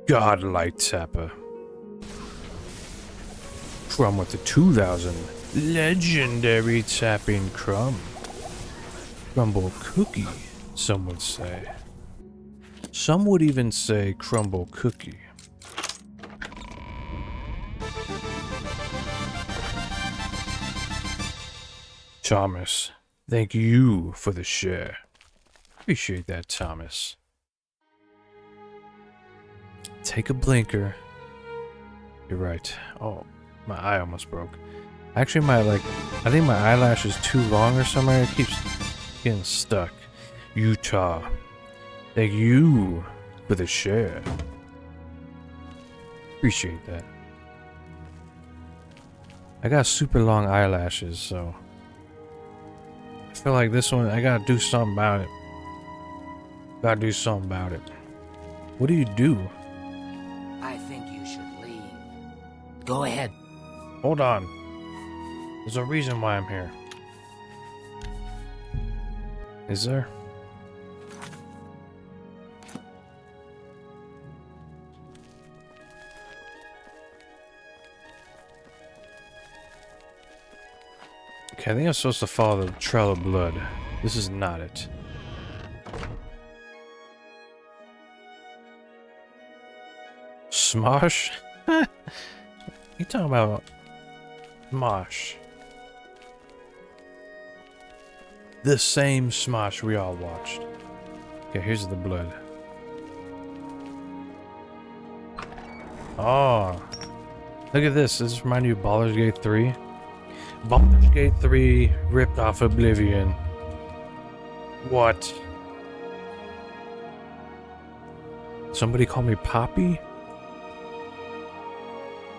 Godlight Tapper. Crumb with the 2,000. Legendary tapping crumb. Crumble cookie, some would say. Some would even say crumble cookie. Thomas, thank you for the share. Appreciate that, Thomas. Take a blinker. You're right. Oh, my eye almost broke. Actually, I think my eyelash is too long or something. It keeps getting stuck. Utah. Thank you for the share. Appreciate that. I got super long eyelashes, so I feel like this one, I gotta do something about it. Gotta do something about it. What do you do? I think you should leave. Go ahead. Hold on. There's a reason why I'm here. Is there? Okay, I think I'm supposed to follow the trail of blood. This is not it. Smosh? You talking about Smosh? The same Smosh we all watched. Okay, here's the blood. Oh, look at this. Does this remind you of Baldur's Gate 3? Baldur's Gate 3 ripped off Oblivion. What? Somebody call me Poppy?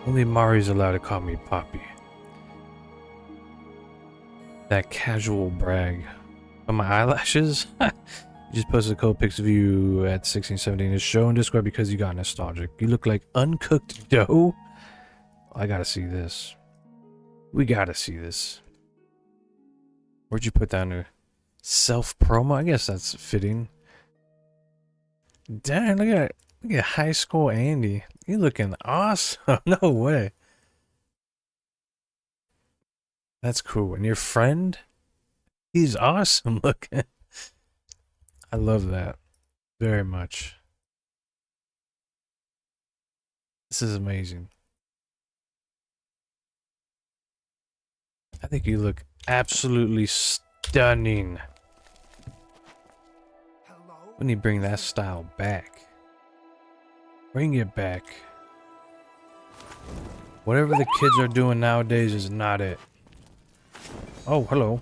Only Mari's allowed to call me Poppy. That casual brag. On my eyelashes? You just posted a couple pics of you at 16, 17 to show and describe because you got nostalgic. You look like uncooked dough? I gotta see this. We gotta see this. Where'd you put down there? Self-promo? I guess that's fitting. Dang, look at high school Andy. You looking awesome. No way. That's cool. And your friend? He's awesome looking. I love that. Very much. This is amazing. I think you look absolutely stunning. We need to bring that style back. Bring it back. Whatever the kids are doing nowadays is not it. Oh, hello.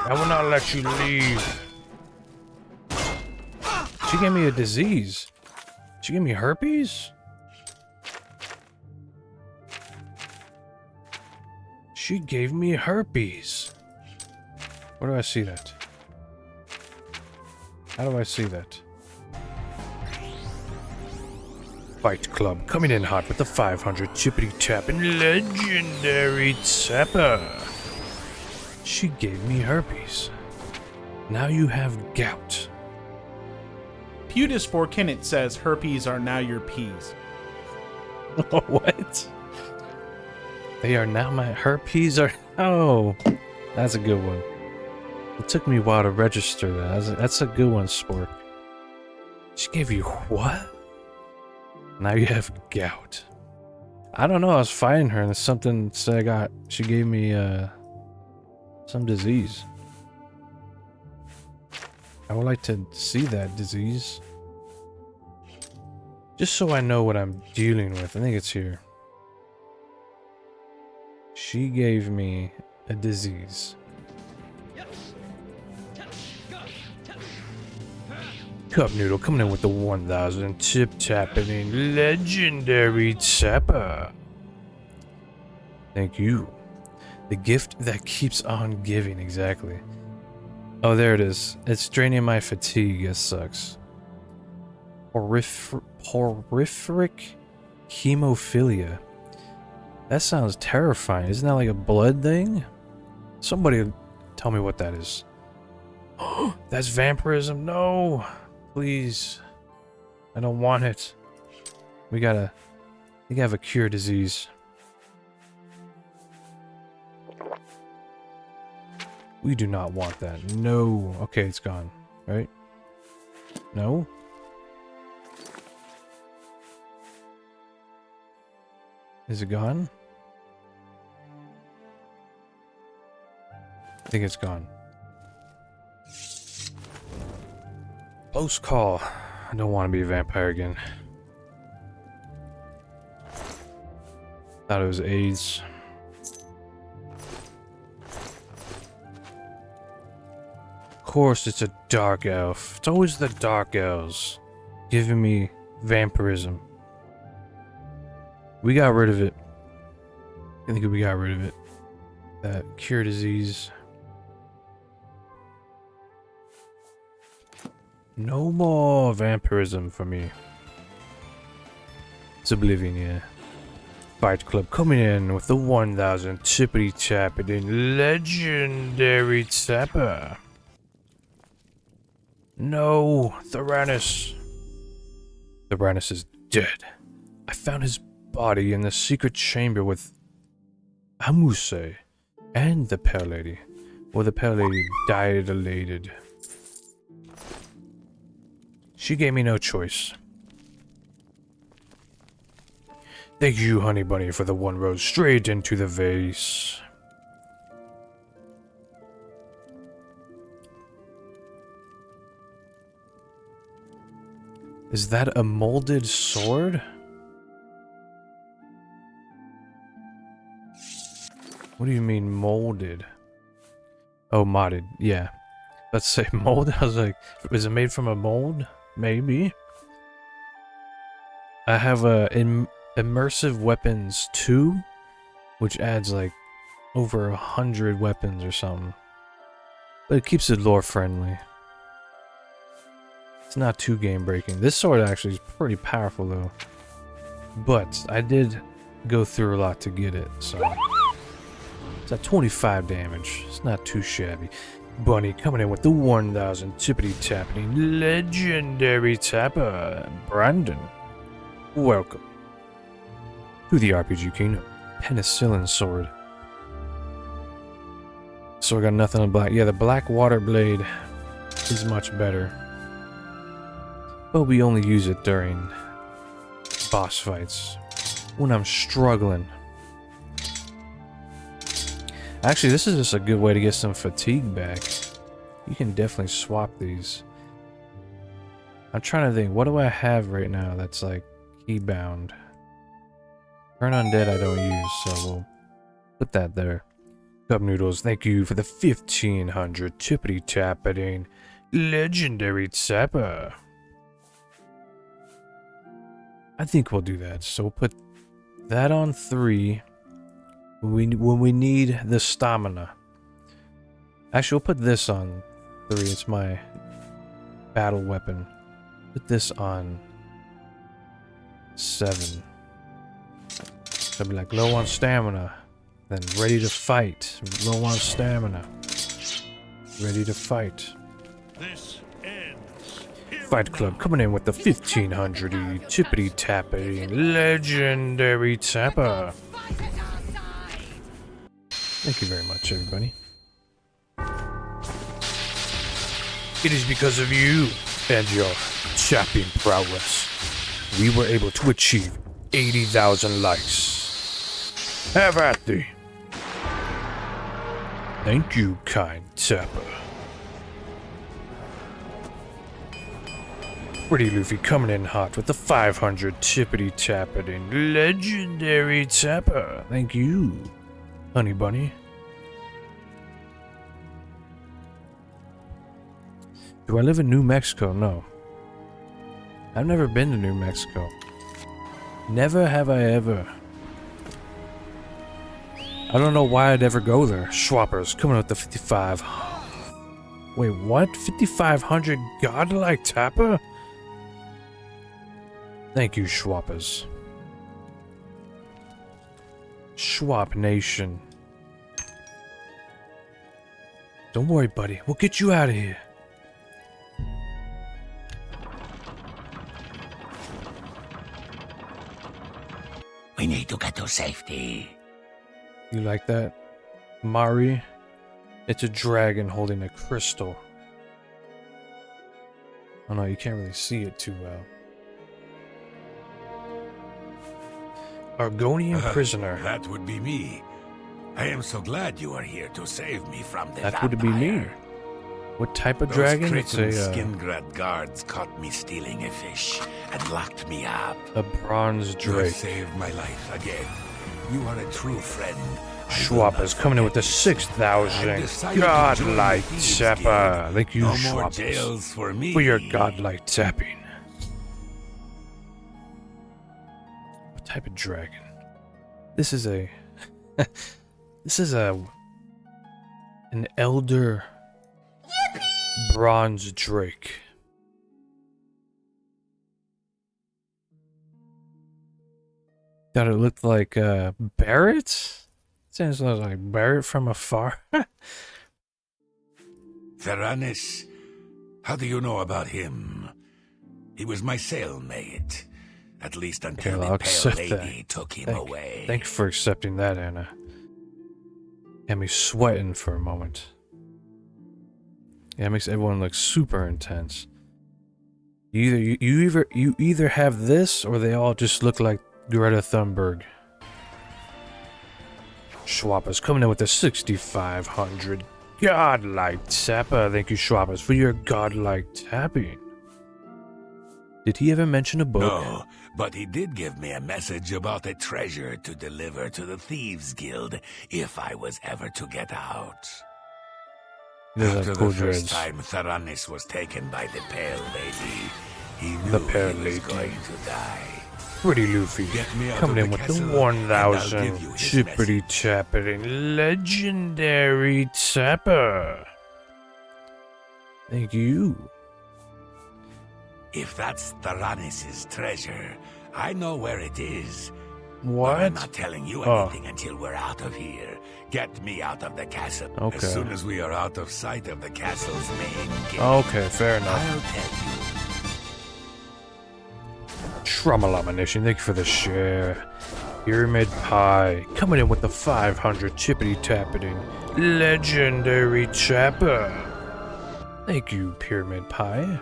I will not let you leave. She gave me a disease. She gave me herpes? She gave me herpes. Where do I see that? How do I see that? Fight Club coming in hot with the 500 chippity tapping legendary tapper. She gave me herpes. Now you have gout. Pewdis for Kennett says herpes are now your peas. What? They are now my herpes are... Oh, that's a good one. It took me a while to register that. That's a good one, Spork. She gave you what? Now you have gout. I don't know, I was fighting her and something said she gave me some disease. I would like to see that disease. Just so I know what I'm dealing with. I think it's here. She gave me a disease. Cup Noodle coming in with the 1000 tip tapping legendary tapper. Thank you. The gift that keeps on giving, exactly. Oh, there it is. It's draining my fatigue. It sucks. Horrific hemophilia. That sounds terrifying. Isn't that like a blood thing? Somebody tell me what that is. That's vampirism. No. Please. I don't want it. We gotta have a cure disease. We do not want that. No. Okay, it's gone. Right? No? Is it gone? I think it's gone. Close call. I don't want to be a vampire again. Thought it was AIDS. Of course, it's a dark elf. It's always the dark elves giving me vampirism. We got rid of it. I think we got rid of it. That cure disease. No more vampirism for me. It's Oblivion, yeah. Fight Club coming in with the 1000 chippity tapping legendary tapper. No, Tyrannus. Tyrannus is dead. I found his body in the secret chamber with Amuse and the Pale Lady. Well, the Pale Lady died elated. She gave me no choice. Thank you, Honey Bunny, for the one rose straight into the vase. Is that a molded sword? What do you mean molded? Oh, modded. Yeah. Let's say mold. I was like, is it made from a mold? Maybe. I have a immersive weapons 2, which adds like over 100 weapons or something. But it keeps it lore friendly. It's not too game breaking. This sword actually is pretty powerful though. But I did go through a lot to get it, so it's at 25 damage. It's not too shabby. Bunny coming in with the 1000 tippity tapping legendary tapper. Brandon, welcome to the RPG Kingdom. Penicillin sword. So I got nothing on black. Yeah, the black water blade is much better. But we only use it during boss fights when I'm struggling. Actually, this is just a good way to get some fatigue back. You can definitely swap these. I'm trying to think, what do I have right now that's like keybound? Turn Undead I don't use, so we'll put that there. Cup Noodles, thank you for the 1500 tippity tapping legendary tapper. I think we'll do that. So we'll put that on 3 when we need the stamina. Actually, we'll put this on 3. It's my battle weapon. Put this on 7. So I'll be like low on stamina, then ready to fight. Low on stamina, ready to fight. This ends. Fight Club coming in with the 1500 tippity tapping legendary tapper. Thank you very much, everybody. It is because of you and your tapping prowess we were able to achieve 80,000 likes. Have at thee. Thank you, kind tapper. Pretty Luffy coming in hot with the 500 tippity tapping legendary tapper. Thank you, honey bunny. Do I live in New Mexico? No. I've never been to New Mexico. Never have I ever. I don't know why I'd ever go there. Schwappers coming with the 55. Wait, what? 5,500 godlike tapper? Thank you, Schwappers. Schwap Nation. Don't worry, buddy. We'll get you out of here. We need to get to safety. You like that, Mari? It's a dragon holding a crystal. Oh no, you can't really see it too well. Argonian prisoner. That would be me. I am so glad you are here to save me from the That vampire. would be me. What type of dragon? It's Those a Skingrad guards caught me stealing a fish and locked me up. a bronze You have drake. saved my life again. You are a true friend. Schwab is coming in with the 6,000 godlike tapper. Thank you, No more Schwab, jails for me. for your godlike tapping. What type of dragon? This is a this is an elder bronze drake. Thought it looked like Barrett? Sounds like Barrett from afar. Theranis, how do you know about him? He was my cellmate. At least until I'll the pale accept lady that. took him away. Thank you for accepting that, Anna. Had me sweating for a moment. Yeah, it makes everyone look super intense. You either have this, or they all just look like Greta Thunberg. Schwappers coming in with the 6,500 godlike tapper. Thank you, Schwappers, for your godlike tapping. Did he ever mention a book? No, but he did give me a message about a treasure to deliver to the Thieves Guild if I was ever to get out. After cool the first dreads. time Theranis was taken by the Pale Lady, he knew The Pale he was Lady. going to die. Pretty Luffy Get me out coming of in the with the castle, 1,000 and I'll give you his chippity tapping legendary tapper. Thank you. If that's Theranis' treasure, I know where it is. What? But I'm not telling you Oh. anything until we're out of here. Get me out of the castle. Okay. As soon as we are out of sight of the castle's main gate. Okay, fair enough. I'll tell you. Shramalama Nation, thank you for the share. Pyramid Pie coming in with the 500 chippity tapping legendary tapper. Thank you, Pyramid Pie.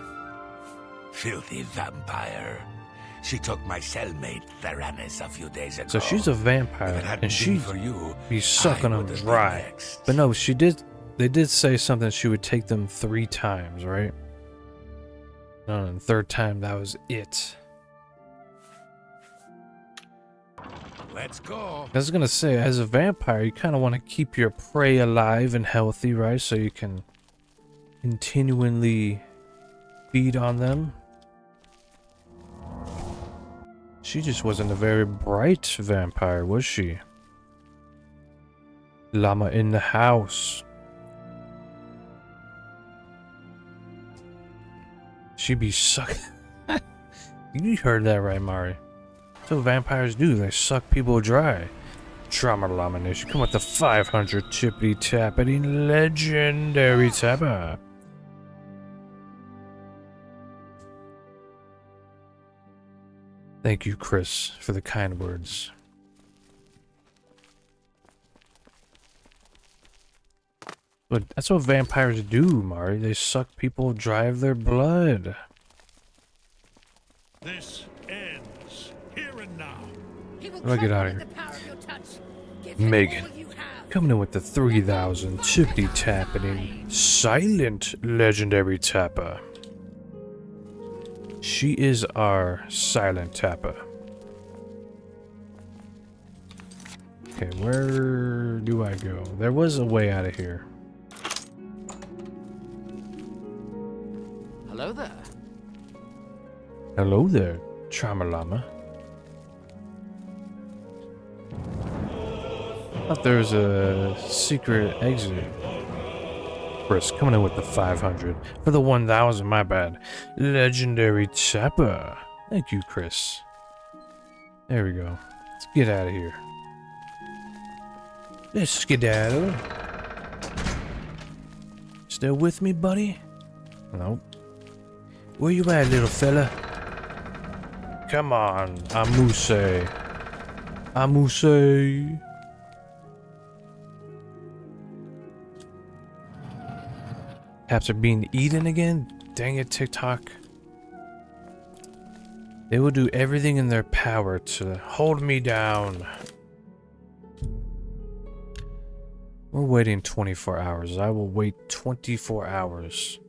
Filthy vampire. She took my cellmate, Theranis, a few days ago. So she's a vampire, and she'd be sucking them dry. But no, she did. They did say something. She would take them 3 times, right? No, the 3rd time, that was it. Let's go. I was gonna say, as a vampire, you kind of want to keep your prey alive and healthy, right? So you can continually feed on them. She just wasn't a very bright vampire, was she? Llama in the house. She be sucking. You heard that right, Mari. That's what vampires do. They suck people dry. Trauma Llama Nation. Come with the 500 tippity tappity legendary tapper. Thank you, Chris, for the kind words. But that's what vampires do, Mari. They suck people dry of their blood. This ends here and now. How do I get out of here? Megan, coming in with the 3,000 tippity tapping silent legendary tapper. She is our silent tapper. Okay, where do I go? There was a way out of here. Hello there. Hello there, Trauma Llama. I thought there was a secret exit. Chris coming in with the 500 for the 1,000. My bad. Legendary tapper. Thank you, Chris. There we go. Let's get out of here. Let's skedaddle. Still with me, buddy? Nope. Where you at, little fella? Come on, Amuse. Amuse. Perhaps are being eaten again? Dang it, TikTok. They will do everything in their power to hold me down. We're waiting 24 hours. I will wait 24 hours.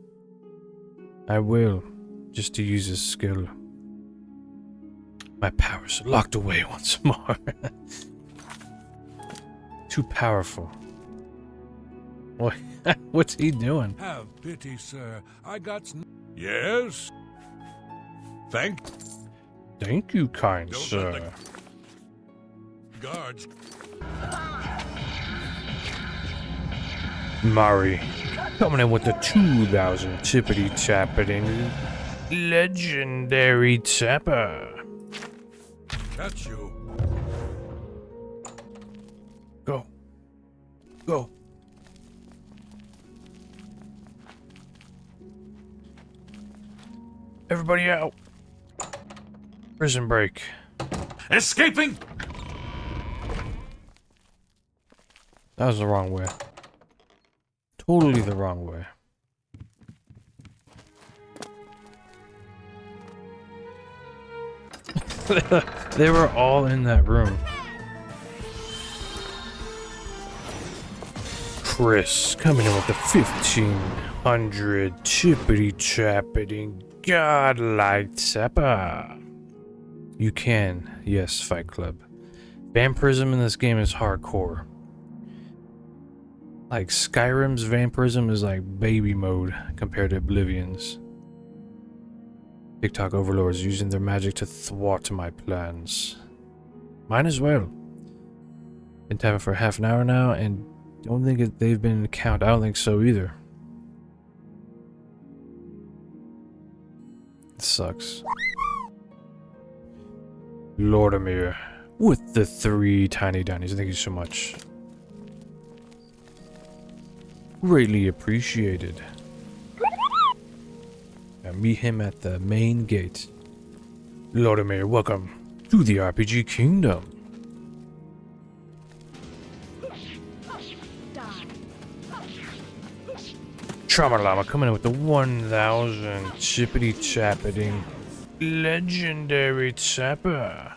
I will, just to use this skill. My power's locked away once more. Too powerful. What? What's he doing? Have pity, sir. I got Yes? Thank you, kind sir. Guards. Mari, coming in with the 2,000 tippity tapping legendary tapper. Catch you. Go. Go. Everybody out. Prison break. Escaping! That was the wrong way. Totally the wrong way. They were all in that room. Chris coming in with the 1,500 tippity tappity godlike tapper. You can, yes, Fight Club. Vampirism in this game is hardcore. Like Skyrim's vampirism is like baby mode compared to Oblivion's. TikTok overlords using their magic to thwart my plans. Mine as well. Been tapping for half an hour now and don't think they've been in the count. I don't think so either. It sucks. Lordamir with the 3 tiny downies. Thank you so much. Greatly appreciated. Now meet him at the main gate. Lordamir, welcome to the RPG Kingdom. Trauma Llama coming in with the 1,000 chippity chappeting Legendary Tapper.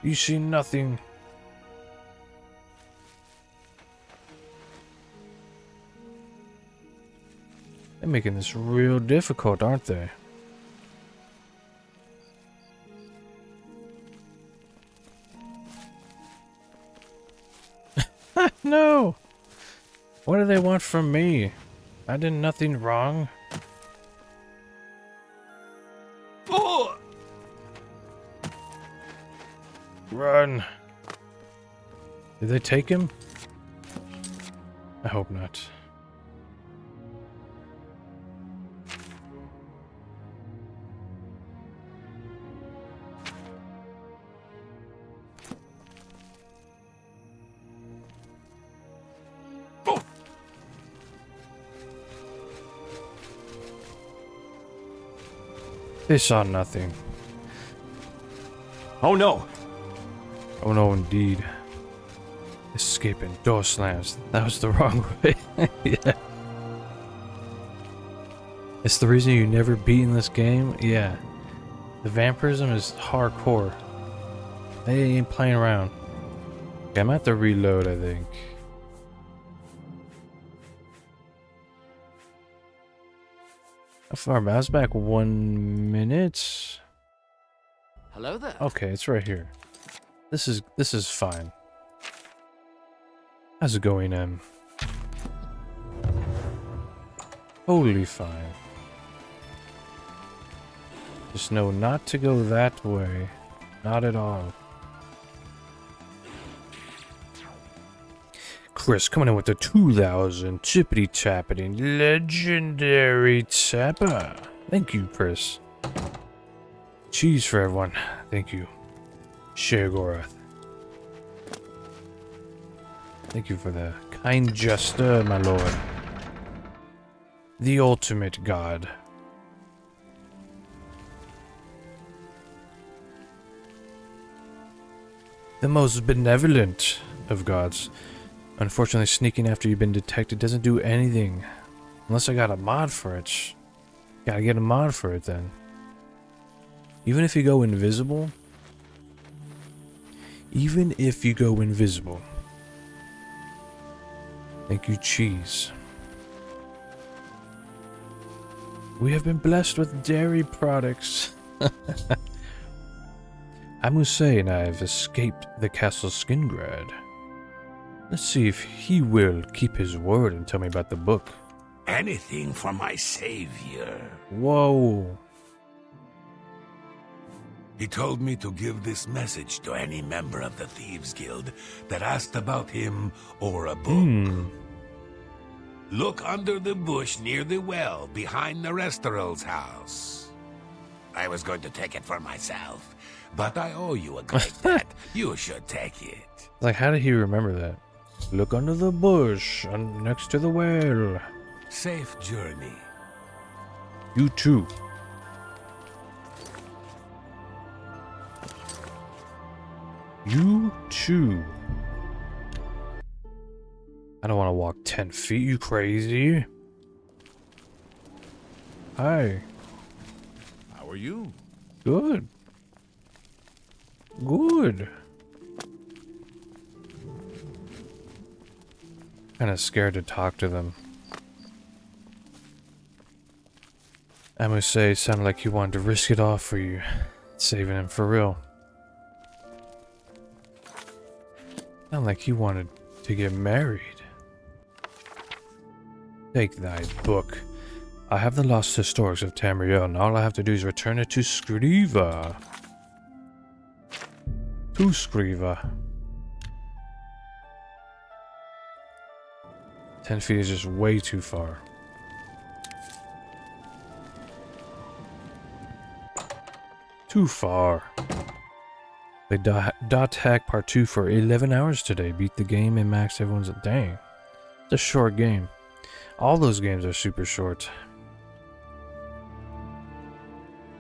You see nothing. They're making this real difficult, aren't they? No! What do they want from me? I did nothing wrong. Oh! Run. Did they take him? I hope not. They saw nothing. Oh no! Oh no, indeed. Escaping door slams. That was the wrong way. Yeah. It's the reason you never beat in this game? Yeah. The vampirism is hardcore. They ain't playing around. Okay, I'm at the reload, I think. How far back? I was back 1 minute. Hello there. Okay, it's right here. This is fine. How's it going, Em? Totally fine. Just know not to go that way. Not at all. Chris coming in with the 2000 chippity tappity legendary tapper. Thank you, Chris. Cheese for everyone. Thank you. Shegorath. Thank you for the kind gesture, my lord. The ultimate god. The most benevolent of gods. Unfortunately, sneaking after you've been detected doesn't do anything. Unless I got a mod for it. Gotta get a mod for it then. Even if you go invisible. Even if you go invisible. Thank you, cheese. We have been blessed with dairy products. I must say, and I've escaped the castle Skingrad. Let's see if he will keep his word and tell me about the book. Anything for my savior. Whoa. He told me to give this message to any member of the Thieves Guild that asked about him or a book. Look under the bush near the well behind the Restoral's house. I was going to take it for myself, but I owe you a great debt. You should take it. Like, how did he remember that? Look under the bush, next to the well. Safe journey. You too. You too. I don't want to walk 10 feet, you crazy. Hi. How are you? Good. Good. Kind of scared to talk to them. I must say, it sounded like he wanted to risk it all for you. Saving him for real. Sounded like he wanted to get married. Take thy book. I have the lost historics of Tamriel, and all I have to do is return it to Scriva. To Scriva. 10 feet is just way too far. Too far. They dot hack part 2 for 11 hours today. Beat the game and max everyone's... Dang. It's a short game. All those games are super short.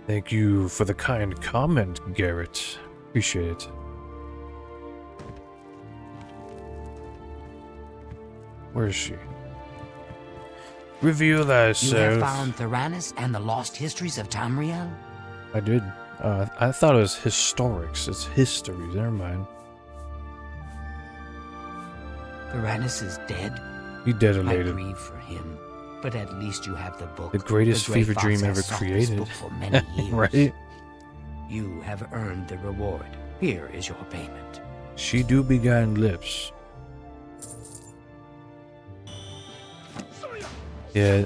Thank you for the kind comment, Garrett. Appreciate it. Where is she? Reveal You thyself. have found Theranos and the lost histories of Tamriel? I did. I thought it was historics. It's histories. Never mind. Theranos is dead? He I detonated. grieve for him, but at least you have the book. The greatest Grey fever Fox dream has ever sought this created. book for many years. Right? You have earned the reward. Here is your payment. She do beguine lips. Yeah.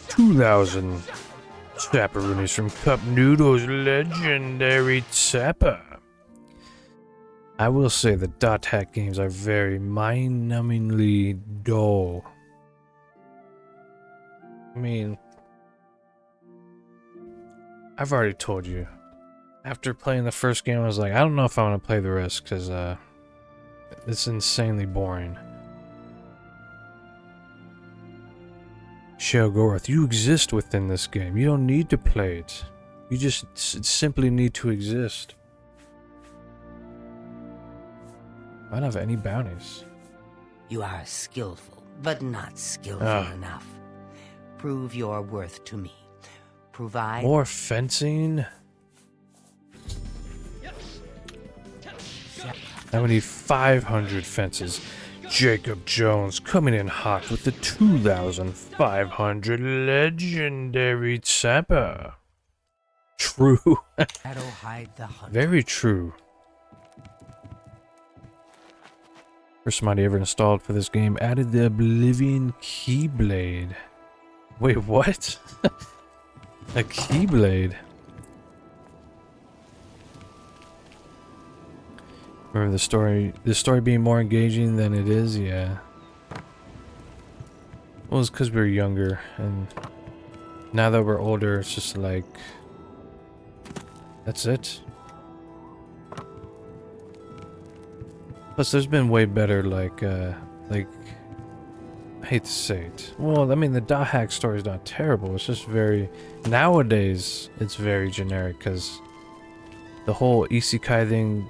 2,000 Chapperoonies from Cup Noodles legendary Tapper. I will say the dot hack games are very mind-numbingly dull. I mean, I've already told you. After playing the first game, I was like, I don't know if I want to play the rest because it's insanely boring. Shelgoroth, you exist within this game. You don't need to play it. You just simply need to exist. I don't have any bounties. You are skillful, but not skillful enough. Prove your worth to me. Provide More fencing? I would need 500 fences. Jacob Jones coming in hot with the 2,500 legendary Tapper. True. Shadow hide the hunter. Very true. First mod I ever installed for this game added the Oblivion Keyblade. Wait, what? A Keyblade? Remember the story being more engaging than it is? Yeah. Well, it's because we were younger, and now that we're older, it's just like, that's it. Plus, there's been way better, like, I hate to say it. Well, I mean, the dot hack story is not terrible. It's just very, nowadays, it's very generic, because the whole isekai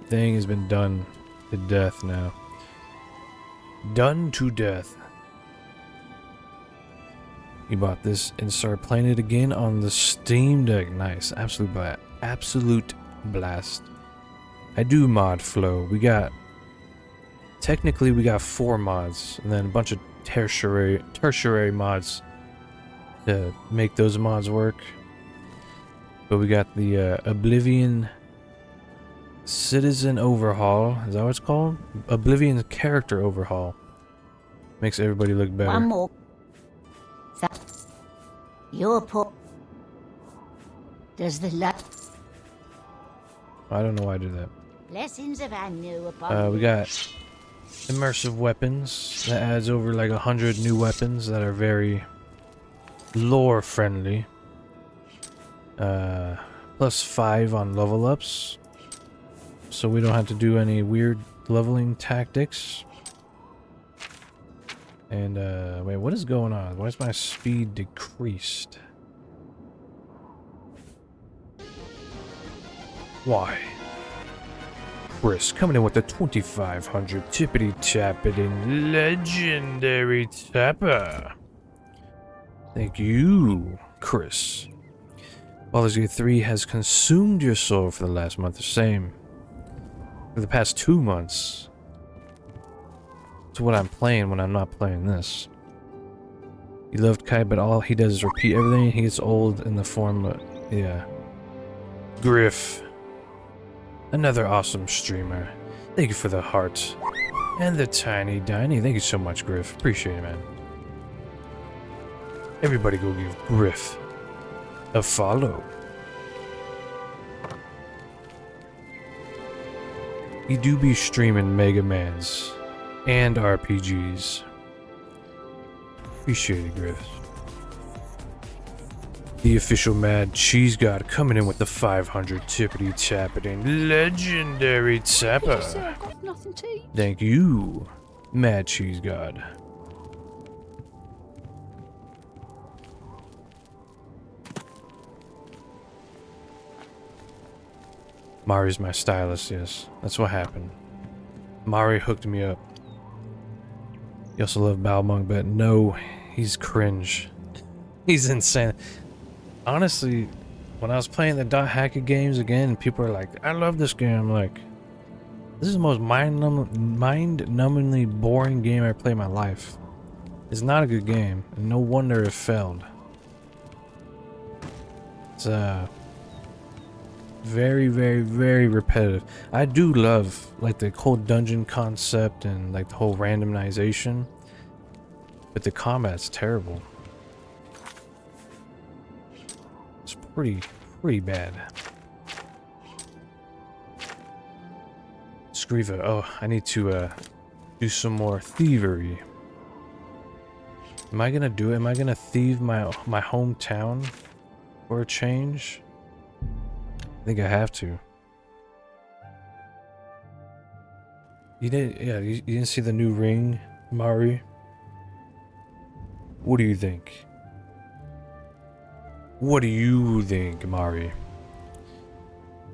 thing has been done to death now. Done to death. You bought this and started playing it again on the Steam Deck. Nice. Absolute blast. I do mod flow. Technically we got 4 mods and then a bunch of tertiary mods to make those mods work. But we got the Oblivion Citizen Overhaul. Is that what it's called? Oblivion Character Overhaul. Makes everybody look better. One more. Your poor. Does the light. I don't know why I did that. Blessings of Anu upon We got immersive weapons. That adds over like 100 new weapons that are very lore friendly. Plus 5 on level ups. So we don't have to do any weird leveling tactics. And wait, what is going on? Why is my speed decreased? Why? Chris coming in with the 2,500 tippity tappity legendary Tapper. Thank you, Chris. Baldur's Gate 3 has consumed your soul for the last month. The same. For the past 2 months. It's what I'm playing when I'm not playing this. He loved Kai, but all he does is repeat everything. He gets old in the form of... Yeah. Griff. Another awesome streamer. Thank you for the heart. And the tiny Diney. Thank you so much, Griff. Appreciate it, man. Everybody go give Griff a follow. He do be streaming Mega Mans and RPGs. Appreciate it, Griff. The official Mad Cheese God coming in with the 500 tippity tappity legendary Tapper. Thank you, Mad Cheese God. Mari's my stylist, yes. That's what happened. Mari hooked me up. You also love Balmung, but no, He's cringe. He's insane. Honestly, when I was playing the Dot Hacker games again, people are like, I love this game. I'm like, this is the most mind-numbingly boring game I played in my life. It's not a good game, and no wonder it failed. It's very, very, very repetitive. I do love like the whole dungeon concept and like the whole randomization, but the combat's terrible. It's pretty bad. Skriva, oh, I need to do some more thievery. Am I gonna do it? Am I gonna thieve my hometown for a change? I think I have to. You didn't, yeah, you didn't see the new ring, Mari? What do you think? What do you think, Mari?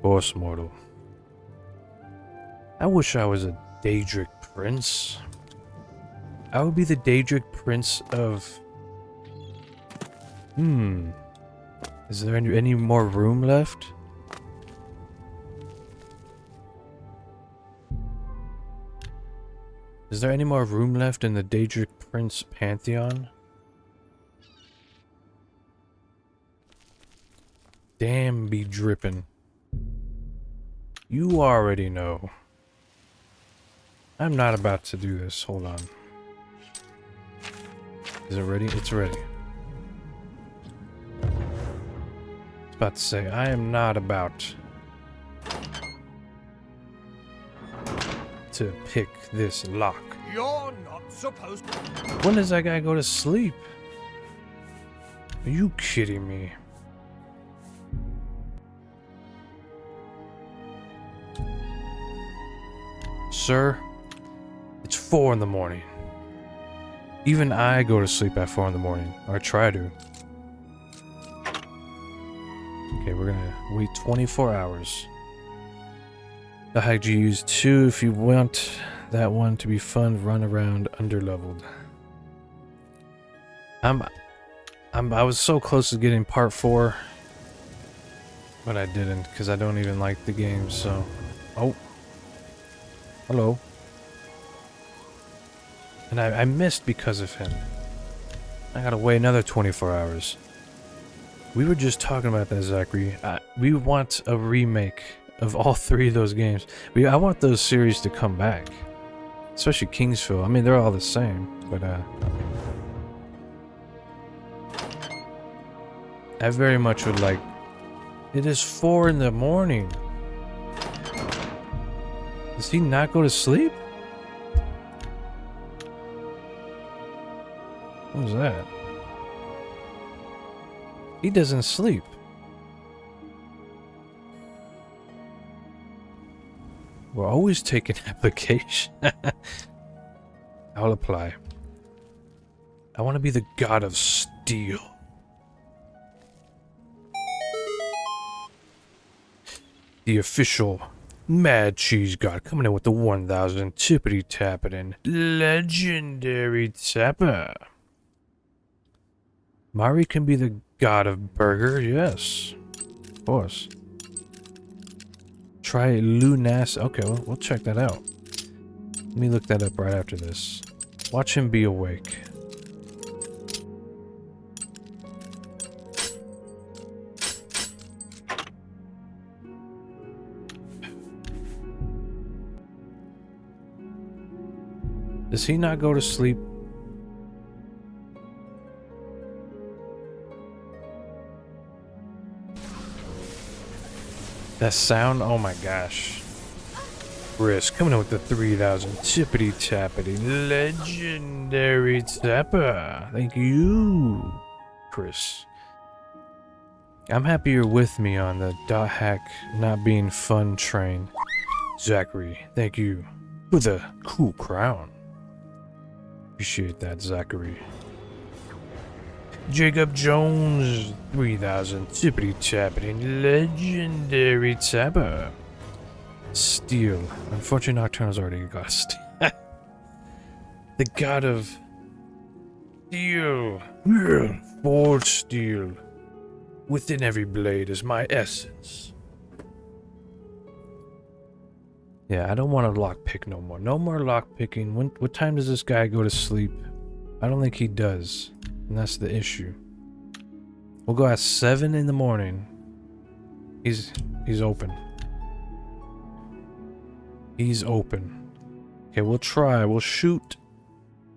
Boss mortal. I wish I was a Daedric prince. I would be the Daedric prince of... Is there any more room left? Is there any more room left in the Daedric Prince Pantheon? Damn, be drippin'. You already know. I'm not about to do this. Hold on. Is it ready? It's ready. I was about to say, I am not about to pick this lock. You're not supposed to. When does that guy go to sleep? Are you kidding me? Sir, it's 4 in the morning. Even I go to sleep at 4 in the morning, or try to. Okay, we're gonna wait 24 hours. The heck do you use 2 if you want that one to be fun, run around underleveled. I was so close to getting part 4, but I didn't because I don't even like the game, so. Oh. Hello. And I missed because of him. I gotta wait another 24 hours. We were just talking about that, Zachary. We want a remake of all 3 of those games. I want those series to come back. Especially Kingsville. I mean, they're all the same, but I very much would like... It is 4 in the morning. Does he not go to sleep? What was that? He doesn't sleep. We're always taking application. I'll apply. I want to be the god of steel. The official Mad Cheese God coming in with the 1000 tippity tapping legendary tapper. Mari can be the god of burger, yes. Of course. Try Lunas. Okay, well, we'll check that out. Let me look that up right after this. Watch him be awake. Does he not go to sleep? That sound? Oh my gosh. Chris coming in with the 3000 tippity tappity legendary tapper. Thank you, Chris. I'm happy you're with me on the dot hack not being fun train. Zachary, thank you for the cool crown. Appreciate that, Zachary. Jacob Jones, 3000 tippity tappity legendary tapper. Steel. Unfortunately, Nocturne's already got steel. The god of Steel. Forged steel. Within every blade is my essence. Yeah, I don't want to lockpick no more. No more lockpicking. What time does this guy go to sleep? I don't think he does. And that's the issue. We'll go at 7 in the morning. He's open. He's open. Okay, we'll try. We'll shoot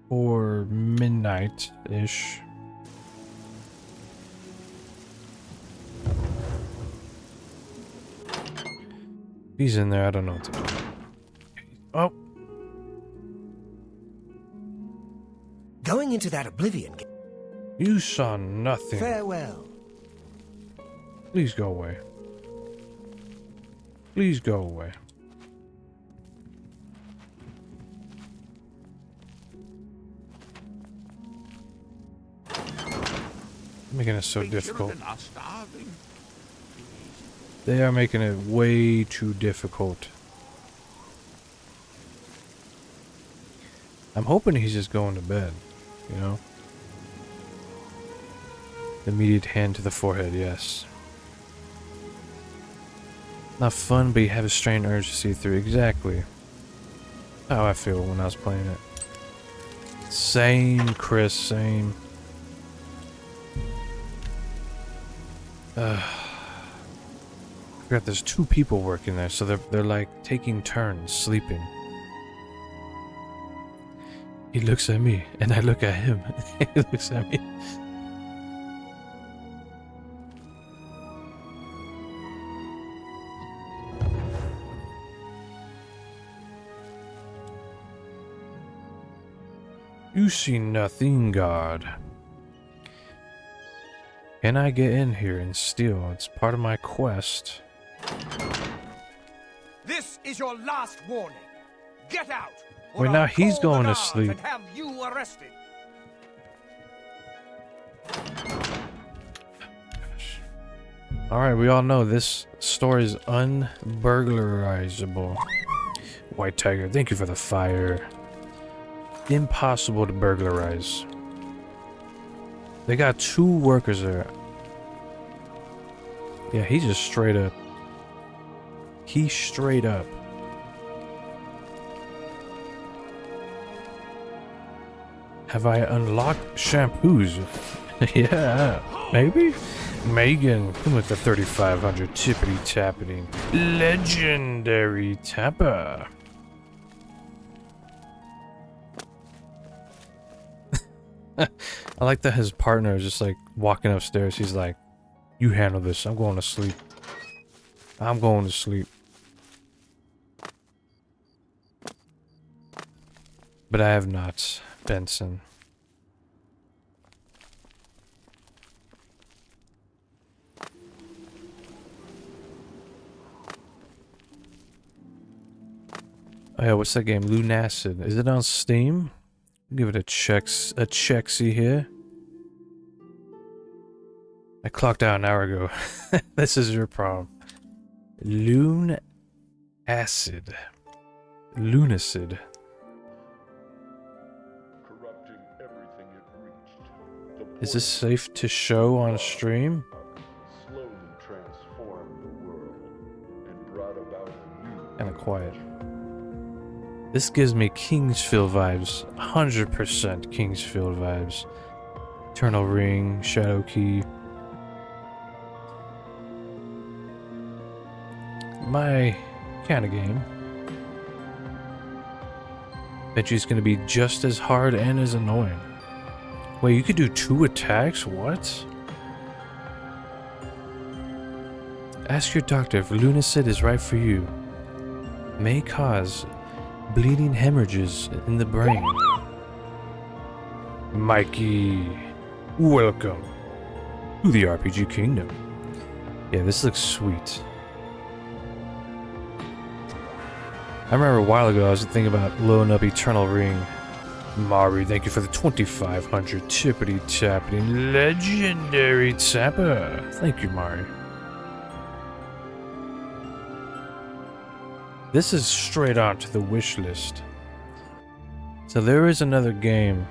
for midnight-ish. He's in there. I don't know what to do. Oh. Going into that Oblivion. You saw nothing. Farewell. Please go away. Please go away. Making it so difficult. They are making it way too difficult. I'm hoping he's just going to bed, you know? Immediate hand to the forehead, yes. Not fun, but you have a strange urge to see through. Exactly. How I feel when I was playing it. Same, Chris, same. I forgot there's 2 people working there, so they're like taking turns sleeping. He looks at me, and I look at him. He looks at me. You see nothing, God. Can I get in here and steal? It's part of my quest. This is your last warning. Get out. Wait, now he's going to sleep. And have you arrested. Alright, we all know this store is unburglarizable. White Tiger, thank you for the fire. Impossible to burglarize. They got 2 workers there. Yeah, he just straight up. He straight up. Have I unlocked shampoos? Yeah, maybe? Megan, come with the 3500 tippity tappity. Legendary tapper. I like that his partner is just like walking upstairs. He's like, you handle this. I'm going to sleep. I'm going to sleep. But I have not, Benson. Oh yeah, what's that game? Lunacid. Is it on Steam? Give it a check-see here. I clocked out an hour ago. This is your problem. Lunacid. Lunacid. Is this safe to show on stream? Kinda quiet. This gives me Kingsfield vibes. 100% Kingsfield vibes. Eternal Ring, Shadow Key. My kind of game. Bet you it's gonna be just as hard and as annoying. Wait, you could do 2 attacks? What? Ask your doctor if Lunacid is right for you. May cause bleeding hemorrhages in the brain. Mikey, welcome to the RPG Kingdom. Yeah, this looks sweet. I remember a while ago I was thinking about loading up Eternal Ring. Mari, thank you for the 2500 tippity tappity legendary tapper. Thank you, Mari. This is straight on to the wish list. So there is another game,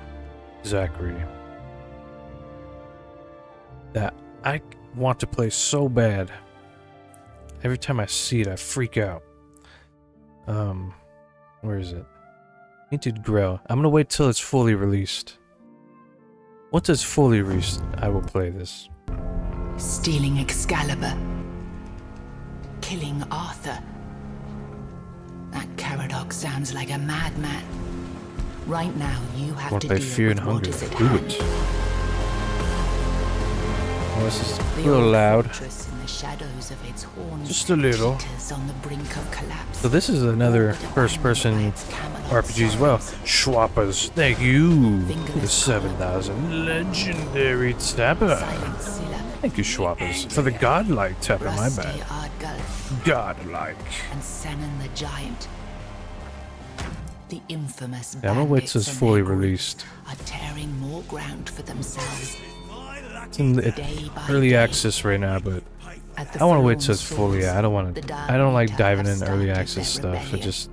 Zachary. that I want to play so bad. Every time I see it, I freak out. Where is it? Tainted Grail. I'm gonna wait till it's fully released. Once it's fully released, I will play this. Stealing Excalibur. Killing Arthur. That Caradoc sounds like a madman. Right now, you have Want to to play deal Fear and with what Hunger? is at Do hand. it. Oh, this is a The little old loud. fortress in the shadows of its horns Just a little. teeters on the brink of collapse. So this is another first-person RPG as well. Schwappers, thank you for the 7,000 legendary tapper. Thank you, Schwappers, for the godlike tapper. My bad. Godlike. And Senon the Giant. The infamous Yeah, I'm gonna wait till it's bandits and fully their group released. are tearing more ground for themselves. It's in early access right now, but I want to wait till it's fully. I don't want to. I don't like diving in early access stuff. It's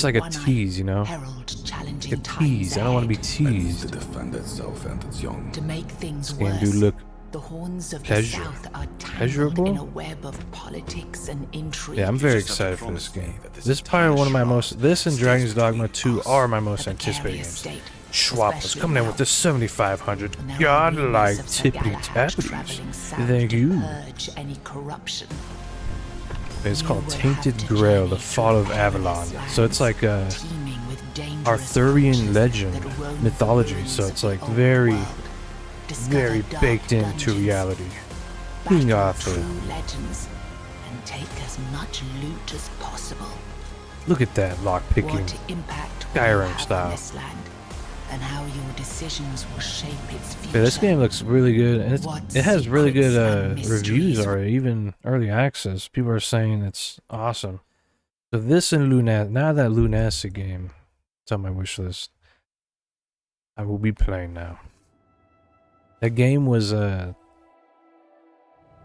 like a tease, you know. A tease. I don't want to be teased. To make things This game do worse, look the horns of the pleasure. South are tangled Pleasurable? in a web of politics and intrigue. Yeah, I'm very excited for this game. This is probably one of my most. This and Dragon's Dogma 2 are my most anticipated games. Schwappers coming in with the 7,500 godlike tippity tappities. Thank you. Purge any corruption. It's called Tainted Grail, the Fall of Avalon. So it's like a Arthurian legend mythology. So it's like very baked into reality. King Arthur. True legends and take as much loot as possible. Look at that lockpicking, What impact will Skyrim have on style. this land, and how your decisions will shape its future. Yeah, this game looks really good, and What it has really secrets good and reviews mysteries already, even early access. People are saying it's awesome. So this and now that Lunacy game, it's on my wish list. I will be playing now. That game was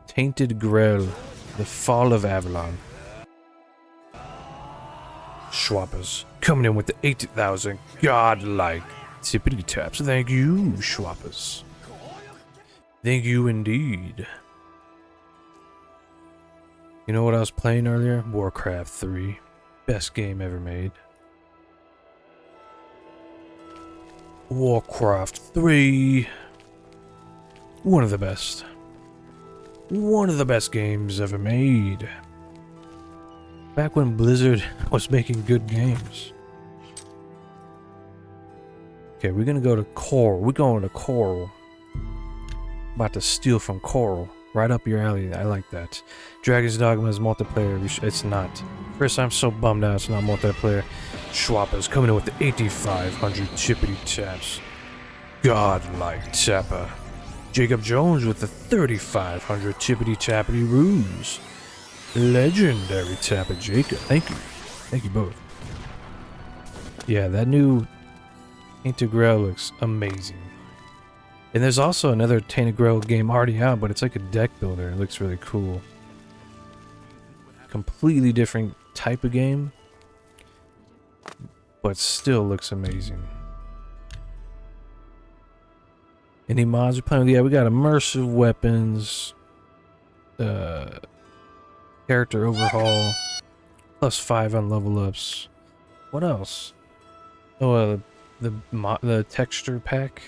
Tainted Grail, the Fall of Avalon. Schwappers coming in with the 80,000 godlike tippity taps. Thank you, Schwappers. Thank you indeed. You know what I was playing earlier? Warcraft 3. Best game ever made. Warcraft 3. One of the best. One of the best games ever made. Back when Blizzard was making good games. Okay, we're gonna go to Coral. We're going to Coral. About to steal from Coral. Right up your alley. I like that. Dragon's Dogma is multiplayer. It's not. Chris, I'm so bummed out it's not multiplayer. Schwappers coming in with the 8,500 chippity taps. Godlike tapper. Jacob Jones with the 3,500 chippity tappity ruse. Legendary tapper Jacob. Thank you. Thank you both. Yeah, that new Tainted Grail looks amazing. And there's also another Tainted Grail game already out, but it's like a deck builder. It looks really cool. Completely different type of game, but still looks amazing. Any mods we're playing with? Yeah, we got immersive weapons, character overhaul, +5 on level ups. What else? Oh, the texture pack,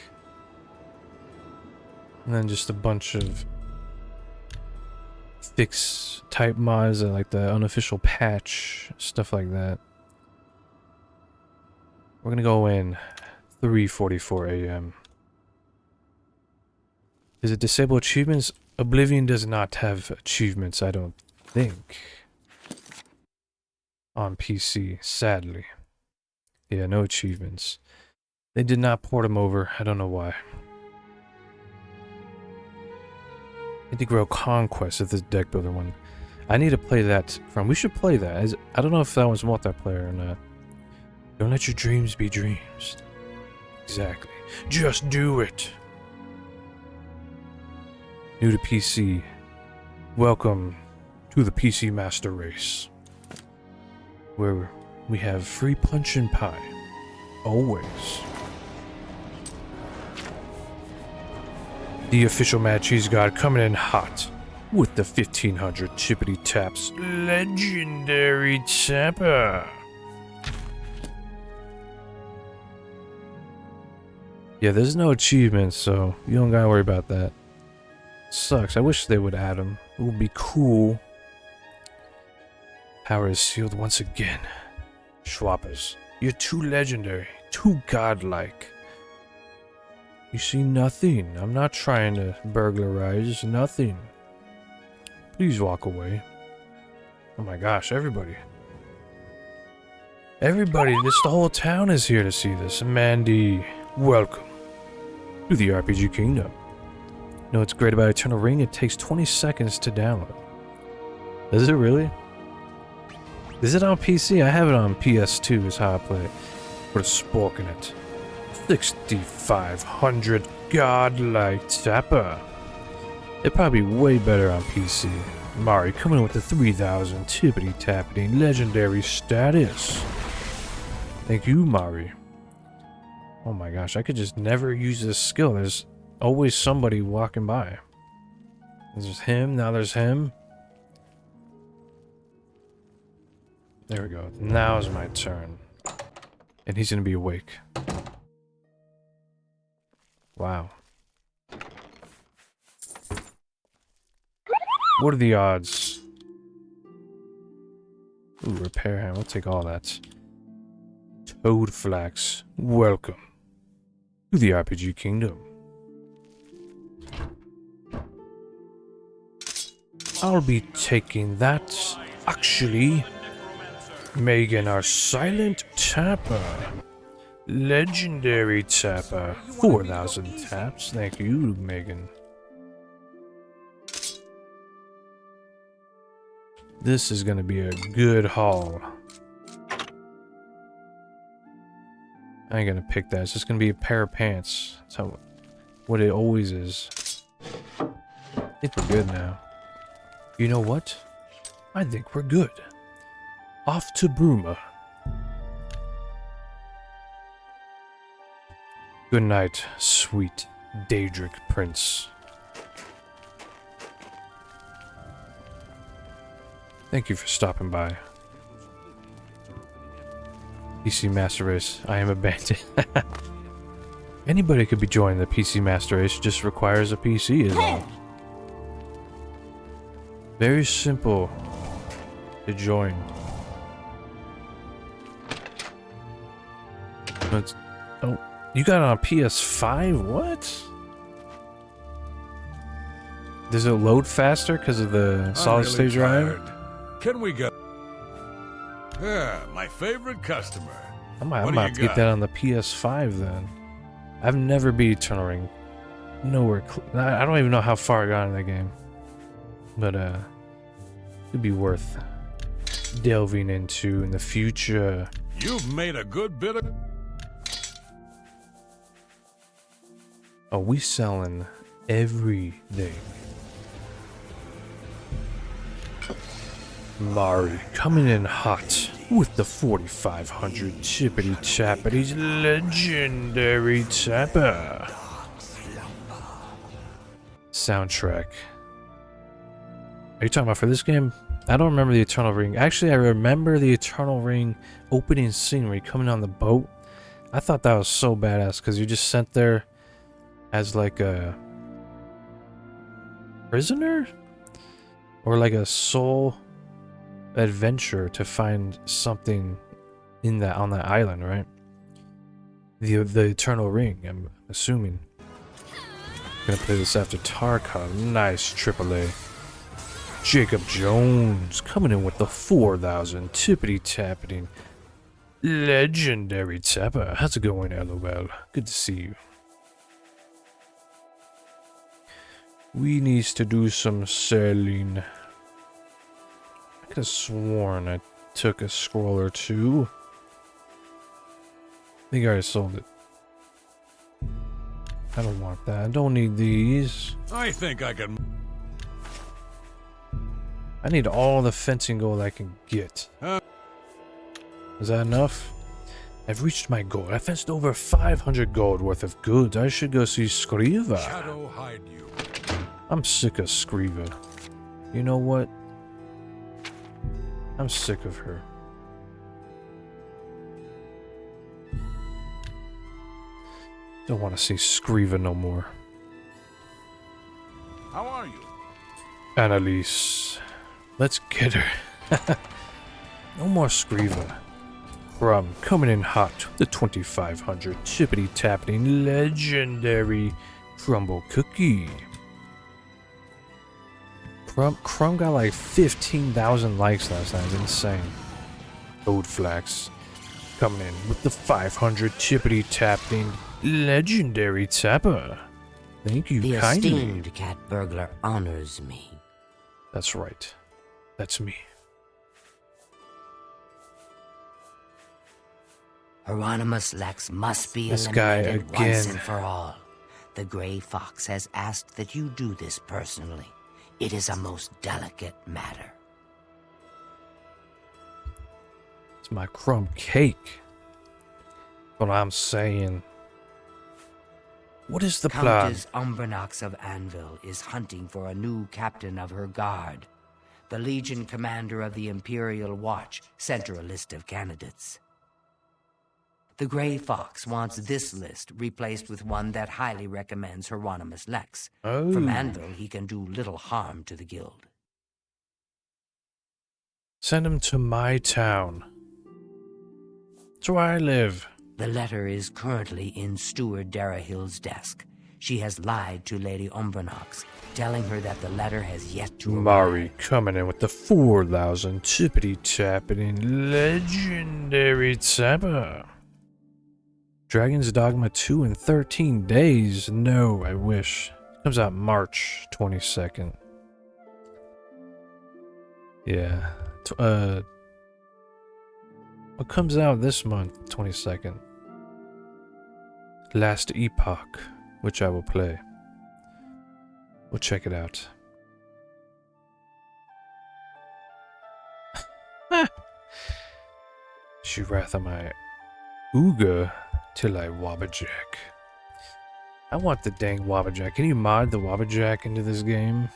and then just a bunch of fix type mods, like the unofficial patch, stuff like that. We're gonna go in 3:44 a.m. Is it disable achievements? Oblivion does not have achievements, I don't think. On PC, sadly. Yeah, no achievements. They did not port them over. I don't know why. Integral Conquest is this deck builder one. I need to play that from. We should play that. I don't know if that was multiplayer or not. Don't let your dreams be dreams. Exactly. Just do it. New to PC. Welcome to the PC Master Race. Where we have free punch and pie. Always. The official Mad Cheese God coming in hot with the 1500 Chippity Taps Legendary Tapper. Yeah, there's no achievements, so you don't gotta worry about that. Sucks. I wish they would add them. It would be cool. Power is sealed once again. Schwappers, you're too legendary, too godlike. You see nothing. I'm not trying to burglarize. Nothing. Please walk away. Oh my gosh, everybody. Everybody, the whole town is here to see this. Mandy, welcome to the RPG Kingdom. You know what's great about Eternal Ring? It takes 20 seconds to download. Is it really? Is it on PC? I have it on PS2 is how I play it. Put a spork in it. 6500 godlike tapper. It'd probably be way better on PC. Mari coming in with the 3000 tippity tappity legendary status. Thank you, Mari. Oh my gosh, I could just never use this skill. There's always somebody walking by. There's him, now there's him. There we go. Now's my turn. And he's gonna be awake. Wow. What are the odds? Ooh, repair hand. We'll take all that. Toad Flax, welcome to the RPG Kingdom. I'll be taking that. Actually, Megan, our silent tapper. Legendary tapper. 4000 taps. Thank you, Megan. This is gonna be a good haul. I ain't gonna pick that. It's just gonna be a pair of pants. That's how, what it always is. I think we're good now. You know what? I think we're good. Off to Bruma. Good night, sweet Daedric Prince. Thank you for stopping by. PC Master Race, I am a bandit. Anybody could be joining the PC Master Race, just requires a PC is all. Very simple to join. Oh, you got it on PS5? What? Does it load faster because of the solid state drive? Can we go? Yeah, my favorite customer. I'm about to get that on the PS5 then. I've never beat Eternal Ring. Nowhere. I don't even know how far I got in that game. But it'd be worth delving into in the future. You've made a good bit of. Oh, we selling everything. Mari coming in hot with the 4500 chippity chappity legendary tapper. Soundtrack. Are you talking about for this game? I don't remember the Eternal Ring. Actually, I remember the Eternal Ring opening scene where you're coming on the boat. I thought that was so badass because you're just sent there as like a prisoner or like a soul adventure to find something in that on that island, right? The Eternal Ring, I'm assuming. Gonna play this after Tarkov. Nice AAA. Jacob Jones coming in with the 4000 tippity tappity legendary tapper. How's it going, LOL? Good to see you. We needs to do some selling. I could have sworn I took a scroll or two. I think I already sold it. I don't want that. I don't need these. I think I can. I need all the fencing gold I can get. Is that enough? I've reached my goal. I fetched over 500 gold worth of goods. I should go see Skriva. Shadow hide you. I'm sick of Skriva. You know what? I'm sick of her. Don't want to see Skriva no more. How are you? Annalise. Let's get her. No more Skriva. Crumb coming in hot. The 2500 chippity tapping legendary crumble cookie. Crumb got like 15,000 likes last night. It's insane. Old Flax coming in with the 500 chippity tapping legendary tapper. Thank you the kindly. The esteemed cat burglar honors me. That's right. That's me. Hieronymus Lex must be this guy eliminated again. Once and for all. The Grey Fox has asked that you do this personally. It is a most delicate matter. It's my crumb cake. What I'm saying. What is the plan? Countess Umbranox of Anvil is hunting for a new captain of her guard. The Legion commander of the Imperial Watch sent her a list of candidates. The Grey Fox wants this list replaced with one that highly recommends Hieronymus Lex. Oh. From Anvil, he can do little harm to the guild. Send him to my town. That's where I live. The letter is currently in Steward Darahill's desk. She has lied to Lady Umbranox, telling her that the letter has yet to arrive. Mari coming in with the 4,000 tippity tapping legendary tapper. Dragon's Dogma 2 in 13 days. No, I wish. Comes out March 22nd. Yeah. What comes out this month, 22nd? Last Epoch, which I will play. We'll check it out. She wrath on my Ooga till I Wabbajack. I want the dang Wabbajack. Can you mod the Wabbajack into this game?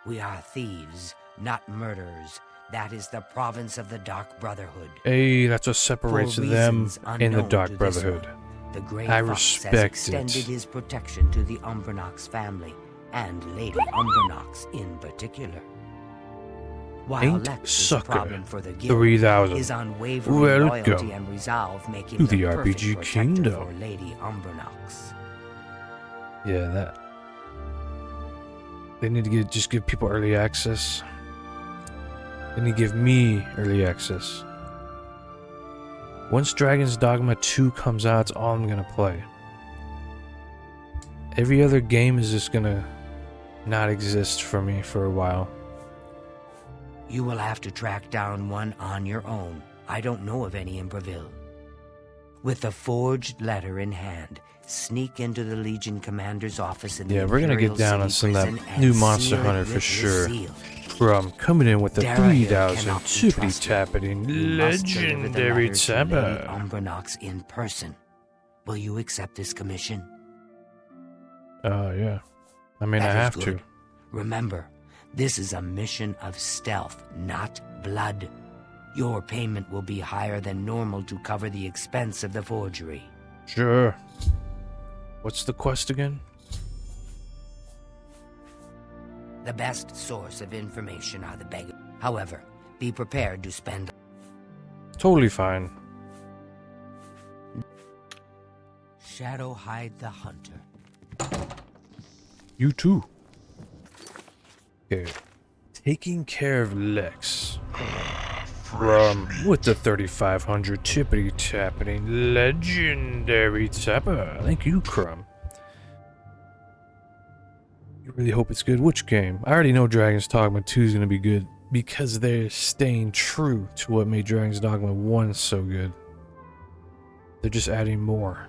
We are thieves, not murderers. That is the province of the Dark Brotherhood. Hey, that's what separates them in the Dark Brotherhood. The Grey I Fox has respect extended it. his protection to the Umbranox family, and Lady Umbranox in particular. While Ain't Lex is a sucker problem for the guild, 3000. his unwavering loyalty Welcome and resolve make him to the the perfect RPG protector Kingdom. for Lady Umbranox. Yeah, that. They need to just give people early access. They need to give me early access. Once Dragon's Dogma 2 comes out, it's all I'm gonna play. Every other game is just gonna not exist for me for a while. You will have to track down one on your own. I don't know of any in Breville. With the forged letter in hand, sneak into the Legion commander's office in the Yeah, we're gonna Imperial get down on City some of prison that and new Monster seal it Hunter with for this sure. seal. From coming in with the Darahill 3,000 cannot be chippity trusted. tapping You must deliver the legendary letter to Lady tapper. Umbranox in person. Will you accept this commission? Yeah. I mean, That I is have good. to. Remember, this is a mission of stealth, not blood. Your payment will be higher than normal to cover the expense of the forgery. Sure. What's the quest again? The best source of information are the beggars. However, be prepared to spend... Totally fine. Shadowhide the Hunter. You too. Okay. Taking care of Lex. From with the 3,500 chippity tapping legendary tapper. Thank you, Crumb. You really hope it's good. Which game? I already know Dragon's Dogma 2 is going to be good because they're staying true to what made Dragon's Dogma 1 so good. They're just adding more.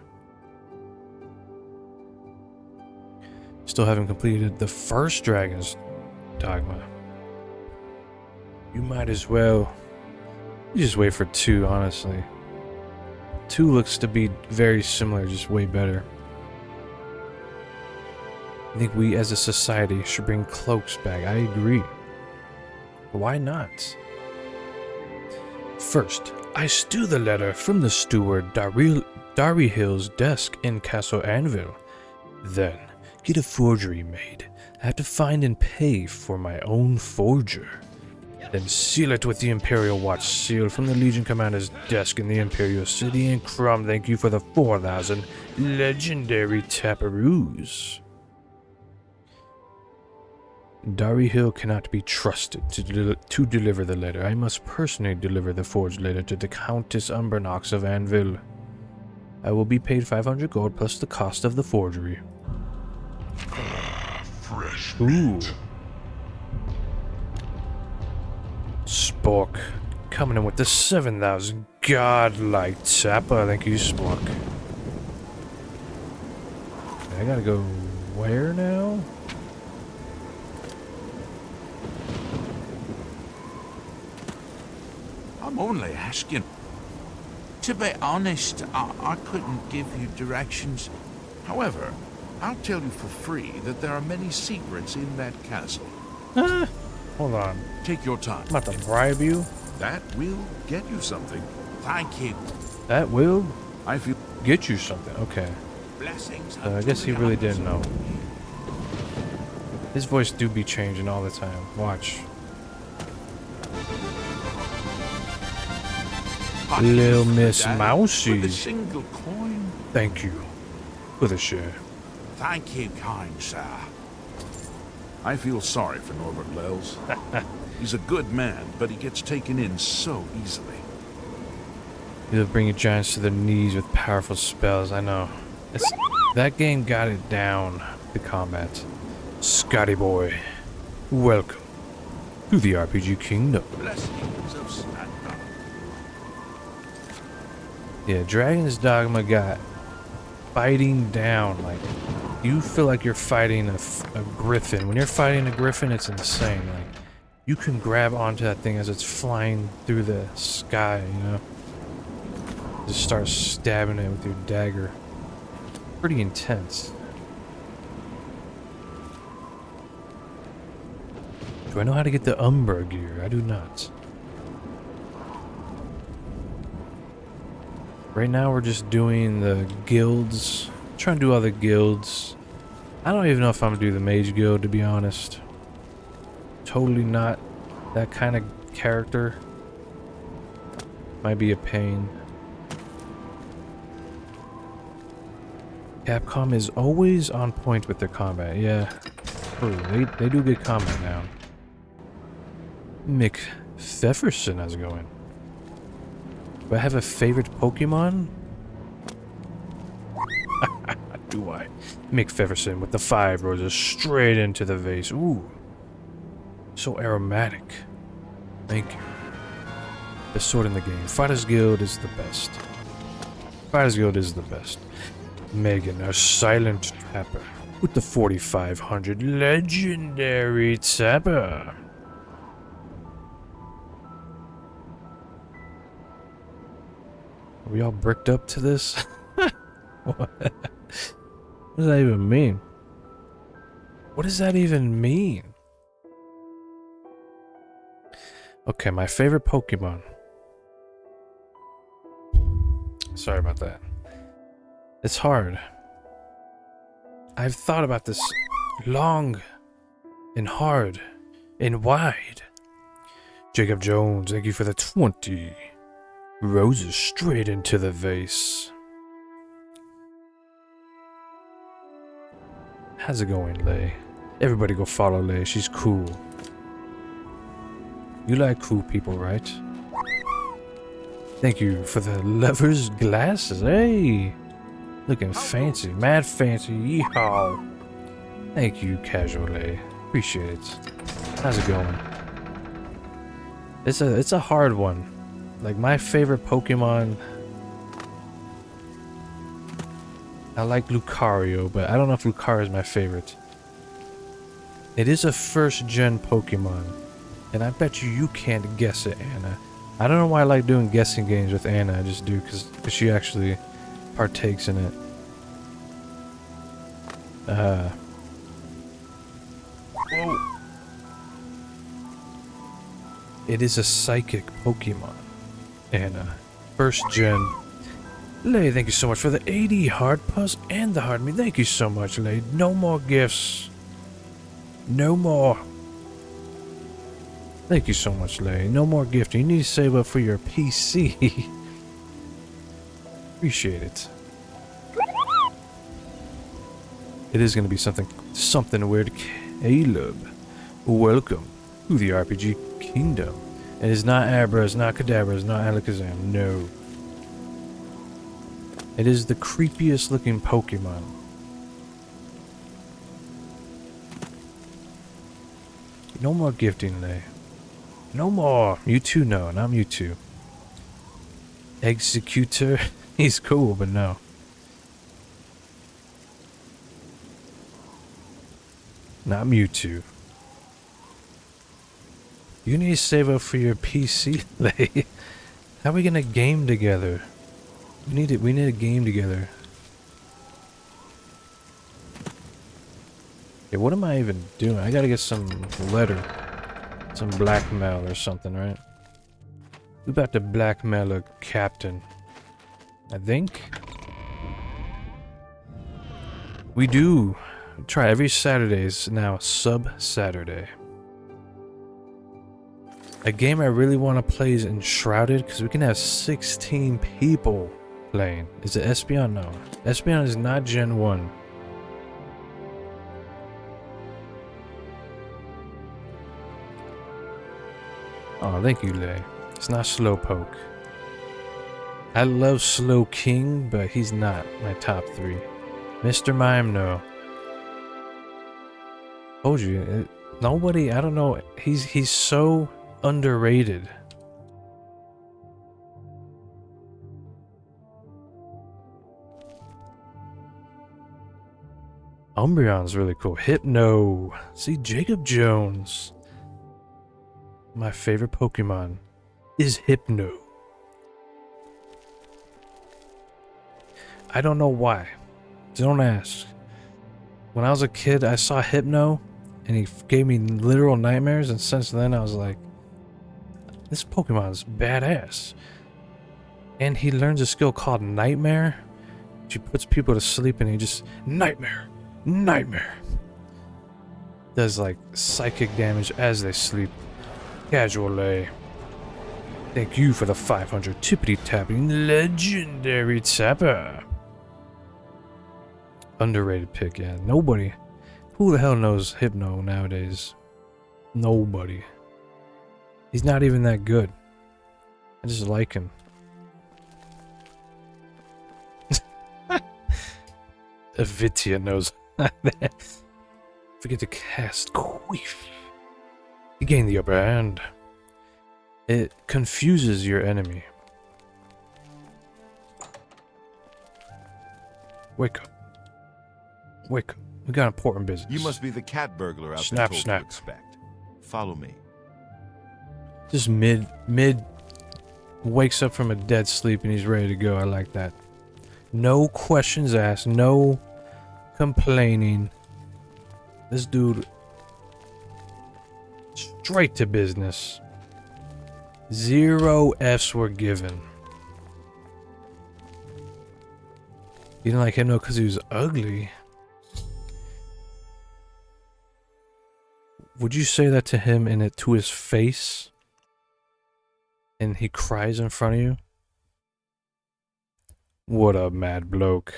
Still haven't completed the first Dragon's Dogma. You might as well. You just wait for 2, honestly. 2 looks to be very similar, just way better. I think we as a society should bring cloaks back. I agree. Why not? First, I steal the letter from the steward Darryhill's desk in Castle Anvil. Then, get a forgery made. I have to find and pay for my own forger. Then seal it with the Imperial Watch seal from the Legion Commander's desk in the Imperial City. And Crumb, thank you for the 4,000 legendary taparoos. Darryhill cannot be trusted to deliver the letter. I must personally deliver the forged letter to the Countess Umbernox of Anvil. I will be paid 500 gold plus the cost of the forgery. Fresh meat. Spork, coming in with the 7,000 godlike tapper. Thank you, Spork. I gotta go where now? I'm only asking. To be honest, I couldn't give you directions. However, I'll tell you for free that there are many secrets in that castle. Hold on. Take your time. I'm about to bribe you. That will get you something. Thank you. That will I feel get you something. Okay. Blessings. I guess he really didn't know. His voice do be changing all the time. Watch. Little Miss Mousy. Single coin. Thank you for the share. Thank you, kind sir. I feel sorry for Norbert Lels. He's a good man, but he gets taken in so easily. He'll bring your giants to their knees with powerful spells. I know. That game got it down. The combat. Scotty boy, welcome to the RPG Kingdom. Blessings of Snapper. Yeah, Dragon's Dogma got fighting down. Like, you feel like you're fighting a griffin. When you're fighting a griffin, it's insane. Like, you can grab onto that thing as it's flying through the sky, you know? Just start stabbing it with your dagger. Pretty intense. Do I know how to get the Umbra gear? I do not. Right now we're just doing the guilds. I'm trying to do all the guilds. I don't even know if I'm gonna do the mage guild, to be honest. Totally not that kind of character. Might be a pain. Capcom is always on point with their combat. Yeah, true. They do good combat now. Mick Pfefferson, how's it going? Do I have a favorite Pokemon? Do I? Mick Pfefferson with the 5 roses straight into the vase. Ooh. So aromatic. Thank you. Best sword in the game. Fighters Guild is the best. Fighters Guild is the best. Megan, a silent tapper with the 4,500 legendary tapper. Are we all bricked up to this? What does that even mean? What does that even mean? Okay, my favorite Pokemon. Sorry about that. It's hard. I've thought about this long and hard and wide. Jacob Jones, thank you for the 20 roses straight into the vase. How's it going, Lay? Everybody go follow Lay. She's cool. You like cool people, right? Thank you for the lover's glasses. Hey! Looking fancy. Mad fancy. Yeehaw! Thank you, Casual Lay. Appreciate it. How's it going? It's a hard one. Like, my favorite Pokemon, I like Lucario, but I don't know if Lucario is my favorite. It is a first-gen Pokemon, and I bet you can't guess it, Anna. I don't know why I like doing guessing games with Anna. I just do because she actually partakes in it. Whoa. It is a psychic Pokemon. Anna. First gen. Lay, thank you so much for the 80 hard puzzle and the hard me. Thank you so much, Lay. No more gifts. No more. Thank you so much, Lay. No more gifting. You need to save up for your PC. Appreciate it. It is going to be something weird. Caleb, welcome to the RPG Kingdom. It is not Abra, it's not Kadabra, it's not Alakazam. No. It is the creepiest looking Pokemon. No more gifting, Lay. No more. Mewtwo, no, not Mewtwo. Executor, he's cool, but no. Not Mewtwo. You need to save up for your PC, Lay. How are we gonna game together? We need a game together. Okay, what am I even doing? I gotta get some letter. Some blackmail or something, right? We about to blackmail a captain. I think. We do. We try every Saturdays now, sub-Saturday. A game I really want to play is Enshrouded, because we can have 16 people playing. Is it Espeon? No. Espeon is not Gen 1. Oh, thank you, Lay. It's not Slowpoke. I love Slow King, but he's not my top 3. Mr. Mime, no. Told you, nobody, I don't know, he's so underrated. Umbreon's really cool. Hypno. See, Jacob Jones. My favorite Pokemon is Hypno. I don't know why. Don't ask. When I was a kid, I saw Hypno, and he gave me literal nightmares, and since then I was like, this Pokemon's badass. And he learns a skill called Nightmare, which he puts people to sleep, and he just, Nightmare, Nightmare. Does like psychic damage as they sleep. Casually. Thank you for the 500 tippity tapping legendary tapper. Underrated pick, yeah. Nobody. Who the hell knows Hypno nowadays? Nobody. He's not even that good. I just like him. Avitia knows that. Forget to cast Queef. You gain the upper hand. It confuses your enemy. Wake up. Wake up. We got important business. You must be the cat burglar I've snap, been told snap. to expect. Follow me. Just mid wakes up from a dead sleep and he's ready to go. I like that. No questions asked. No complaining. This dude straight to business. 0 Fs were given. You didn't like him, no, because he was ugly. Would you say that to him and it to his face? And he cries in front of you? What a mad bloke.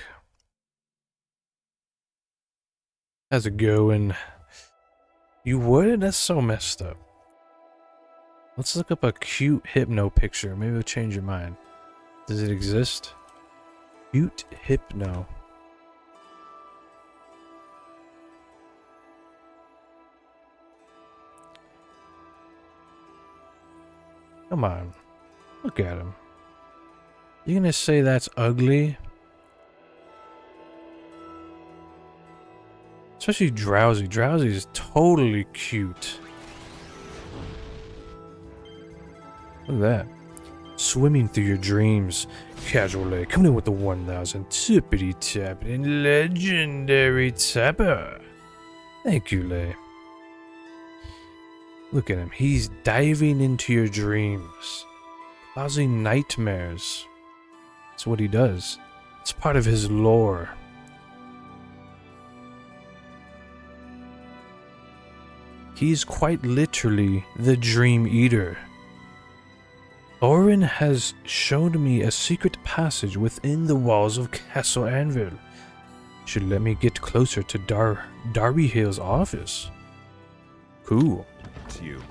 How's it going? You would? That's so messed up. Let's look up a cute Hypno picture. Maybe it'll change your mind. Does it exist? Cute Hypno. Come on. Look at him. You gonna say that's ugly? Especially Drowsy. Drowsy is totally cute. Look at that. swimming through your dreams. Casually, coming in with the 1000 tippity tap and legendary tapper. Thank you, Lay. Look at him. He's diving into your dreams, causing nightmares. That's what he does. It's part of his lore. He's quite literally the Dream Eater. Orin has shown me a secret passage within the walls of Castle Anvil. Should let me get closer to Darby Hill's office. Cool. It's you.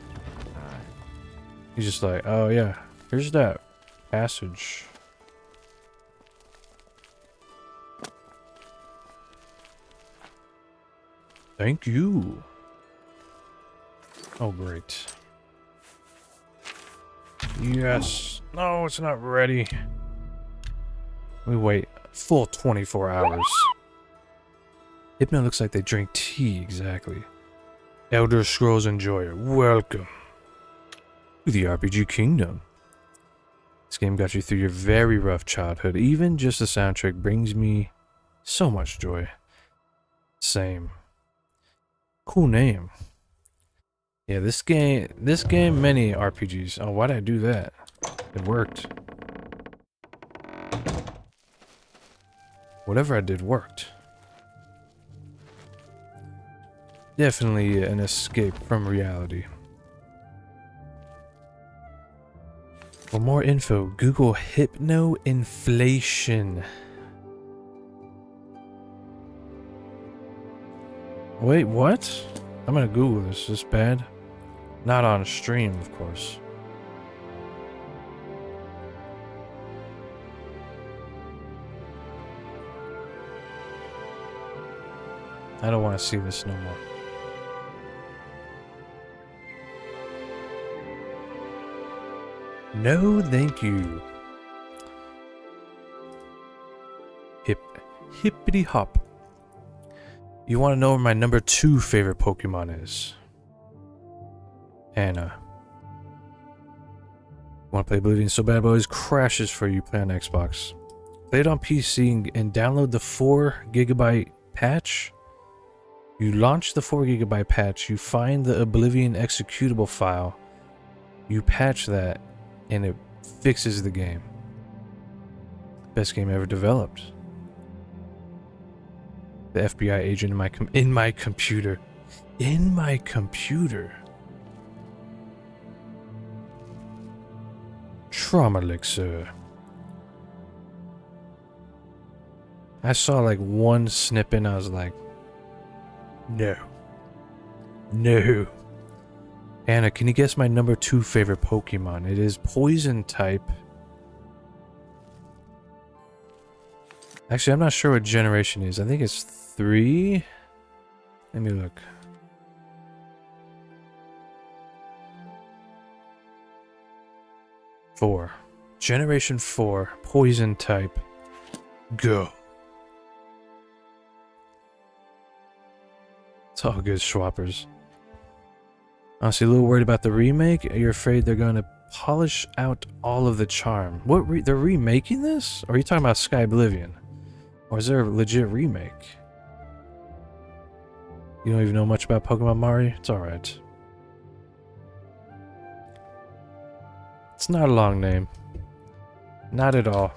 He's just like, oh yeah, here's that passage. Thank you. Oh, great. Yes. No, it's not ready. We wait full 24 hours. Hypno looks like they drink tea, exactly. Elder Scrolls Enjoyer, welcome to the RPG Kingdom. This game got you through your very rough childhood. Even just the soundtrack brings me so much joy. Same. Cool name. Yeah, this game, many RPGs. Oh, why did I do that? It worked. Whatever I did worked. Definitely an escape from reality. For more info, Google hypnoinflation. Wait, what? I'm gonna Google this. Is this bad? Not on stream, of course. I don't want to see this no more. No, thank you. Hippity hop. You want to know where my number 2 favorite Pokemon is? Anna. Want to play Oblivion so bad, but always crashes for you. Play on Xbox. Play it on PC and download the 4 GB patch. You launch the 4 GB patch. You find the Oblivion executable file. You patch that, and it fixes the game. Best game ever developed. The FBI agent in my computer. In my computer. Trauma Elixir. I saw like one snippet and I was like, no. No. Anna, can you guess my number 2 favorite Pokemon? It is Poison type. Actually, I'm not sure what generation it is. I think it's 3. Let me look. Four. Generation 4. Poison type. Go. It's all good, Schwappers. Honestly, a little worried about the remake. Are you afraid they're going to polish out all of the charm? What? They're remaking this? Or are you talking about Sky Oblivion? Or is there a legit remake? You don't even know much about Pokemon Mari? It's alright. It's not a long name. Not at all.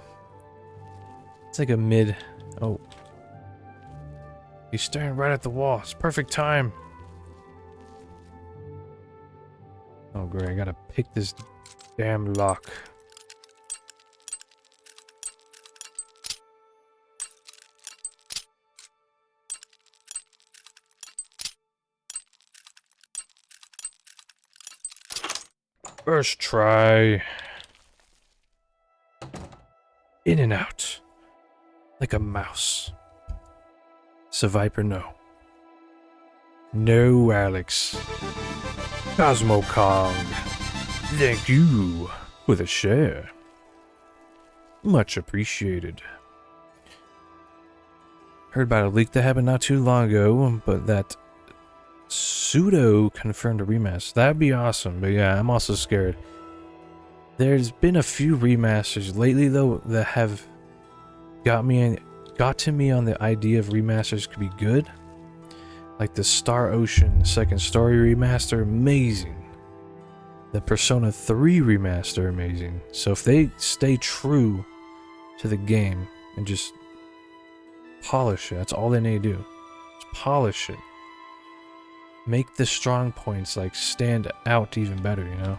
It's like a mid... Oh. He's staring right at the wall. It's perfect time. Oh great, I gotta pick this damn lock. First try. In and out. Like a mouse. Viper, no. No, Alex. Cosmo Kong. Thank you for the share. Much appreciated. Heard about a leak that happened not too long ago, but that Pseudo confirmed a remaster. That'd be awesome, but yeah, I'm also scared. There's been a few remasters lately though that have got to me on the idea of remasters could be good. Like the Star Ocean Second Story remaster, amazing. The Persona 3 remaster, amazing. So if they stay true to the game and just polish it, that's all they need to do. Just polish it. Make the strong points like stand out even better, you know?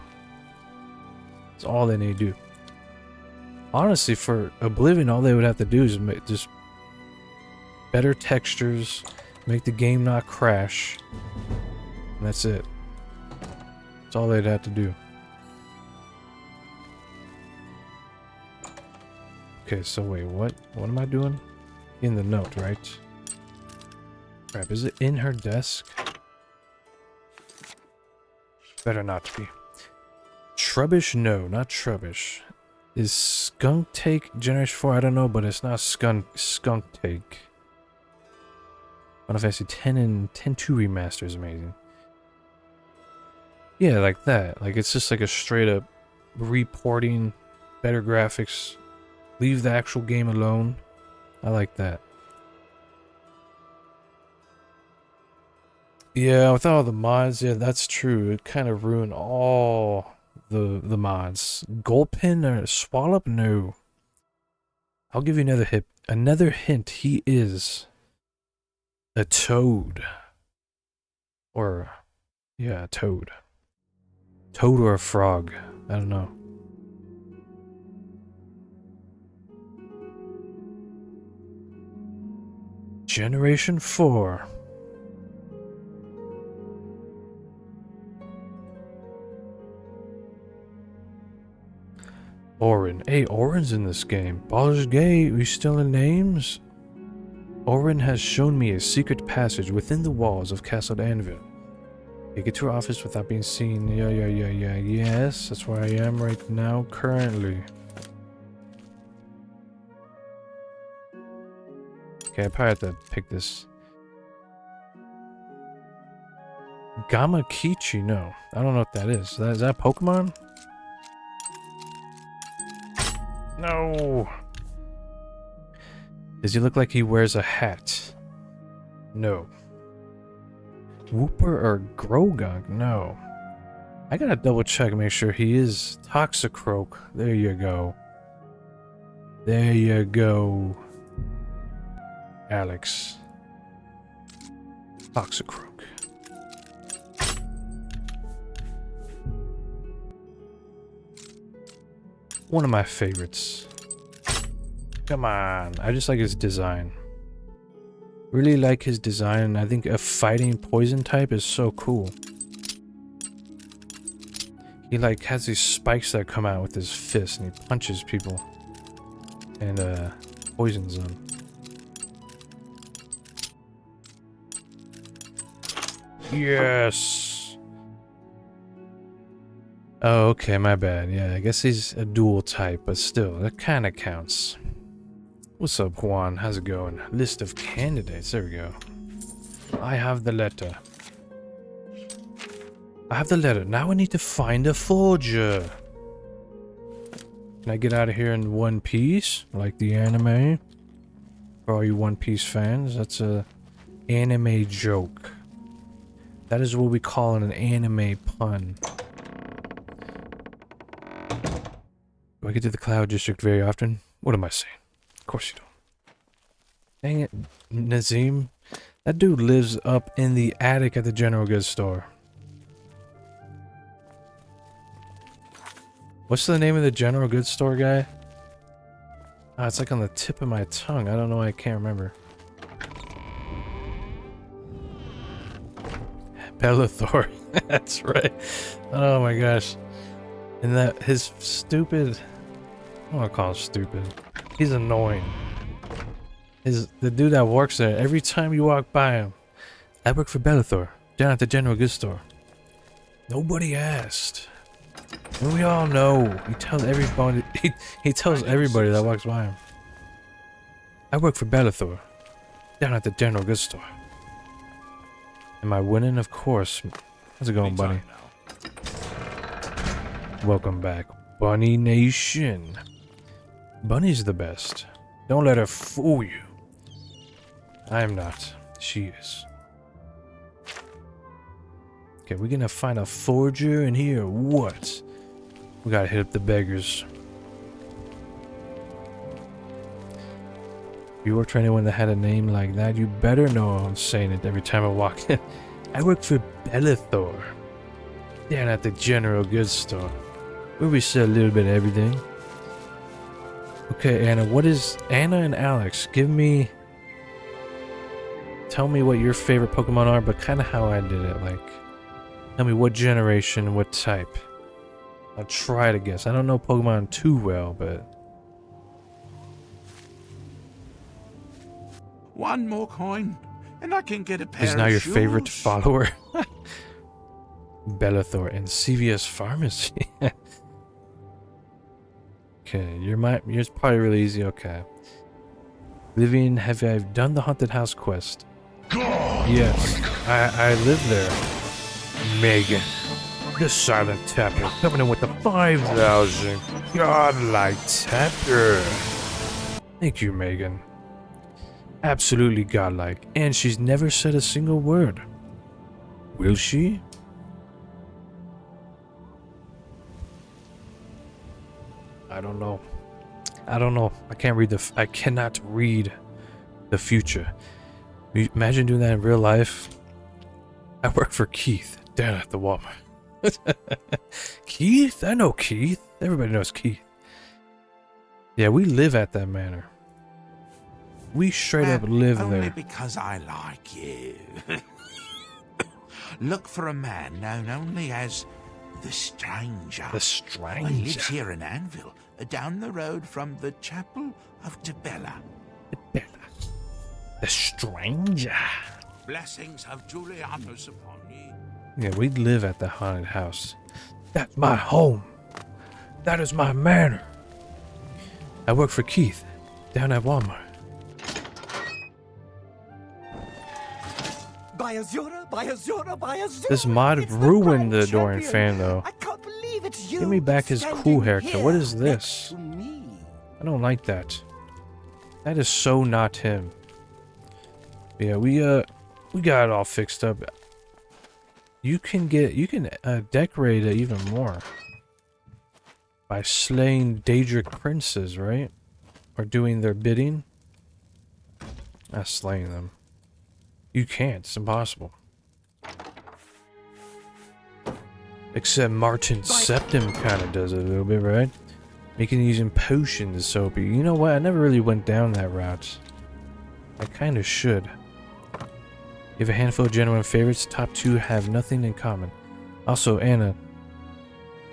That's all they need to do. Honestly, for Oblivion, all they would have to do is make just better textures, make the game not crash, and that's it. That's all they'd have to do. Okay, so wait, what am I doing? In the note, right? Crap, is it in her desk? Better not be. Trubbish? No, not Trubbish. Is Skunk Take Generation 4? I don't know, but it's not Skunk Take. Final Fantasy 10 and 10-2 remaster is amazing. Yeah, like that. Like it's just like a straight up reporting, better graphics, leave the actual game alone. I like that. Yeah, with all the mods, yeah, that's true. It kind of ruined all the mods. Gulpin or Swallow? No. I'll give you another hint. Another hint. He is a toad. Or, yeah, a toad. Toad or a frog. I don't know. Generation 4. Orin. Hey, Orin's in this game. Baldur's Gate, we still in names? Orin has shown me a secret passage within the walls of Castle Anvil. You get to her office without being seen. Yeah. Yes, that's where I am right now, currently. Okay, I probably have to pick this. Gamakichi? No. I don't know what that is. Is that Pokemon? No. Does he look like he wears a hat? No. Whooper or Grogunk? No. I gotta double check, make sure he is Toxicroak. There you go. There you go. Alex. Toxicroak. One of my favorites. Come on. I just like his design. Really like his design. I think a fighting poison type is so cool. He like has these spikes that come out with his fist and he punches people. And poisons them. Yes! Oh, okay, my bad. Yeah, I guess he's a dual type, but still, that kind of counts. What's up, Juan? How's it going? List of candidates. There we go. I have the letter. I have the letter. Now I need to find a forger. Can I get out of here in one piece? Like the anime? For all you One Piece fans, that's a anime joke. That is what we call an anime pun. Do I get to the Cloud District very often? What am I saying? Of course you don't. Dang it, Nazim. That dude lives up in the attic at the general goods store. What's the name of the general goods store guy? Ah, it's like on the tip of my tongue. I don't know why I can't remember. Bellathor. That's right. Oh my gosh. And that his stupid, I don't want to call him stupid. He's annoying. The dude that works there, every time you walk by him, I work for Bellathor, down at the general goods store. Nobody asked. And we all know. He tells everybody. He tells everybody that walks by him. I work for Bellathor, down at the general goods store. Am I winning? Of course. How's it going, buddy? Welcome back. Bunny Nation. Bunny's the best. Don't let her fool you. I am not. She is. Okay, we're gonna find a forger in here or what? We gotta hit up the beggars. If you work for anyone that had a name like that, you better know I'm saying it every time I walk in. I work for Elixir. Down at the general goods store, where we sell a little bit of everything. Okay, Anna, what is... Anna and Alex, give me... Tell me what your favorite Pokemon are, but kind of how I did it, like... Tell me what generation, what type. I'll try to guess. I don't know Pokemon too well, but... One more coin, and I can get a pair of shoes. Is now your favorite follower? Bellathor and CVS Pharmacy. Okay, yours probably really easy. Okay. Oblivion, have I done the haunted house quest? God. Yes, I live there. Megan, the silent tapper, coming in with the 5,000 godlike tapper. Thank you, Megan. Absolutely godlike, and she's never said a single word. Will she? I don't know. I don't know. I can't read I cannot read the future. Imagine doing that in real life. I work for Keith down at the Walmart. Keith? I know Keith. Everybody knows Keith. Yeah, we live at that manor. We straight up live only there. Because I like you. Look for a man known only as the Stranger. The Stranger. He lives here in Anvil, down the road from the Chapel of Tibella. The Stranger. Blessings of Julianus upon ye. Yeah, we live at the haunted house. That's my home. That is my manor. I work for Keith down at Walmart. By Azura, by Azura, by Azura. This mod ruined the Dorian fan, though. I can't believe it's you. Give me back his cool haircut. What is this? To me. I don't like that. That is so not him. Yeah, we got it all fixed up. You can decorate it even more by slaying Daedric princes, right? Or doing their bidding. Not slaying them. You can't. It's impossible. Except Martin Septim kind of does it a little bit, right? Making using potions soapy. You know what? I never really went down that route. I kind of should. You have a handful of genuine favorites. Top 2 have nothing in common. Also, Anna,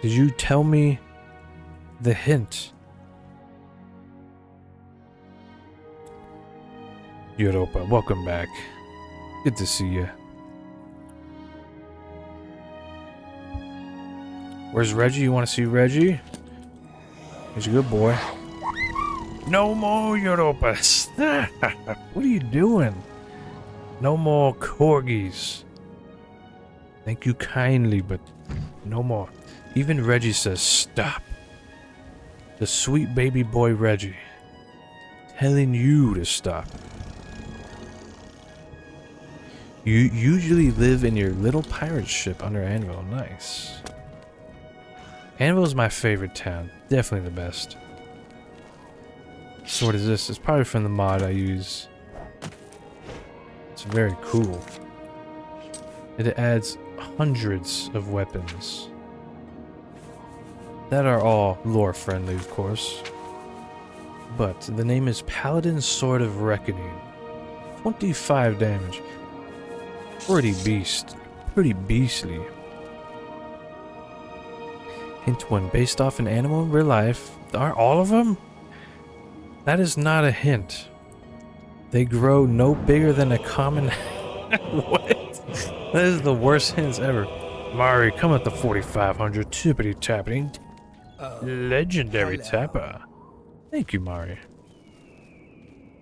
did you tell me the hint? Europa, welcome back. Good to see you. Where's Reggie? You want to see Reggie? He's a good boy. No more Europa. What are you doing? No more corgis. Thank you kindly, but no more. Even Reggie says stop. The sweet baby boy Reggie. Telling you to stop. You usually live in your little pirate ship under Anvil. Nice. Anvil's my favorite town. Definitely the best. So what is this? It's probably from the mod I use. It's very cool. It adds hundreds of weapons. That are all lore friendly, of course. But the name is Paladin Sword of Reckoning. 25 damage. Pretty beastly. Hint 1, based off an animal in real life. Are all of them? That is not a hint. They grow no bigger than a common... What? That is the worst hints ever. Mari, come at the 4500 tippity tapping. Legendary tapper. Thank you, Mari.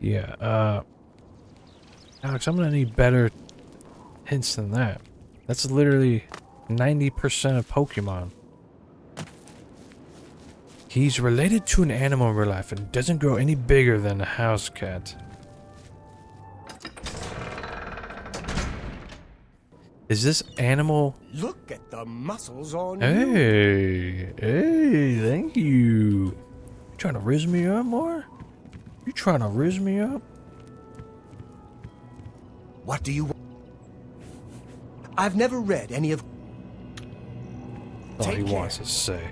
Yeah, Alex, I'm gonna need better hints than that. That's literally 90% of Pokemon. He's related to an animal in real life and doesn't grow any bigger than a house cat. Is this animal? Look at the muscles on you. Hey, thank you. You trying to riz me up more? You trying to riz me up? What do you want? I've never read any of... All he wants to say.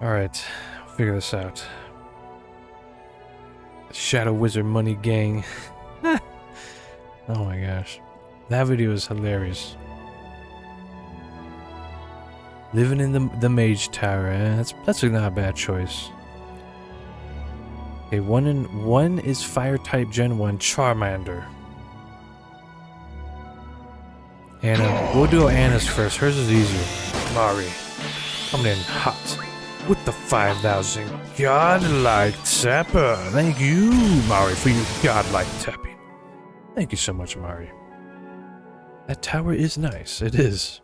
Alright, figure this out. Shadow Wizard Money Gang. Oh my gosh. That video is hilarious. Living in the Mage Tower, that's not a bad choice. Okay, one is Fire type Gen 1 Charmander. Anna, we'll do Anna's first. Hers is easier. Mari, coming in hot with the 5,000 godlike tapper. Thank you, Mari, for your godlike tapping. Thank you so much, Mari. That tower is nice. It is.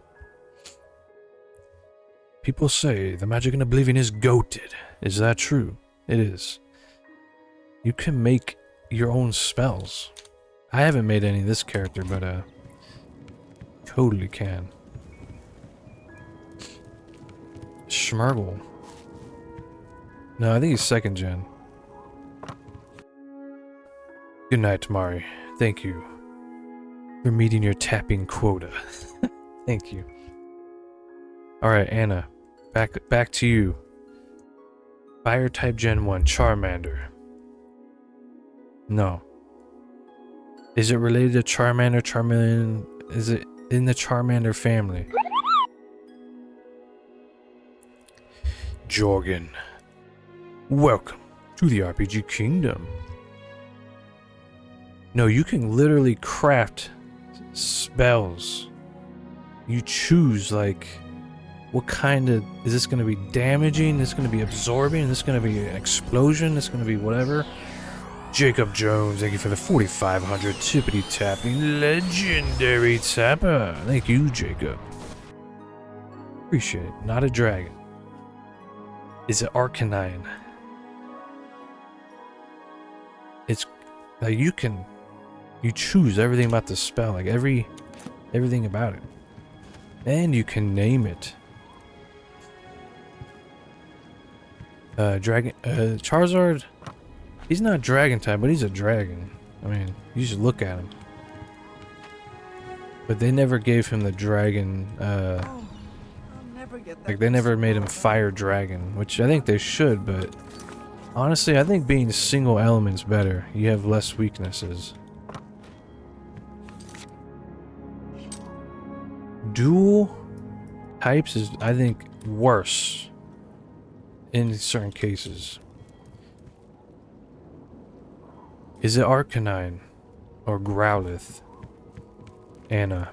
People say the magic in Oblivion is goated. Is that true? It is. You can make your own spells. I haven't made any of this character, but totally can. Schmurgle. No, I think he's 2nd gen. Good night, Mari. Thank you for meeting your tapping quota. Thank you. Alright, Anna. Back to you. Fire type Gen 1 Charmander. No. Is it related to Charmander, Charmeleon? Is it in the Charmander family? Jorgen. Welcome to the RPG Kingdom. No, you can literally craft spells. You choose, like, what kind of... Is this going to be damaging? Is this going to be absorbing? Is this going to be an explosion? Is this going to be whatever? Jacob Jones, thank you for the 4,500 tippity tapping legendary tapper. Thank you, Jacob. Appreciate it. Not a dragon. Is it Arcanine? It's like you choose everything about the spell, like everything about it, and you can name it. Charizard. He's not dragon type, but he's a dragon. I mean, you should look at him. But they never gave him the dragon, like they never made him fire dragon, which I think they should, but honestly, I think being single element's better. You have less weaknesses. Dual types is, I think, worse in certain cases. Is it Arcanine or Growlithe? Anna.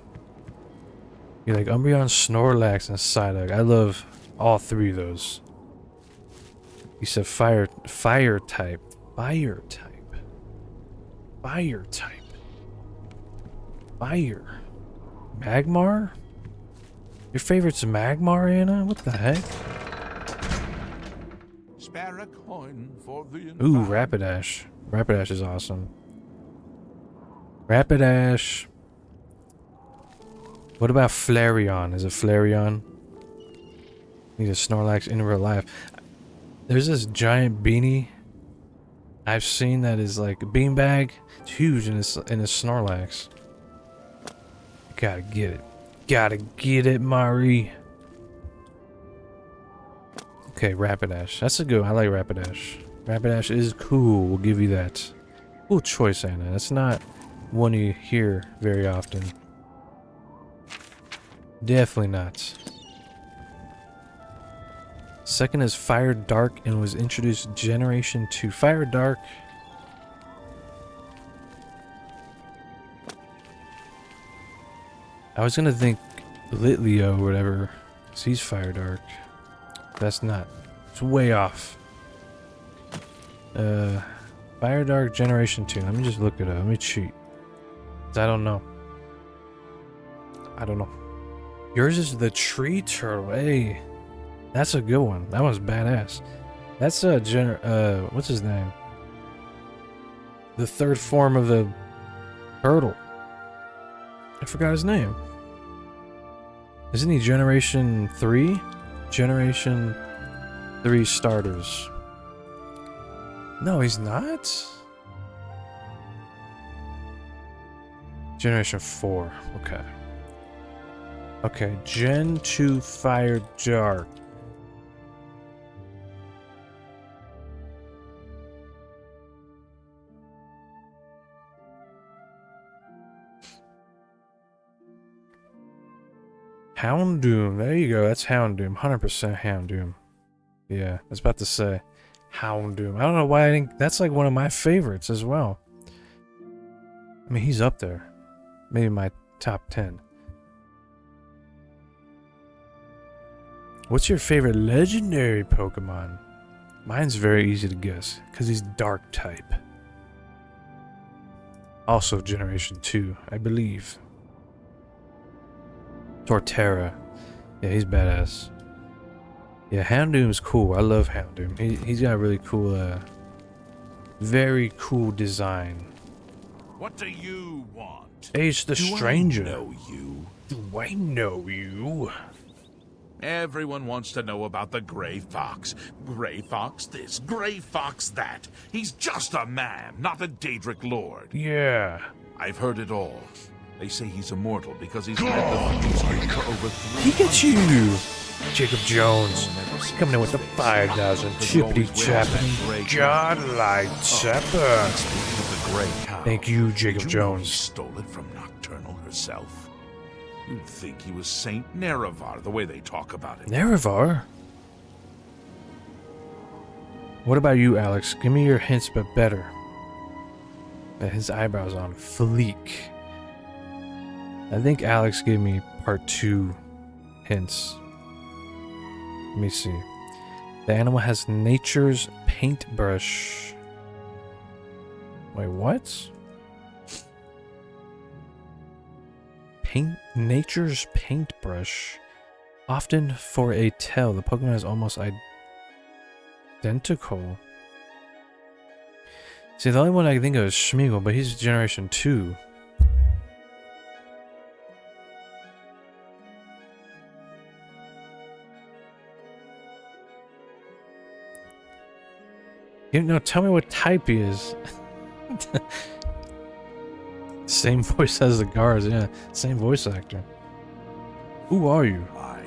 You're like Umbreon, Snorlax, and Psyduck. I love all three of those. You said fire type. Fire type. Fire type. Fire. Magmar? Your favorite's Magmar, Anna? What the heck? Spare a coin for the Ooh, Rapidash. Rapidash is awesome. Rapidash. What about Flareon? Is it Flareon? Need a Snorlax in real life. There's this giant beanie I've seen that is like a beanbag. It's huge in a Snorlax. Gotta get it. Gotta get it, Mari. Okay, Rapidash. That's a good one. I like Rapidash. Rapidash is cool. We'll give you that. Cool choice, Anna. That's not one you hear very often. Definitely not. Second is Fire Dark and was introduced Generation 2. Fire Dark. I was gonna think Litleo or whatever. 'Cause he's Fire Dark. That's not. It's way off. Fire Dark Generation 2. Let me just look it up. Let me cheat. 'Cause I don't know. I don't know. Yours is the tree turtle. Hey, that's a good one. That one's badass. That's what's his name? The third form of the turtle. I forgot his name. Isn't he Generation 3? Generation 3 starters. No, he's not. Generation 4. Okay. Okay, Gen 2 Fire Dark. Houndoom. There you go. That's Houndoom. 100% Houndoom. Yeah, I was about to say Houndoom. I don't know why I think that's like one of my favorites as well. I mean, he's up there. Maybe my top 10. What's your favorite legendary Pokemon? Mine's very easy to guess, because he's Dark type. Also Generation 2, I believe. Torterra. Yeah, he's badass. Yeah, Houndoom's cool. I love Houndoom. He's got a really cool, very cool design. What do you want? Ace the Stranger. Do I know you? Do I know you? Everyone wants to know about the Gray Fox. Gray Fox this, Gray Fox that. He's just a man, not a Daedric Lord. Yeah. I've heard it all. They say he's immortal because he's led the Thieves Guild for over 300 He gets you! Jacob Jones, coming in with the 5,000 chippity chappity godlike tapper. Thank you, Jacob Jones. He stole it from Nocturnal herself. You'd think he was Saint Nerevar, the way they talk about it. Nerevar? What about you, Alex? Give me your hints, but better. His eyebrows on fleek. I think Alex gave me part 2 hints. Let me see. The animal has nature's paintbrush. Wait, what? Nature's paintbrush. Often for a tail. The Pokemon is almost identical. See, the only one I can think of is Schmeagle, but he's Generation 2. You know, tell me what type he is. Same voice as the guards, yeah. Same voice actor. Who are you? I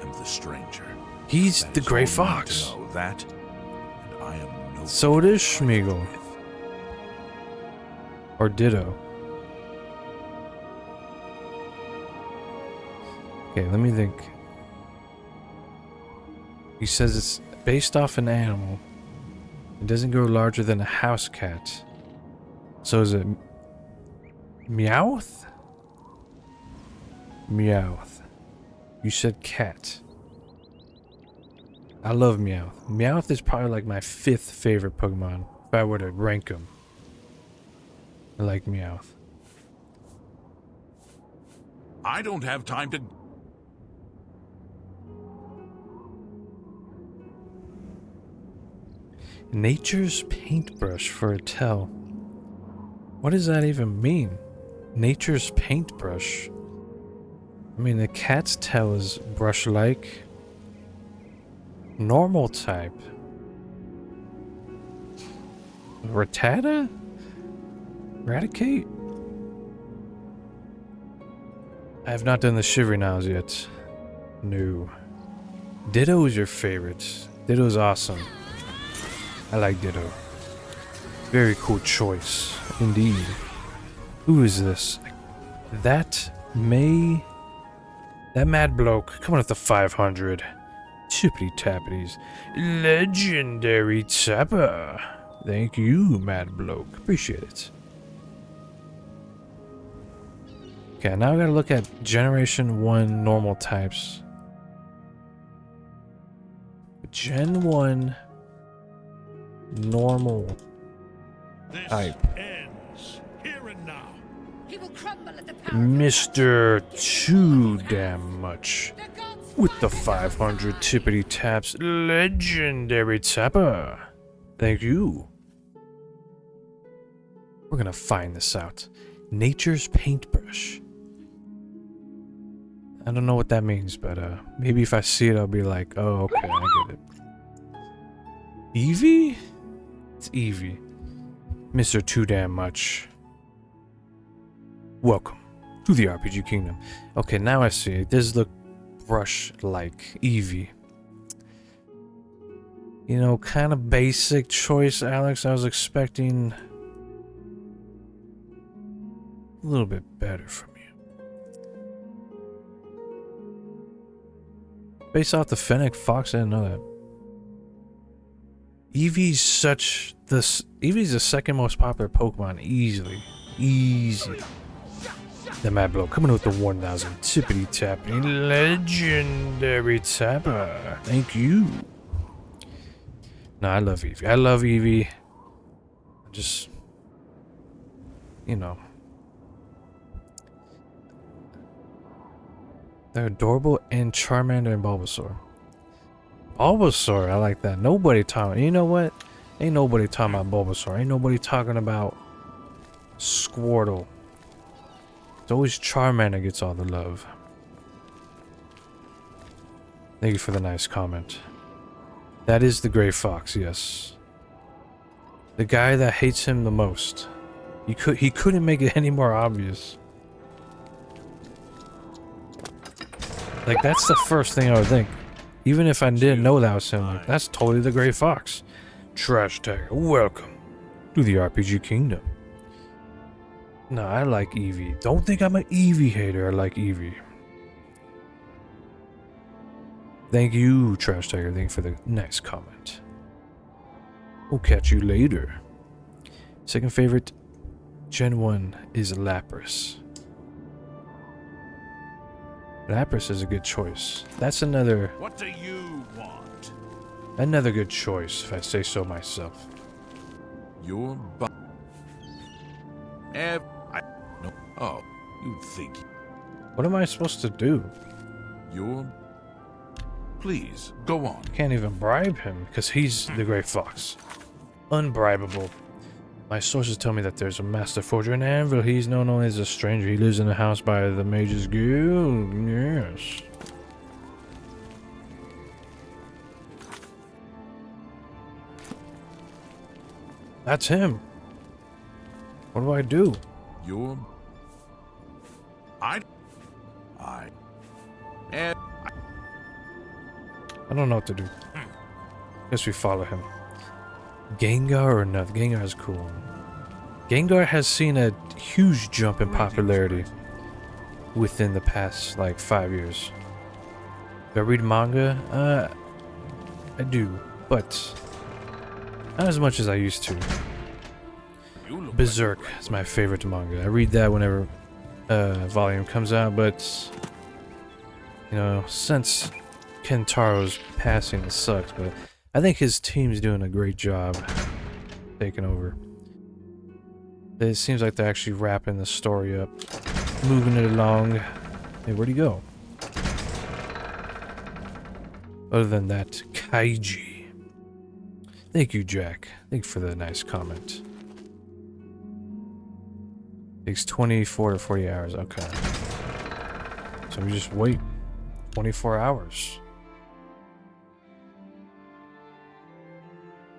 am the stranger. He's That the is Gray all you need Fox. to know, that, and I am no So it is Schmeagle. Or Ditto. Okay, let me think. He says it's based off an animal. It doesn't grow larger than a house cat. So is it Meowth? Meowth. You said cat. I love Meowth. Meowth is probably like my 5th favorite Pokemon. If I were to rank them. I like Meowth. I don't have time to... Nature's paintbrush for a tail. What does that even mean? Nature's paintbrush. I mean, the cat's tail is brush-like. Normal type. Rattata? Raticate? I have not done the Shivery Nows yet. No. Ditto is your favorite. Ditto is awesome. I like Ditto. Very cool choice, indeed. Who is this? That mad bloke coming up to 500. Tippity tappities. Legendary tapper. Thank you, mad bloke. Appreciate it. Okay, now I gotta look at Generation 1 normal types. Gen 1 normal type. Ends here and now. He will crumble at the Mr. Too Damn Much with the 500 tippity taps, legendary tapper. Thank you. We're gonna find this out. Nature's paintbrush. I don't know what that means, but maybe if I see it, I'll be like, oh, okay, I get it. Eevee? It's Eevee. Mr. Too Damn Much. Welcome to the RPG Kingdom. Okay, now I see. It does look brush-like. Eevee. You know, kind of basic choice, Alex. I was expecting a little bit better from you. Based off the Fennec Fox, I didn't know that. Eevee's the second most popular Pokemon, easily. Easy. The Mad Blow coming with the 1000 tippity tapping legendary tapper. Thank you. No, I love Eevee. I love Eevee. Just, you know. They're adorable, and Charmander and Bulbasaur. Bulbasaur, I like that. Nobody talking. You know what? Ain't nobody talking about Bulbasaur. Ain't nobody talking about Squirtle. It's always Charmander gets all the love. Thank you for the nice comment. That is the Gray Fox, yes. The guy that hates him the most. He couldn't make it any more obvious. Like, that's the first thing I would think. Even if I didn't know that was him, like, that's totally the Gray Fox. Trash tag, welcome to the RPG Kingdom. No, I like Eevee. Don't think I'm an Eevee hater. I like Eevee. Thank you, Trash Tiger. Thank you for the nice comment. We'll catch you later. Second favorite, Gen 1, is Lapras. Lapras is a good choice. That's another... What do you want? Another good choice, if I say so myself. Your no. Oh, you think... What am I supposed to do? Please, go on. Can't even bribe him, because he's the Great Fox. Unbribable. My sources tell me that there's a Master Forger in Anvil. He's known only as a stranger. He lives in a house by the Mages Guild. Yes. That's him. What do I do? I don't know what to do. Guess we follow him. Gengar or nothing? Gengar is cool. Gengar has seen a huge jump in popularity within the past, like, 5 years. Do I read manga? I do, but not as much as I used to. Berserk is my favorite manga. I read that whenever volume comes out, but you know, since Kentaro's passing, it sucks, but I think his team's doing a great job taking over. It seems like they're actually wrapping the story up, moving it along. Hey, where'd he go? Other than that, Kaiji. Thank you, Jack. Thank you for the nice comment. Takes 24 to 40 hours. Okay. So we just wait 24 hours.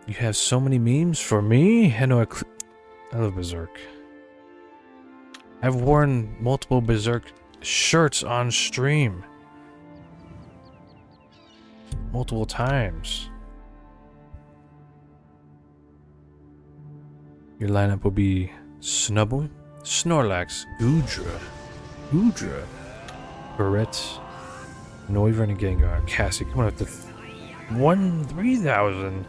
You have so many memes for me? I know I love Berserk. I've worn multiple Berserk shirts on stream. Multiple times. Your lineup will be Snubble, Snorlax, Goodra, Barrett, Noivern, and Gengar. Cassie, come on with the 3,000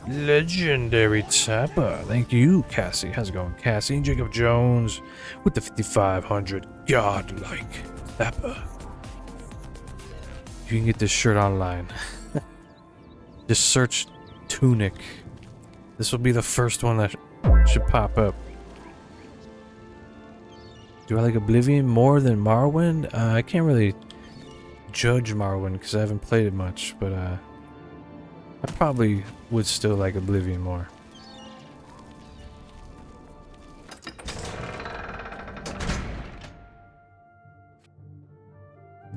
legendary tapper. Thank you, Cassie. How's it going, Cassie? And Jacob Jones with the 5,500 godlike tapper. You can get this shirt online. Just search Tunic. This will be the first one that should pop up. Do I like Oblivion more than Morrowind? I can't really judge Morrowind because I haven't played it much, but I probably would still like Oblivion more.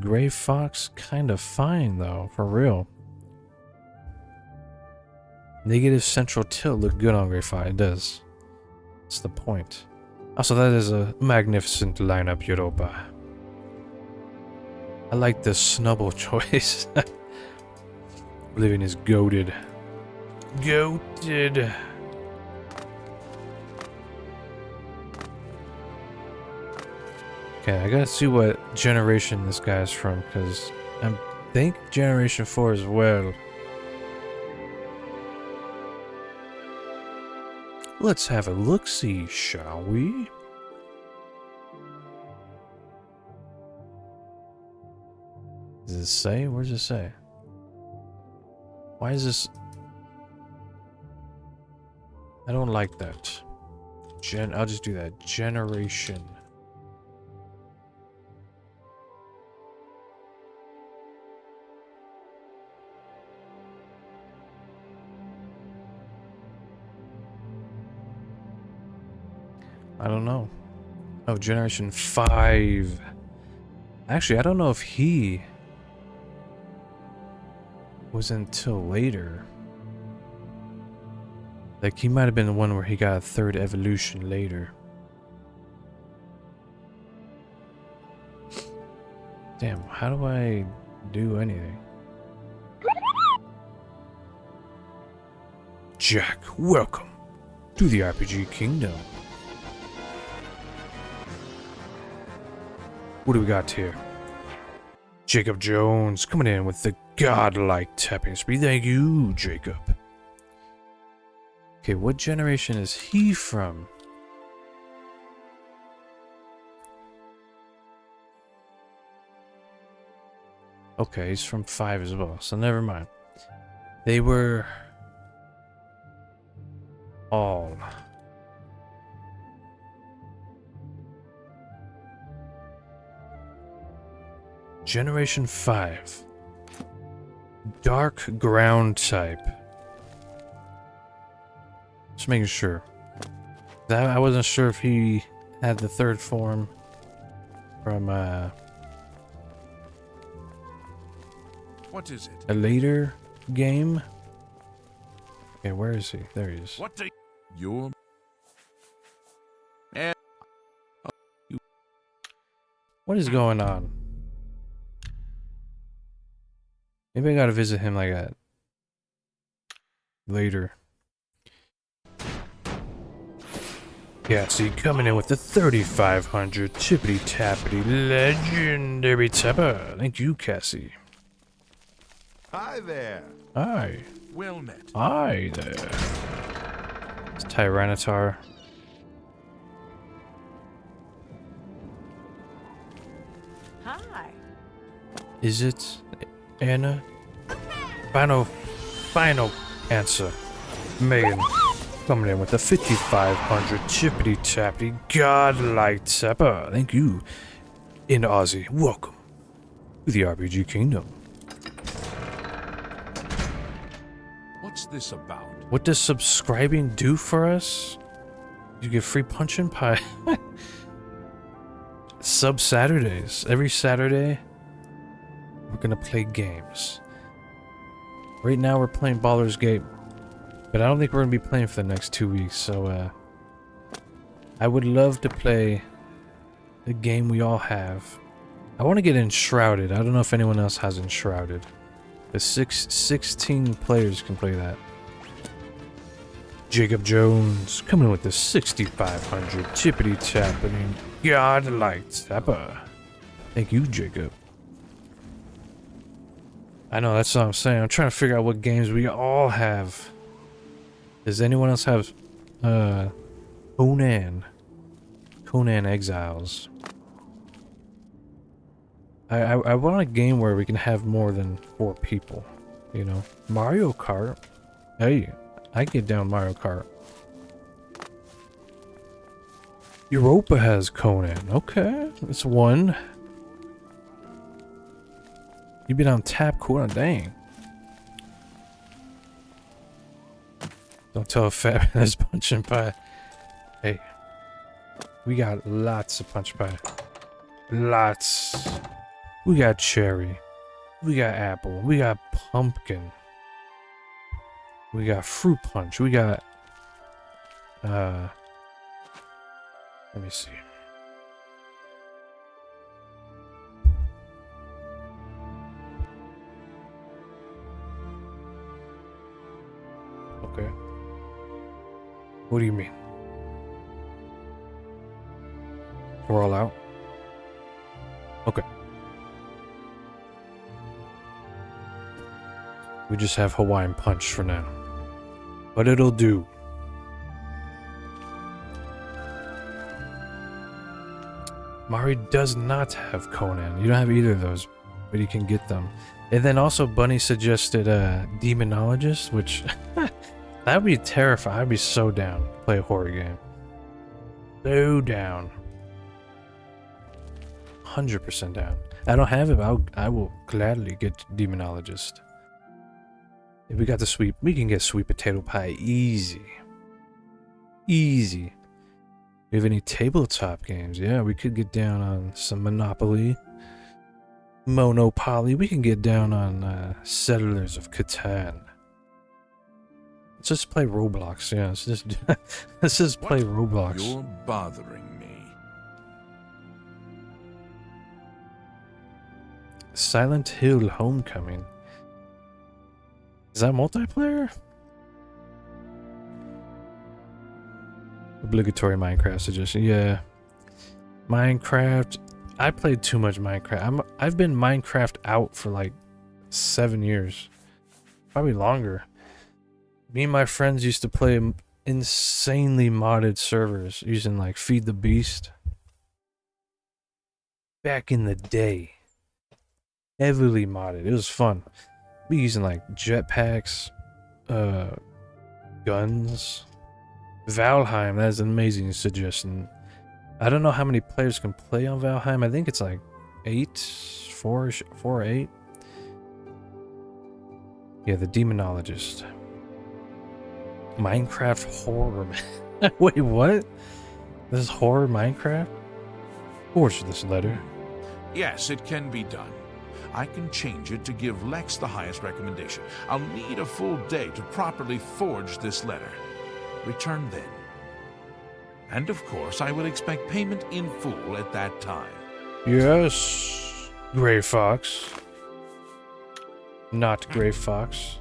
Gray Fox, kind of fine though, for real. Negative central tilt look good on Gray Fox, it does. That's the point. Also, that is a magnificent lineup, Europa. I like the Snubble choice. Oblivion is goated. Goated. Okay, I gotta see what generation this guy's from, because I think Generation 4 as well. Let's have a look-see, shall we? Does it say? Where does it say? Why is this? I don't like that. I'll just do that. Generation. I don't know. Oh, Generation 5. Actually, I don't know if he was until later. Like, he might have been the one where he got a third evolution later. Damn, how do I do anything? Jack, welcome to the RPG Kingdom. What do we got here? Jacob Jones coming in with the godlike tapping speed. Thank you, Jacob. Okay, what generation is he from? Okay, he's from 5 as well, so never mind. They were all Generation 5. Dark ground type. Just making sure. I wasn't sure if he had the third form from What is it? a later game. Okay, where is he? There he is. What do you? And What is going on? Maybe I gotta visit him like that later. Yeah, see, coming in with the 3500 tippity tappity legendary tapper. Thank you, Cassie. Hi there. Hi. Well met. Hi there. It's Tyranitar. Hi. Is it Anna? Final answer. Megan coming in with the 5500 chippity tappity godlike tapper. Thank you. In Aussie, welcome to the RPG Kingdom. What's this about? What does subscribing do for us? You get free punch and pie. Sub Saturdays. Every Saturday, we're gonna play games. Right now, we're playing Baldur's Gate, but I don't think we're gonna be playing for the next 2 weeks. So, I would love to play the game we all have. I want to get Enshrouded. I don't know if anyone else has Enshrouded. The 16 players can play that. Jacob Jones coming with the 6500 tippity tapping godlike tapper. Thank you, Jacob. I know, that's what I'm saying. I'm trying to figure out what games we all have. Does anyone else have Conan Exiles? I want a game where we can have more than 4 people, you know. Mario Kart. Hey, I get down Mario Kart. Europa has Conan. Okay, it's one. You've been on tap, Conan. Dang. Don't tell a fat man there's punching pie. Hey, we got lots of punch pie. Lots. We got cherry. We got apple. We got pumpkin. We got fruit punch. We got let me see. Okay. What do you mean? We're all out? Okay. We just have Hawaiian Punch for now. But it'll do. Mari does not have Conan. You don't have either of those, but you can get them. And then also Bunny suggested Demonologist, which that'd be terrifying. I'd be so down to play a horror game. So down. 100% down. I don't have it, but I will gladly get Demonologist. If we got the sweet, we can get sweet potato pie easy. Easy. We have any tabletop games? Yeah, we could get down on some Monopoly. Monopoly. We can get down on Settlers of Catan. Let's just play Roblox. Yeah, let's just play Roblox. You're bothering me. Silent Hill Homecoming. Is that multiplayer? Obligatory Minecraft suggestion. Yeah. Minecraft. I played too much Minecraft. I've been Minecraft out for like 7 years. Probably longer. Me and my friends used to play insanely modded servers using like Feed the Beast. Back in the day. Heavily modded. It was fun. We using like jetpacks, guns. Valheim, that is an amazing suggestion. I don't know how many players can play on Valheim. I think it's like 4 or 8. Yeah, the Demonologist. Minecraft horror. Wait, what? This is horror Minecraft? Forge this letter. Yes, it can be done. I can change it to give Lex the highest recommendation. I'll need a full day to properly forge this letter. Return then. And of course, I will expect payment in full at that time. Yes, Gray Fox. Not Gray Fox.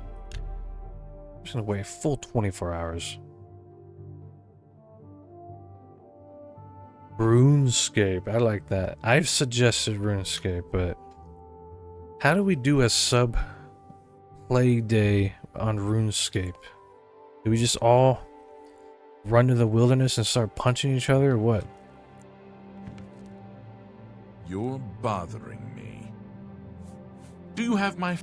I'm just gonna wait a full 24 hours. RuneScape, I like that. I've suggested RuneScape, but how do we do a sub play day on RuneScape? Do we just all run to the wilderness and start punching each other, or what? You're bothering me. Do you have my...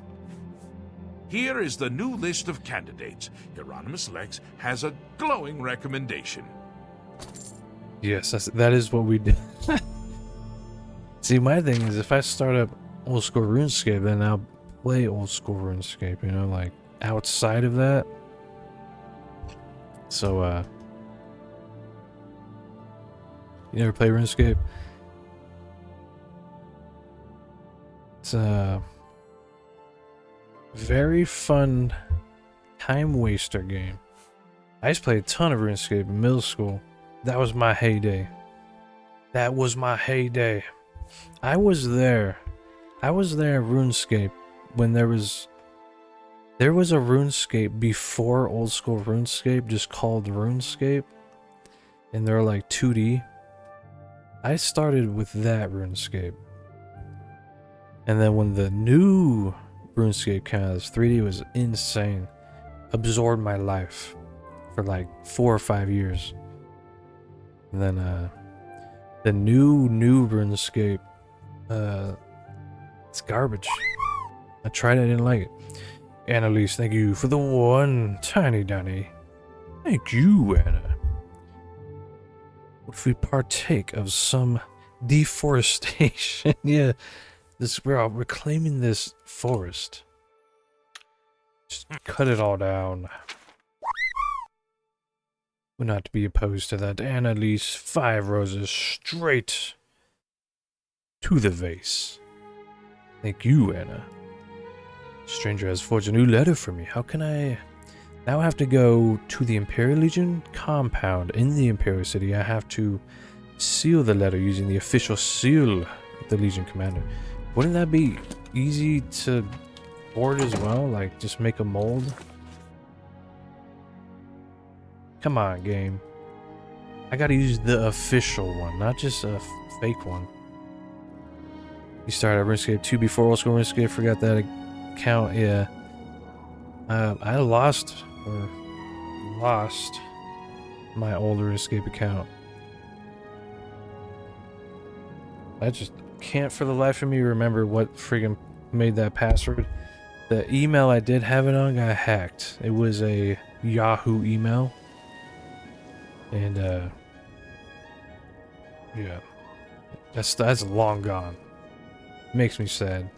Here is the new list of candidates. Hieronymus Lex has a glowing recommendation. Yes, that is what we did. See, my thing is, if I start up old school RuneScape, then I'll play old school RuneScape, you know, like outside of that. So, you never play RuneScape? It's a very fun time waster game. I used to play a ton of RuneScape in middle school. That was my heyday. That was my heyday. I was there at RuneScape when there was a RuneScape before old school RuneScape, just called RuneScape, and they're like 2D. I started with that RuneScape, and then when the new RuneScape came out, 3D was insane. Absorbed my life for like 4 or 5 years. And then the new RuneScape, it's garbage. I tried it, I didn't like it. Annalise, thank you for the 1 tiny Danny. Thank you, Anna. What if we partake of some deforestation? Yeah, we're all reclaiming this forest. Just cut it all down. Would not be opposed to that, and at least 5 roses straight to the vase. Thank you, Anna. Stranger has forged a new letter for me. How can I... Now I have to go to the Imperial Legion compound in the Imperial City. I have to seal the letter using the official seal of the Legion Commander. Wouldn't that be easy to forge as well? Like, just make a mold? Come on, game. I gotta use the official one, not just a fake one. You started RuneScape 2 before old school RuneScape. Forgot that account. Yeah. I lost my old RuneScape account. I just can't for the life of me remember what friggin' made that password. The email I did have it on got hacked. It was a Yahoo email. And yeah. That's long gone. Makes me sad.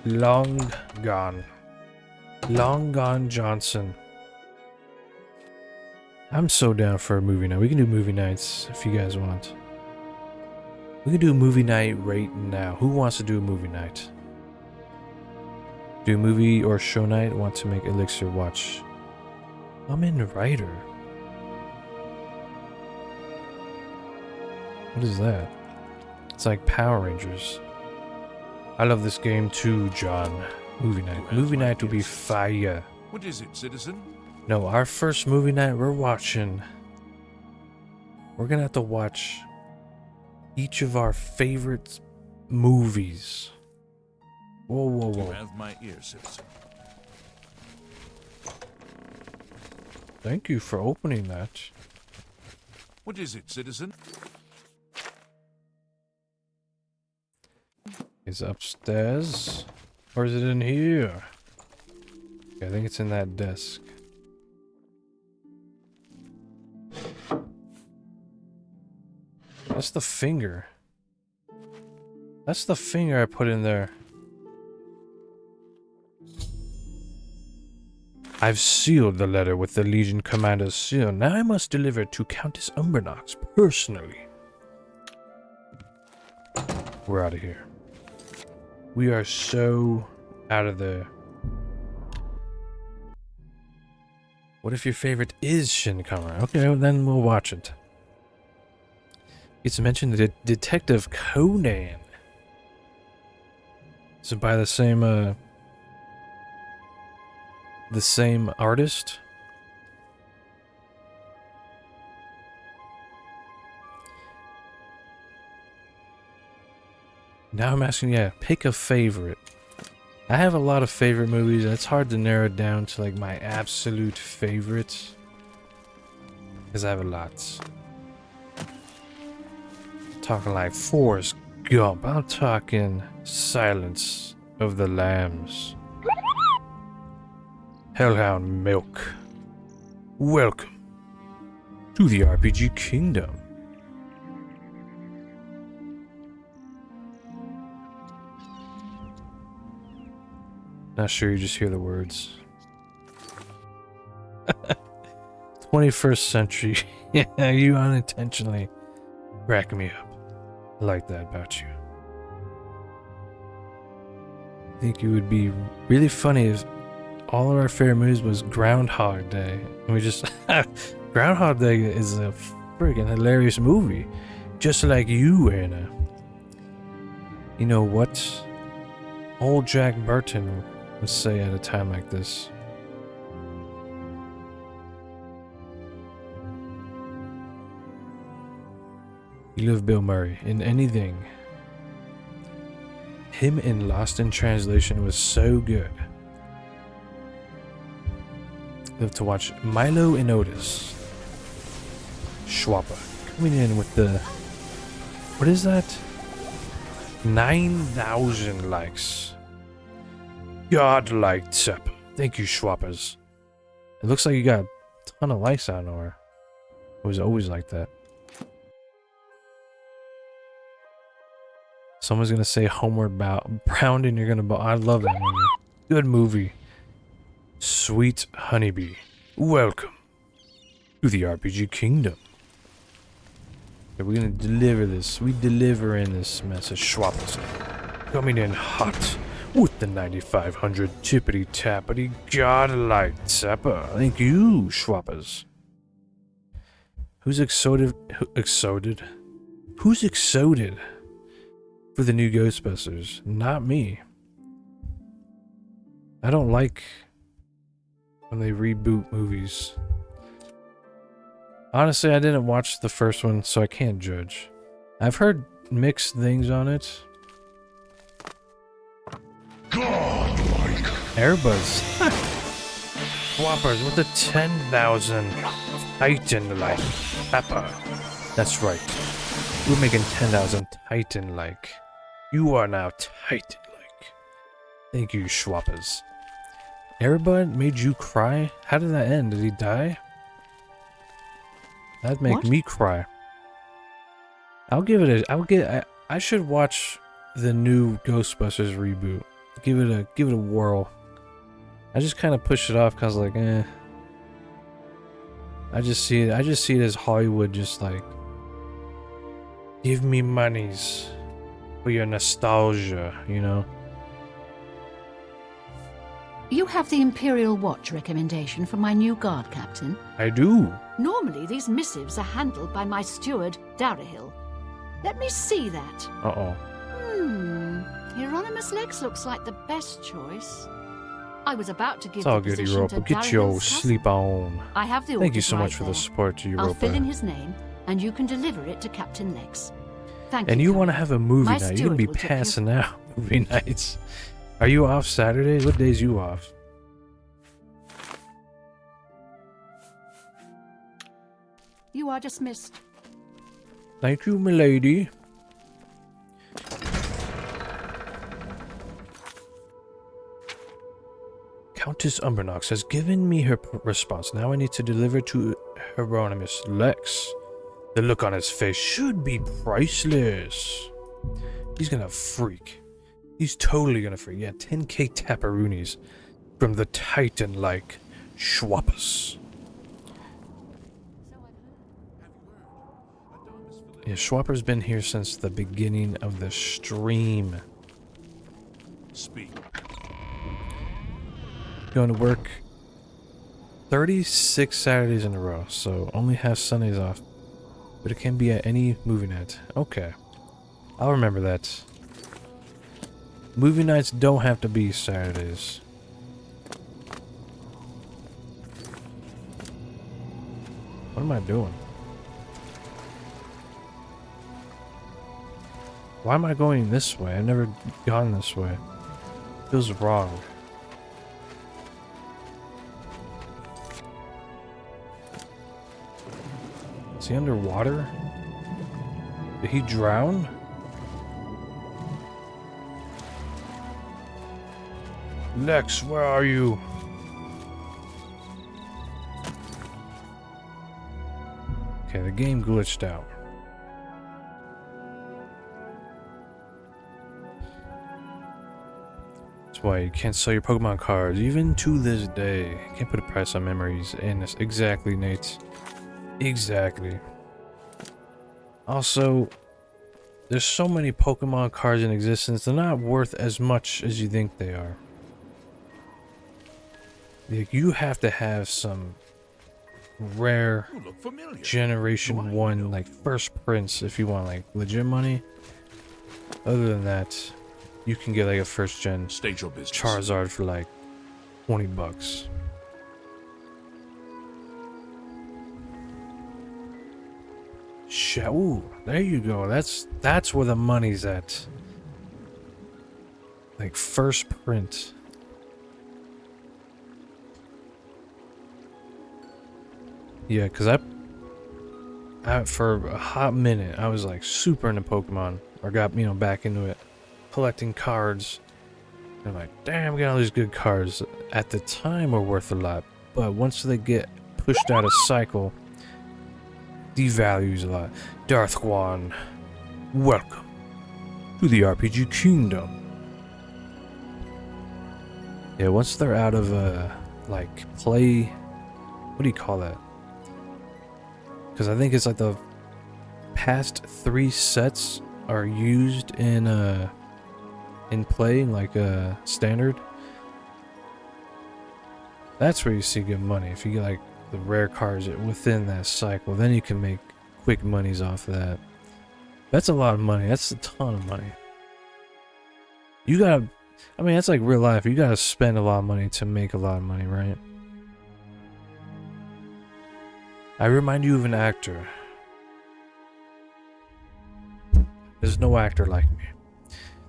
Long gone. Long gone Johnson. I'm so down for a movie night. We can do movie nights if you guys want. We can do a movie night right now. Who wants to do a movie night? Do a movie or show night? Want to make Elixir watch? I'm in writer. What is that? It's like Power Rangers. I love this game too, John. Movie night. Movie night will be fire. What is it, citizen? No, our first movie night we're watching. We're gonna have to watch each of our favorite movies. Whoa, whoa, whoa. You have my ear, citizen. Thank you for opening that. What is it, citizen? Is it upstairs? Or is it in here? Okay, I think it's in that desk. That's the finger. That's the finger I put in there. I've sealed the letter with the Legion Commander's seal. Now I must deliver it to Countess Umbernox personally. We're out of here. We are so out of there. What if your favorite is Shin Kamen? Okay, well, then we'll watch it. It's mentioned that Detective Conan. Is it by the same artist? Now I'm asking, yeah, pick a favorite. I have a lot of favorite movies, and it's hard to narrow it down to like my absolute favorites. Because I have a lot. I'm talking like Forrest Gump. I'm talking Silence of the Lambs. Hellhound Milk. Welcome to the RPG Kingdom. Not sure, you just hear the words. 21st century. Yeah, you unintentionally crack me up. I like that about you. I think it would be really funny if all of our favorite movies was Groundhog Day. And we just... Groundhog Day is a friggin' hilarious movie. Just like you, Anna. You know what? Old Jack Burton would say at a time like this. You love Bill Murray in anything. Him in Lost in Translation was so good. You have to watch Milo and Otis. Schwappa coming in with the... What is that? 9,000 likes. God-like tip. Thank you, Schwappas. It looks like you got a ton of likes out of nowhere. It was always like that. Someone's gonna say Homeward Bound and you're gonna I love that movie. Good movie. Sweet Honeybee. Welcome to the RPG Kingdom. Okay, we're gonna deliver this. We deliver in this message. Schwappers. Coming in hot with the 9500 tippity tappity godlike tapper. Thank you, Schwappers. Who's excited? Who's excited for the new Ghostbusters? Not me. I don't like when they reboot movies. Honestly, I didn't watch the first one, so I can't judge. I've heard mixed things on it. Godlike. Airbuzz. Whoppers with the 10,000 Titan-like pepper. That's right. We're making 10,000 Titan-like. You are now Titan-like. Thank you, Schwappers. Airbud made you cry? How did that end? Did he die? That'd make me cry. I'll give it a. I should watch the new Ghostbusters reboot. Give it a whirl. I just kind of push it off because like, eh. I just see it as Hollywood just like, give me monies for your nostalgia, you know. You have the Imperial Watch recommendation for my new guard captain? I do. Normally, these missives are handled by my steward, Darahil. Let me see that. Uh-oh. Hieronymus Lex looks like the best choice. I was about to give It's all the good, position Europa. to Get your Darahil's cousin. sleep on. I have the Thank you orders so much right for the there. support to Europa. I'll fill in his name, and you can deliver it to Captain Lex. Thank And you. you want to have a movie My night? You're gonna steward be will take passing out movie nights. Are you off Saturdays? What days you off? You are dismissed. Thank you, milady. Countess Umbernox has given me her response. Now I need to deliver to Hieronymus Lex. The look on his face should be priceless. He's gonna freak. He's totally gonna freak. Yeah, 10k taparoonies from the Titan-like Schwappers. Yeah, Schwapper's been here since the beginning of the stream. Speak. Going to work 36 Saturdays in a row, so only have Sundays off. But it can be at any movie night. Okay. I'll remember that. Movie nights don't have to be Saturdays. What am I doing? Why am I going this way? I've never gone this way. Feels wrong. Is he underwater? Did he drown? Lex, where are you? Okay, the game glitched out. That's why you can't sell your Pokemon cards, even to this day. You can't put a price on memories. And this exactly, Nate. Exactly. Also, there's so many Pokemon cards in existence, they're not worth as much as you think they are. Like, you have to have some rare Generation 1, like, first prints if you want, like, legit money. Other than that, you can get, like, a first gen Charizard for, like, $20. Ooh, there you go. That's where the money's at. Like first print. Yeah, cause I for a hot minute I was like super into Pokemon, or got back into it, collecting cards. And I'm like, damn, we got all these good cards. At the time, were worth a lot, but once they get pushed out of cycle. devalues a lot. Darthwan, welcome to the RPG Kingdom. Yeah, once they're out of like play, what do you call that? Because I think it's like the past 3 sets are used in play, like standard. That's where you see good money. If you get like the rare cards within that cycle, then you can make quick monies off of that. That's a lot of money. That's a ton of money. You gotta, I mean, that's like real life. You gotta spend a lot of money to make a lot of money, right? I remind you of an actor. There's no actor like me.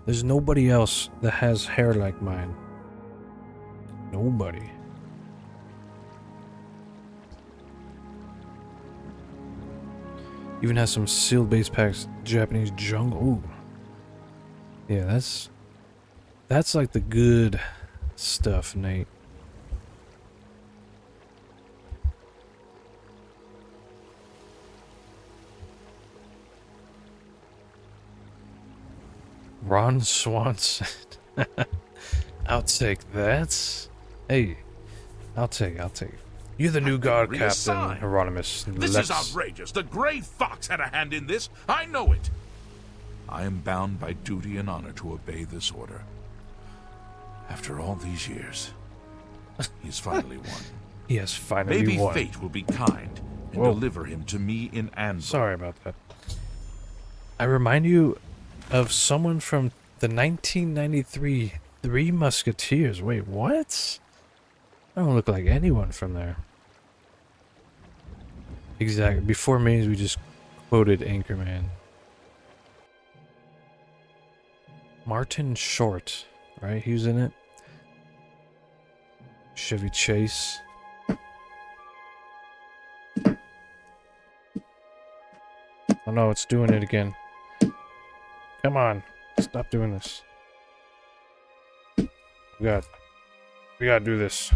There's nobody else that has hair like mine. Nobody. Even has some sealed base packs, Japanese jungle. Ooh. Yeah, that's like the good stuff, Nate. Ron Swanson. I'll take that. Hey, I'll take it. You're the new guard captain, Hieronymus. This is outrageous. The Grey Fox had a hand in this. I know it. I am bound by duty and honor to obey this order. After all these years, he's finally won. He has finally Maybe won. fate will be kind and deliver him to me in Anvil. Sorry about that. I remind you of someone from the 1993 Three Musketeers. Wait, what? I don't look like anyone from there. Exactly. Before means we just quoted Anchorman. Martin Short, right? He was in it. Chevy Chase. Oh no, it's doing it again. Come on. Stop doing this. We gotta do this.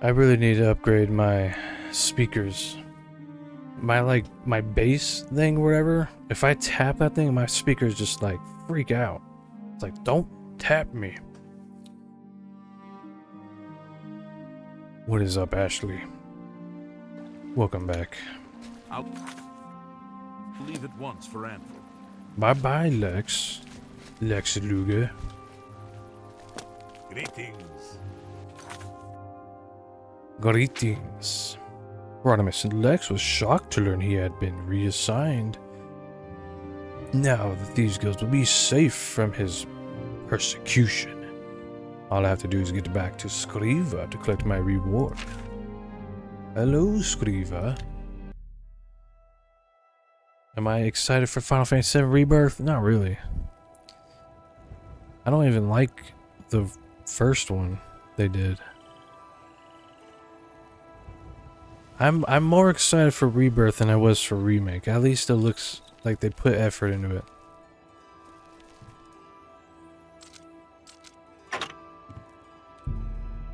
I really need to upgrade my speakers. My bass thing, whatever. If I tap that thing, my speakers just like freak out. It's like, don't tap me. What is up, Ashley? Welcome back. I'll leave at once for Anvil. Bye-bye, Lex. Lex Luger. Greetings. Greetings. Rodimus and Lex was shocked to learn he had been reassigned. Now the Thieves Guild will be safe from his persecution. All I have to do is get back to Skriva to collect my reward. Hello, Skriva. Am I excited for Final Fantasy VII Rebirth? Not really. I don't even like the first one they did. I'm more excited for Rebirth than I was for Remake. At least it looks like they put effort into it.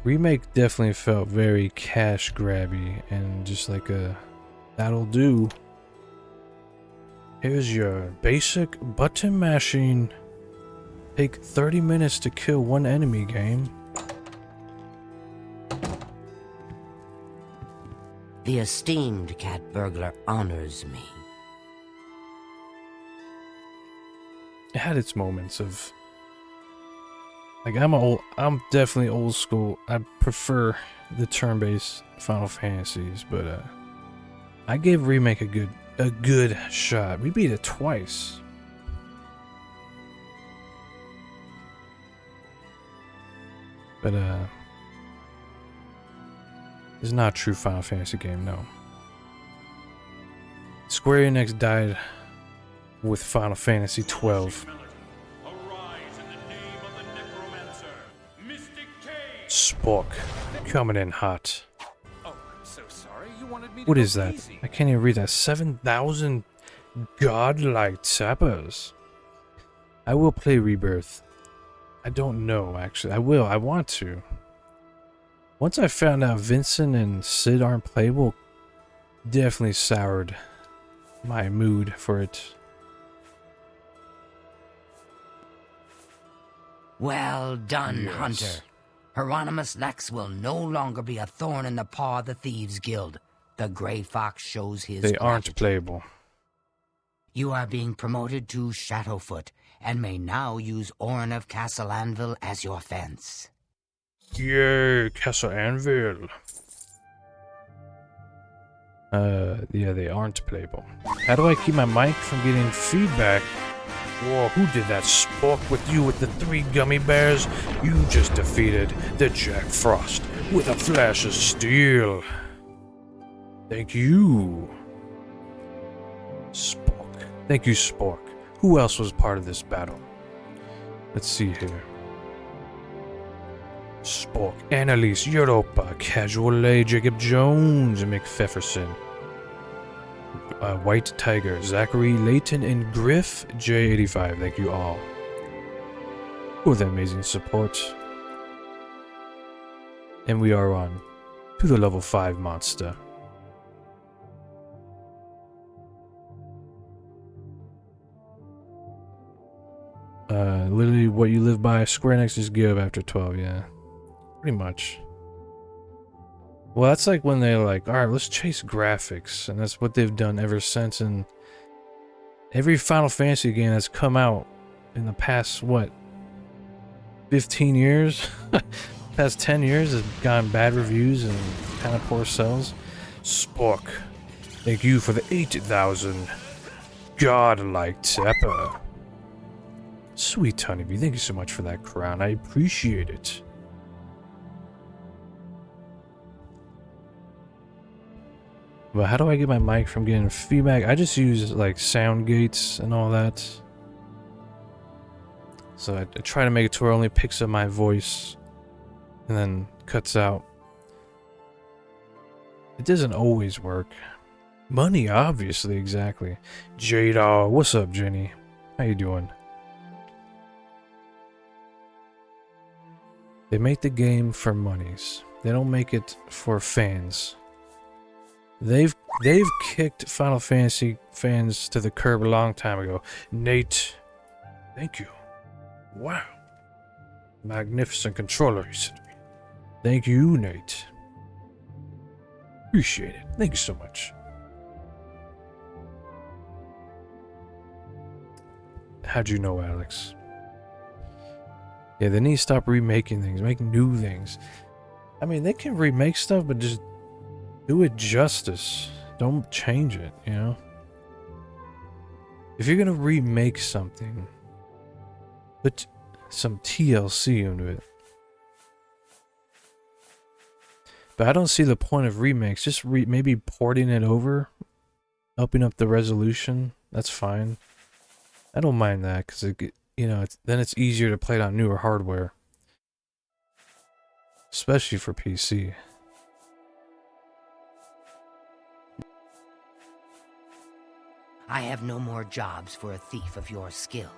Remake definitely felt very cash grabby and just like a that'll do. Here's your basic button mashing. Take 30 minutes to kill one enemy game. The esteemed cat burglar honors me. It had its moments of like I'm definitely old school. I prefer the turn-based Final Fantasies, but I gave Remake a good shot. We beat it twice. But it's not a true Final Fantasy game, no. Square Enix died with Final Fantasy 12. Spock, coming in hot. Oh, I'm so sorry. You wanted me to What go is that? easy. I can't even read that. 7,000 godlike tappers. I will play Rebirth I don't know, actually. I will. I want to. Once I found out Vincent and Sid aren't playable, definitely soured my mood for it. Well done, Yes. Hunter. Hieronymus Lex will no longer be a thorn in the paw of the Thieves Guild. The Grey Fox shows his They aren't gratitude. playable. You are being promoted to Shadowfoot, and may now use Orin of Castle Anvil as your fence. Yay, Castle Anvil. Yeah, they aren't playable. How do I keep my mic from getting feedback? Whoa, who did that? Spoke with you with the 3 gummy bears? You just defeated the Jack Frost with a flash of steel. Thank you. Spork. Thank you, Spork. Who else was part of this battle? Let's see here. Spork, Annalise, Europa, Casual Lay, Jacob Jones, McPherson, White Tiger, Zachary, Layton, and Griff, J85. Thank you all for the amazing support. And we are on to the level 5 monster. Literally what you live by, Square Enix just give after 12, yeah. Pretty much. Well, that's like when they're like, alright, let's chase graphics. And that's what they've done ever since. And every Final Fantasy game that's come out in the past, what, 15 years? Past 10 years has gotten bad reviews and kind of poor sales. Spork, thank you for the 8,000 godlike tapper. Sweet Honeybee, thank you so much for that crown. I appreciate it. But how do I get my mic from getting feedback? I just use like sound gates and all that. So I try to make it to where it only picks up my voice and then cuts out. It doesn't always work. Money, obviously, exactly. Jada, what's up, Jenny? How you doing? They make the game for monies. They don't make it for fans. They've kicked Final Fantasy fans to the curb a long time ago. Nate, thank you. Wow. Magnificent controller, he sent me. Thank you, Nate. Appreciate it. Thank you so much. How'd you know, Alex? Yeah, they need to stop remaking things, make new things. I mean, they can remake stuff, but just do it justice. Don't change it, you know? If you're gonna remake something, put some TLC into it. But I don't see the point of remakes. Just maybe porting it over, upping up the resolution. That's fine. I don't mind that because it, you know, then it's easier to play it on newer hardware, especially for PC. I have no more jobs for a thief of your skill.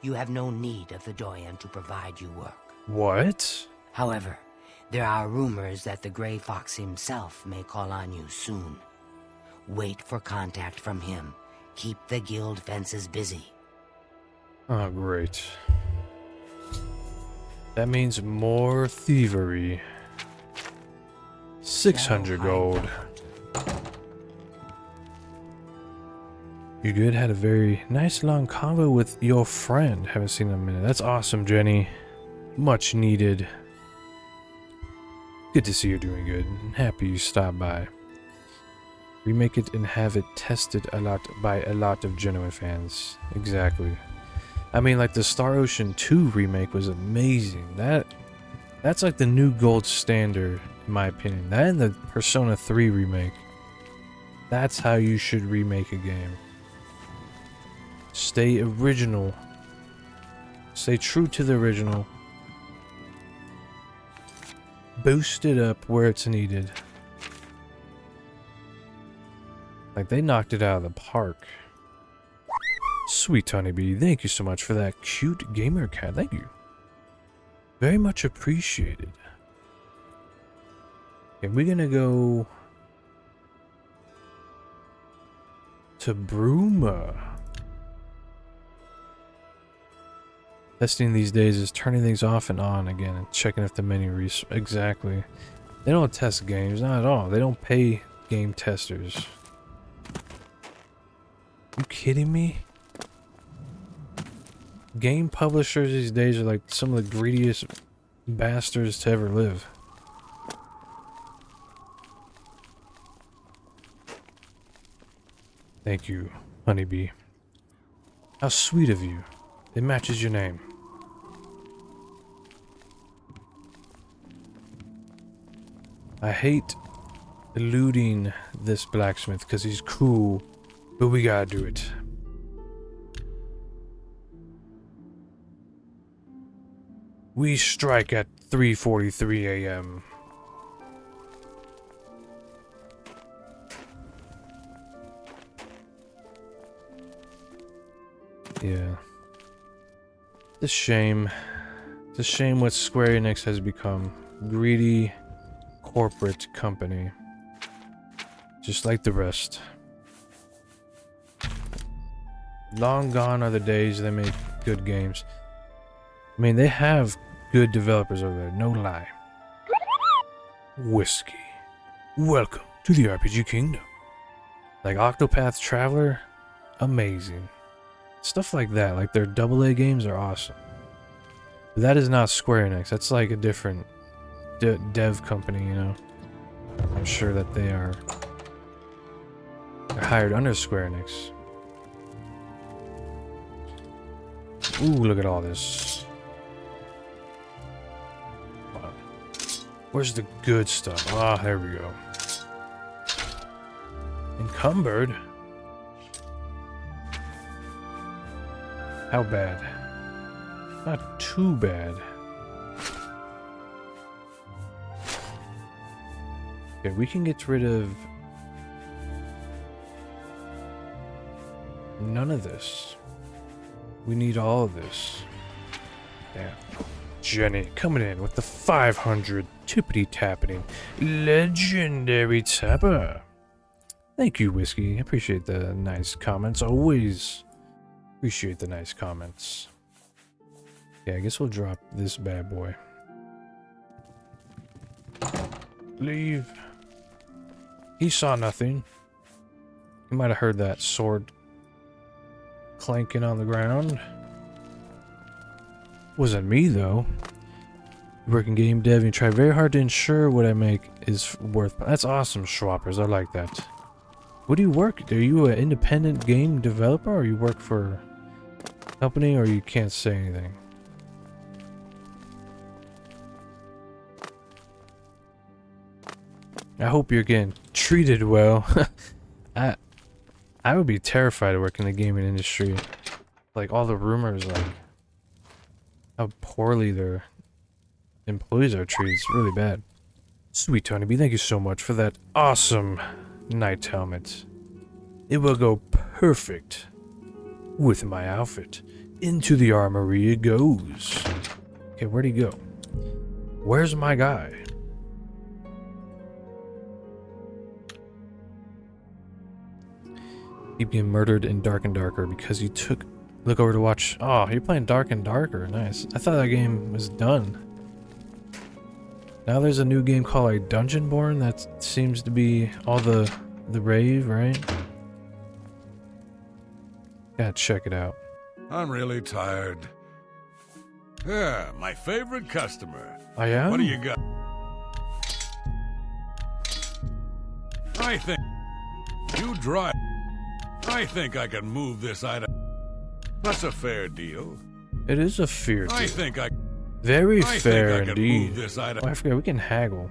You have no need of the Doyen to provide you work. What? However, there are rumors that the Grey Fox himself may call on you soon. Wait for contact from him. Keep the guild fences busy. Oh, great. That means more thievery. 600 gold. You good? Had a very nice long convo with your friend. Haven't seen him in a minute. That's awesome, Jenny. Much needed. Good to see you're doing good. I'm happy you stopped by. Remake it and have it tested a lot by a lot of genuine fans. Exactly. I mean, like the Star Ocean 2 remake was amazing. That's like the new gold standard, in my opinion. That and the Persona 3 remake. That's how you should remake a game. Stay original. Stay true to the original. Boost it up where it's needed. Like they knocked it out of the park. Sweet Honeybee, thank you so much for that cute gamer cat. Thank you. Very much appreciated. Okay, we're gonna go to Bruma. Testing these days is turning things off and on again and checking if the menu exactly. They don't test games, not at all. They don't pay game testers. You kidding me? Game publishers these days are like some of the greediest bastards to ever live. Thank you, honeybee. How sweet of you. It matches your name. I hate eluding this blacksmith because he's cool, but we gotta do it. We strike at 3:43 a.m. Yeah. It's a shame. It's a shame what Square Enix has become. Greedy corporate company. Just like the rest. Long gone are the days they make good games. I mean, they have good developers over there, no lie. Whiskey. Welcome to the RPG Kingdom. Like Octopath Traveler, amazing. Stuff like that, like their AA games are awesome. But that is not Square Enix. That's like a different dev company, you know. I'm sure that they're hired under Square Enix. Ooh, look at all this. Come on. Where's the good stuff? Ah, there we go. Encumbered? How bad? Not too bad. Okay, we can get rid of none of this. We need all of this. Damn. Jenny coming in with the 500 tippity-tappity legendary tapper. Thank you, Whiskey. I appreciate the nice comments. Always appreciate the nice comments. Yeah, I guess we'll drop this bad boy. Leave. He saw nothing. He might have heard that sword clanking on the ground. Wasn't me, though. You work in game dev and you try very hard to ensure what I make is worth. That's awesome, Schwappers. I like that. What do you work? Are you an independent game developer, or you work for a company, or you can't say anything? I hope you're getting treated well. I would be terrified to work in the gaming industry. Like, all the rumors, like, how poorly their employees are treated. It's really bad. Sweet Tony B, thank you so much for that awesome knight helmet. It will go perfect with my outfit. Into the armory it goes. Okay, where'd he go? Where's my guy? Keep getting murdered in Dark and Darker because you took... Look over to watch... Oh, you're playing Dark and Darker. Nice. I thought that game was done. Now there's a new game called like Dungeonborn that seems to be all the rave, right? Gotta check it out. I'm really tired. Yeah, my favorite customer. I am? What do you got? I think... You drive... I think I can move this item. That's a fair deal. It is a fair deal. I think I... Very I fair think I can indeed. move this item. Oh, I forgot, we can haggle.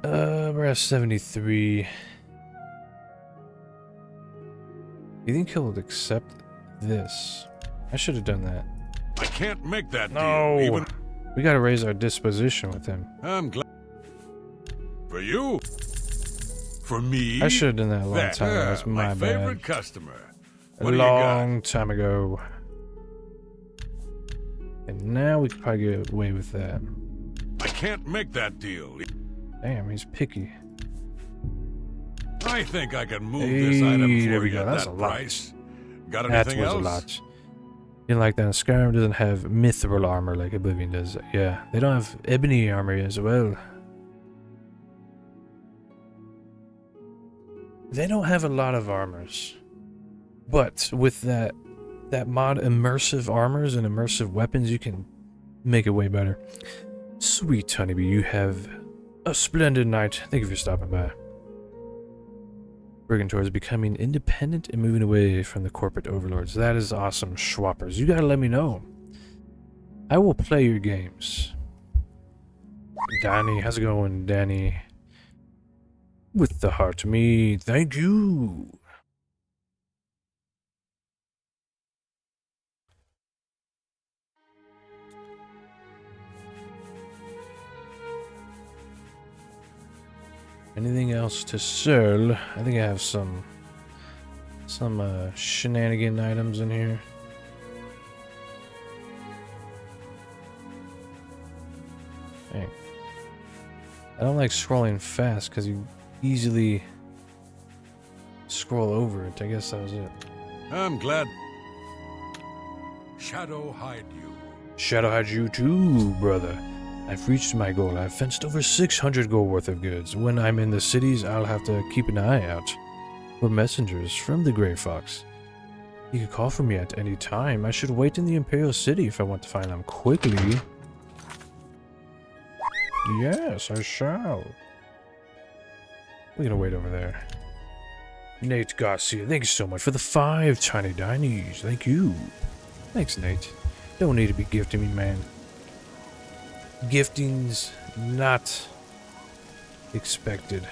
We're at 73. You think he'll accept this? I should have done that. I can't make that No! deal. Even... We gotta raise our disposition with him. I'm glad... For you? For me? I should have done that a long time ago. That's my favorite bad. Customer. A What do you got? long time ago. And now we could probably get away with that. I can't make that deal. Damn, he's picky. I think I can move this item There for we you go. at That's that a lot. price. Got That anything was else? a lot. You know, like that. Skyrim doesn't have mithril armor like Oblivion does. Yeah, they don't have ebony armor as well. They don't have a lot of armors. But with that mod immersive armors and immersive weapons, you can make it way better. Sweet honeybee, you have a splendid night. Thank you for stopping by. Working towards becoming independent and moving away from the corporate overlords. That is awesome, Schwappers. You gotta let me know. I will play your games. Danny, how's it going, Danny? With the heart to me, thank you. Anything else to sell? I think I have some shenanigan items in here. Dang. I don't like scrolling fast because you easily scroll over it. I guess that was it. I'm glad. Shadow hide you. Shadow hide you too, brother. I've reached my goal. I've fenced over 600 gold worth of goods. When I'm in the cities, I'll have to keep an eye out for messengers from the Grey Fox. You can call for me at any time. I should wait in the Imperial City if I want to find them quickly. Yes, I shall. We're gonna wait over there. Nate Garcia, thank you so much for the 5 tiny dinies. Thank you. Thanks, Nate. Don't need to be gifting me, man. Gifting's not expected.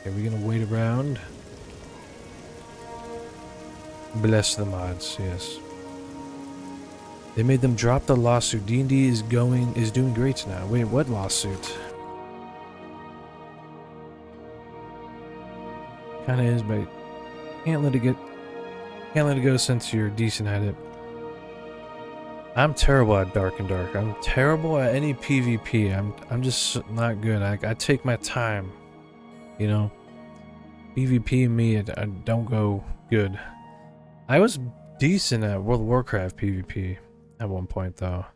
Okay, we're gonna wait around. Bless the mods, yes. They made them drop the lawsuit. D&D is doing great now. Wait, what lawsuit? Kinda is, but can't let it go since you're decent at it. I'm terrible at Dark and Dark. I'm terrible at any PvP. I'm just not good. I take my time, you know. PvP and me, I don't go good. I was decent at World of Warcraft PvP at one point, though.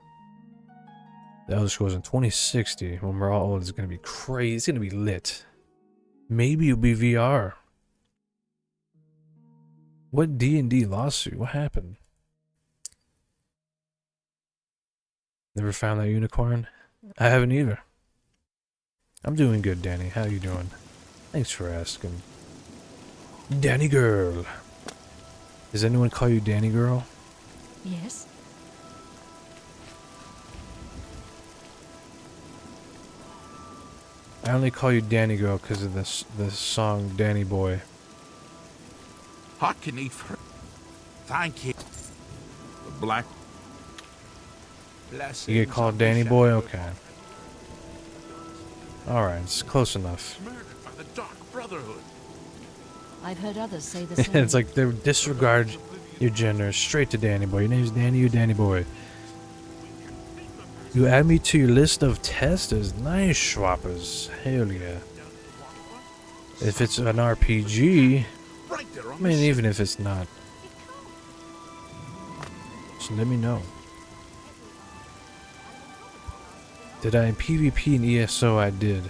The Elder Scrolls in 2060, when we're all old, it's gonna be crazy. It's gonna be lit. Maybe it'll be VR. What D&D lawsuit? What happened? Never found that unicorn? I haven't either. I'm doing good, Danny. How you doing? Thanks for asking. Danny girl. Does anyone call you Danny girl? Yes. I only call you Danny girl because of the song Danny Boy. I can eat for. Thank you. The black. You get called Danny Boy? Okay. Alright, it's close enough. Murdered by the Dark Brotherhood. I've heard others say the same. It's like they disregard your gender straight to Danny Boy. Your name's Danny, you Danny Boy. You add me to your list of testers. Nice, Schwappers. Hell yeah. If it's an RPG, I mean, even if it's not, just let me know. Did I PvP and ESO? I did.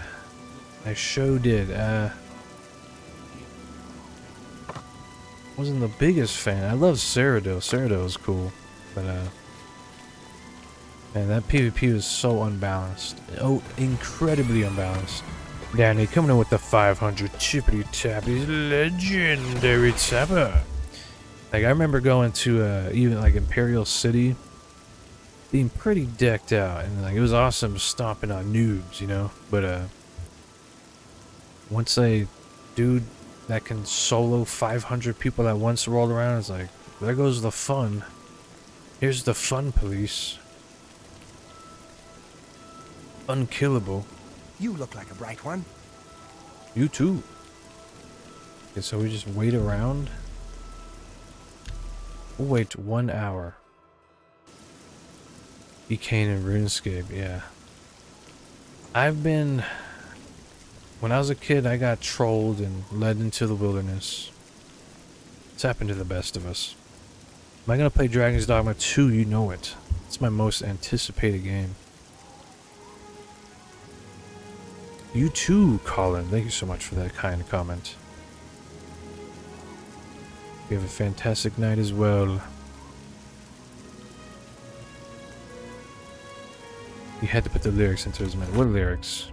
I sure did. Wasn't the biggest fan. I love Cyrodiil. Cyrodiil is cool, but man, that PvP was so unbalanced. Oh, incredibly unbalanced. Danny coming in with the 500 chippity tappies, legendary tapper. Like I remember going to even like Imperial City, being pretty decked out, and like it was awesome stomping on noobs, you know. But once a dude that can solo 500 people at once rolled around, it's like there goes the fun. Here's the fun police. Unkillable. You look like a bright one. You too. Okay, so we just wait around. We'll wait 1 hour. Decane and RuneScape, yeah. When I was a kid, I got trolled and led into the wilderness. It's happened to the best of us. Am I gonna play Dragon's Dogma 2? You know it. It's my most anticipated game. You too, Colin. Thank you so much for that kind comment. You have a fantastic night as well. You had to put the lyrics into his mind. What lyrics?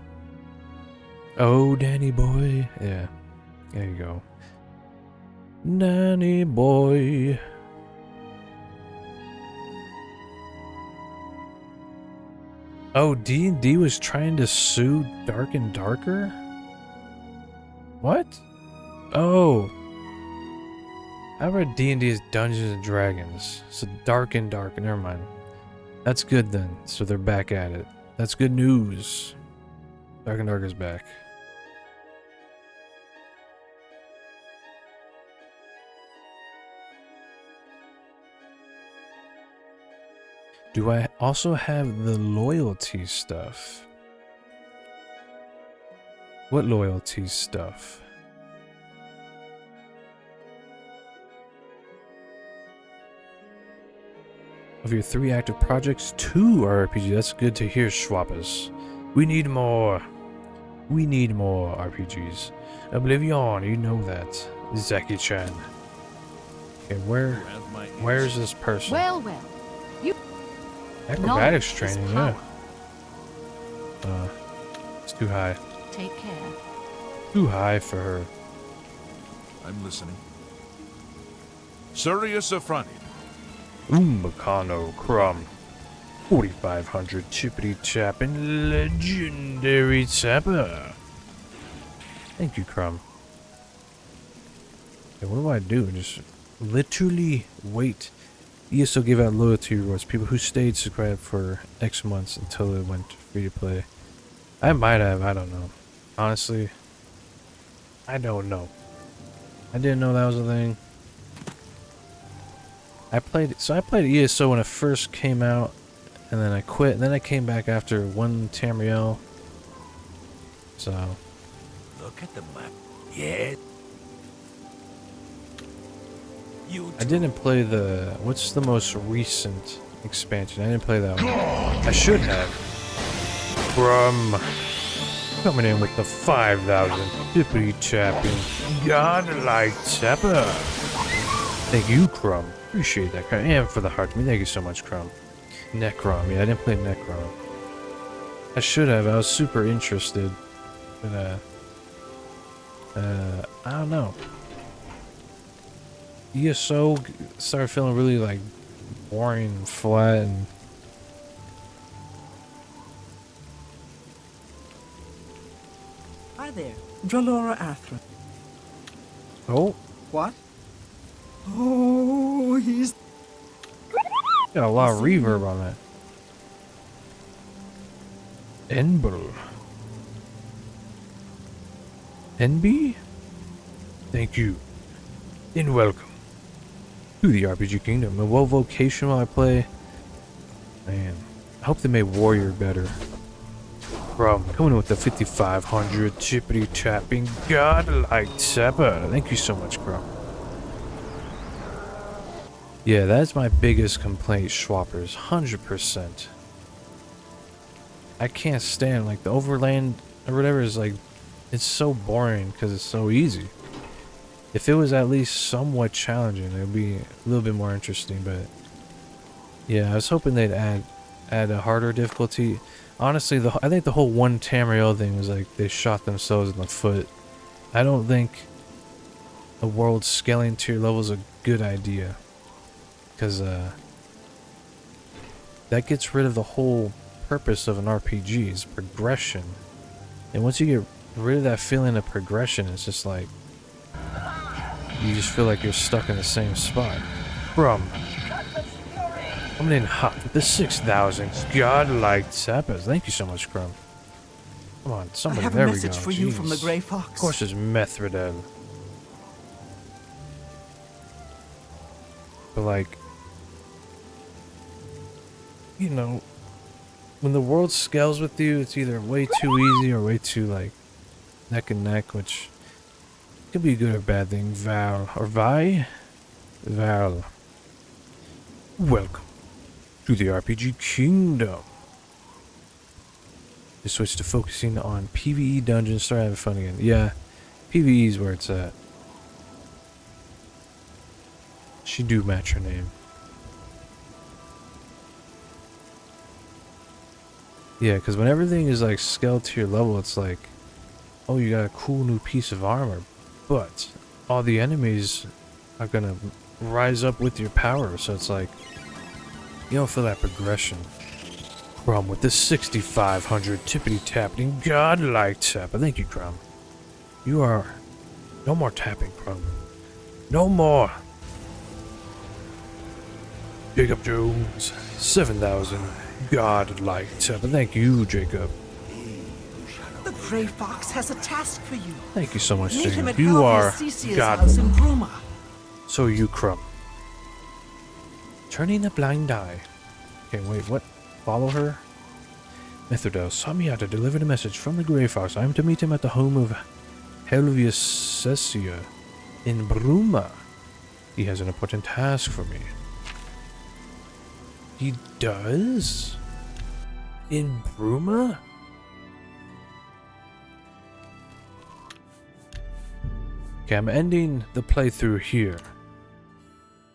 Oh, Danny boy. Yeah. There you go. Danny boy. Oh, D&D was trying to sue Dark and Darker? What? Oh. I read D&D as Dungeons and Dragons. So Dark and Darker. Never mind. That's good then. So they're back at it. That's good news. Dark and Darker's back. Do I also have the loyalty stuff? What loyalty stuff? Of your 3 active projects, 2 are RPG. That's good to hear, Schwappers. We need more. We need more RPGs. Oblivion, you know that. Zaki-chan. Okay, where's this person? Well, well. You Acrobatics training, yeah. It's too high. Take care. Too high for her. I'm listening. Sirius Afrani. Bacano Crumb. 4,500 chippity chappin' legendary tapper. Thank you, Crumb. Okay, what do I do? Just literally wait. ESO gave out loyalty rewards. People who stayed subscribed for X months until it went free to play. I might have, I don't know. Honestly, I don't know. I didn't know that was a thing. I played ESO when it first came out, and then I quit, and then I came back after one Tamriel. So. Look at the map. Yeah. I didn't play the... What's the most recent expansion? I didn't play that one. I should have. Coming in with the 5,000 tippity chapping godlike tapper. Thank you, Crumb. Appreciate that, Crumb. And for the heart. Thank you so much, Crumb. Necrom. Yeah, I didn't play Necrom. I should have. I was super interested. But, I don't know. ESO started feeling really, like, boring and flat and... Hi there. Drolora Athra. Oh? What? Oh, he's... Got a lot of reverb on that. Enbel. NB? Thank you. And welcome to the RPG Kingdom. And what vocation will I play? Man, I hope they made Warrior better. Crumb, coming in with the 5,500 chippity chapping godlike tapper. Thank you so much, Crumb. Yeah, that's my biggest complaint, Schwappers. 100%. I can't stand, like, the Overland or whatever is, like, it's so boring because it's so easy. If it was at least somewhat challenging, it would be a little bit more interesting, but... Yeah, I was hoping they'd add a harder difficulty. Honestly, I think the whole one Tamriel thing was like, they shot themselves in the foot. I don't think a world scaling to your level is a good idea. Because, that gets rid of the whole purpose of an RPG, is progression. And once you get rid of that feeling of progression, it's just like... You just feel like you're stuck in the same spot. Crumb. Coming in hot with the 6,000 godlike tappers. Thank you so much, Crumb. Come on, somebody. I have there a we go. message for you from the Grey Fox. Of course, it's Methridel. But like, you know, when the world scales with you, it's either way too easy or way too like neck and neck, which could be a good or bad thing. Val or Vi? Val. Welcome to the RPG Kingdom. Just switch to focusing on PvE dungeons. Start having fun again. Yeah, PvE is where it's at. She do match her name. Yeah, because when everything is like scaled to your level, it's like, oh, you got a cool new piece of armor, but all the enemies are gonna rise up with your power, so it's like, you don't feel that progression. Crumb with the 6,500 tippity-tapping godlike tap. Thank you, Crumb. You are... No more tapping, Crumb. No more. Jacob Jones, 7,000 godlike tap. Thank you, Jacob. The Grey Fox has a task for you. Thank you so much, Meet him Jacob. at You are Cecia's God. house in Bruma. So are you, Crumb. Turning a blind eye. Okay, wait, what? Follow her? Mithridel sought me out to deliver the message from the Grey Fox. I am to meet him at the home of Helviacesia in Bruma. He has an important task for me. He does? In Bruma? Okay, I'm ending the playthrough here.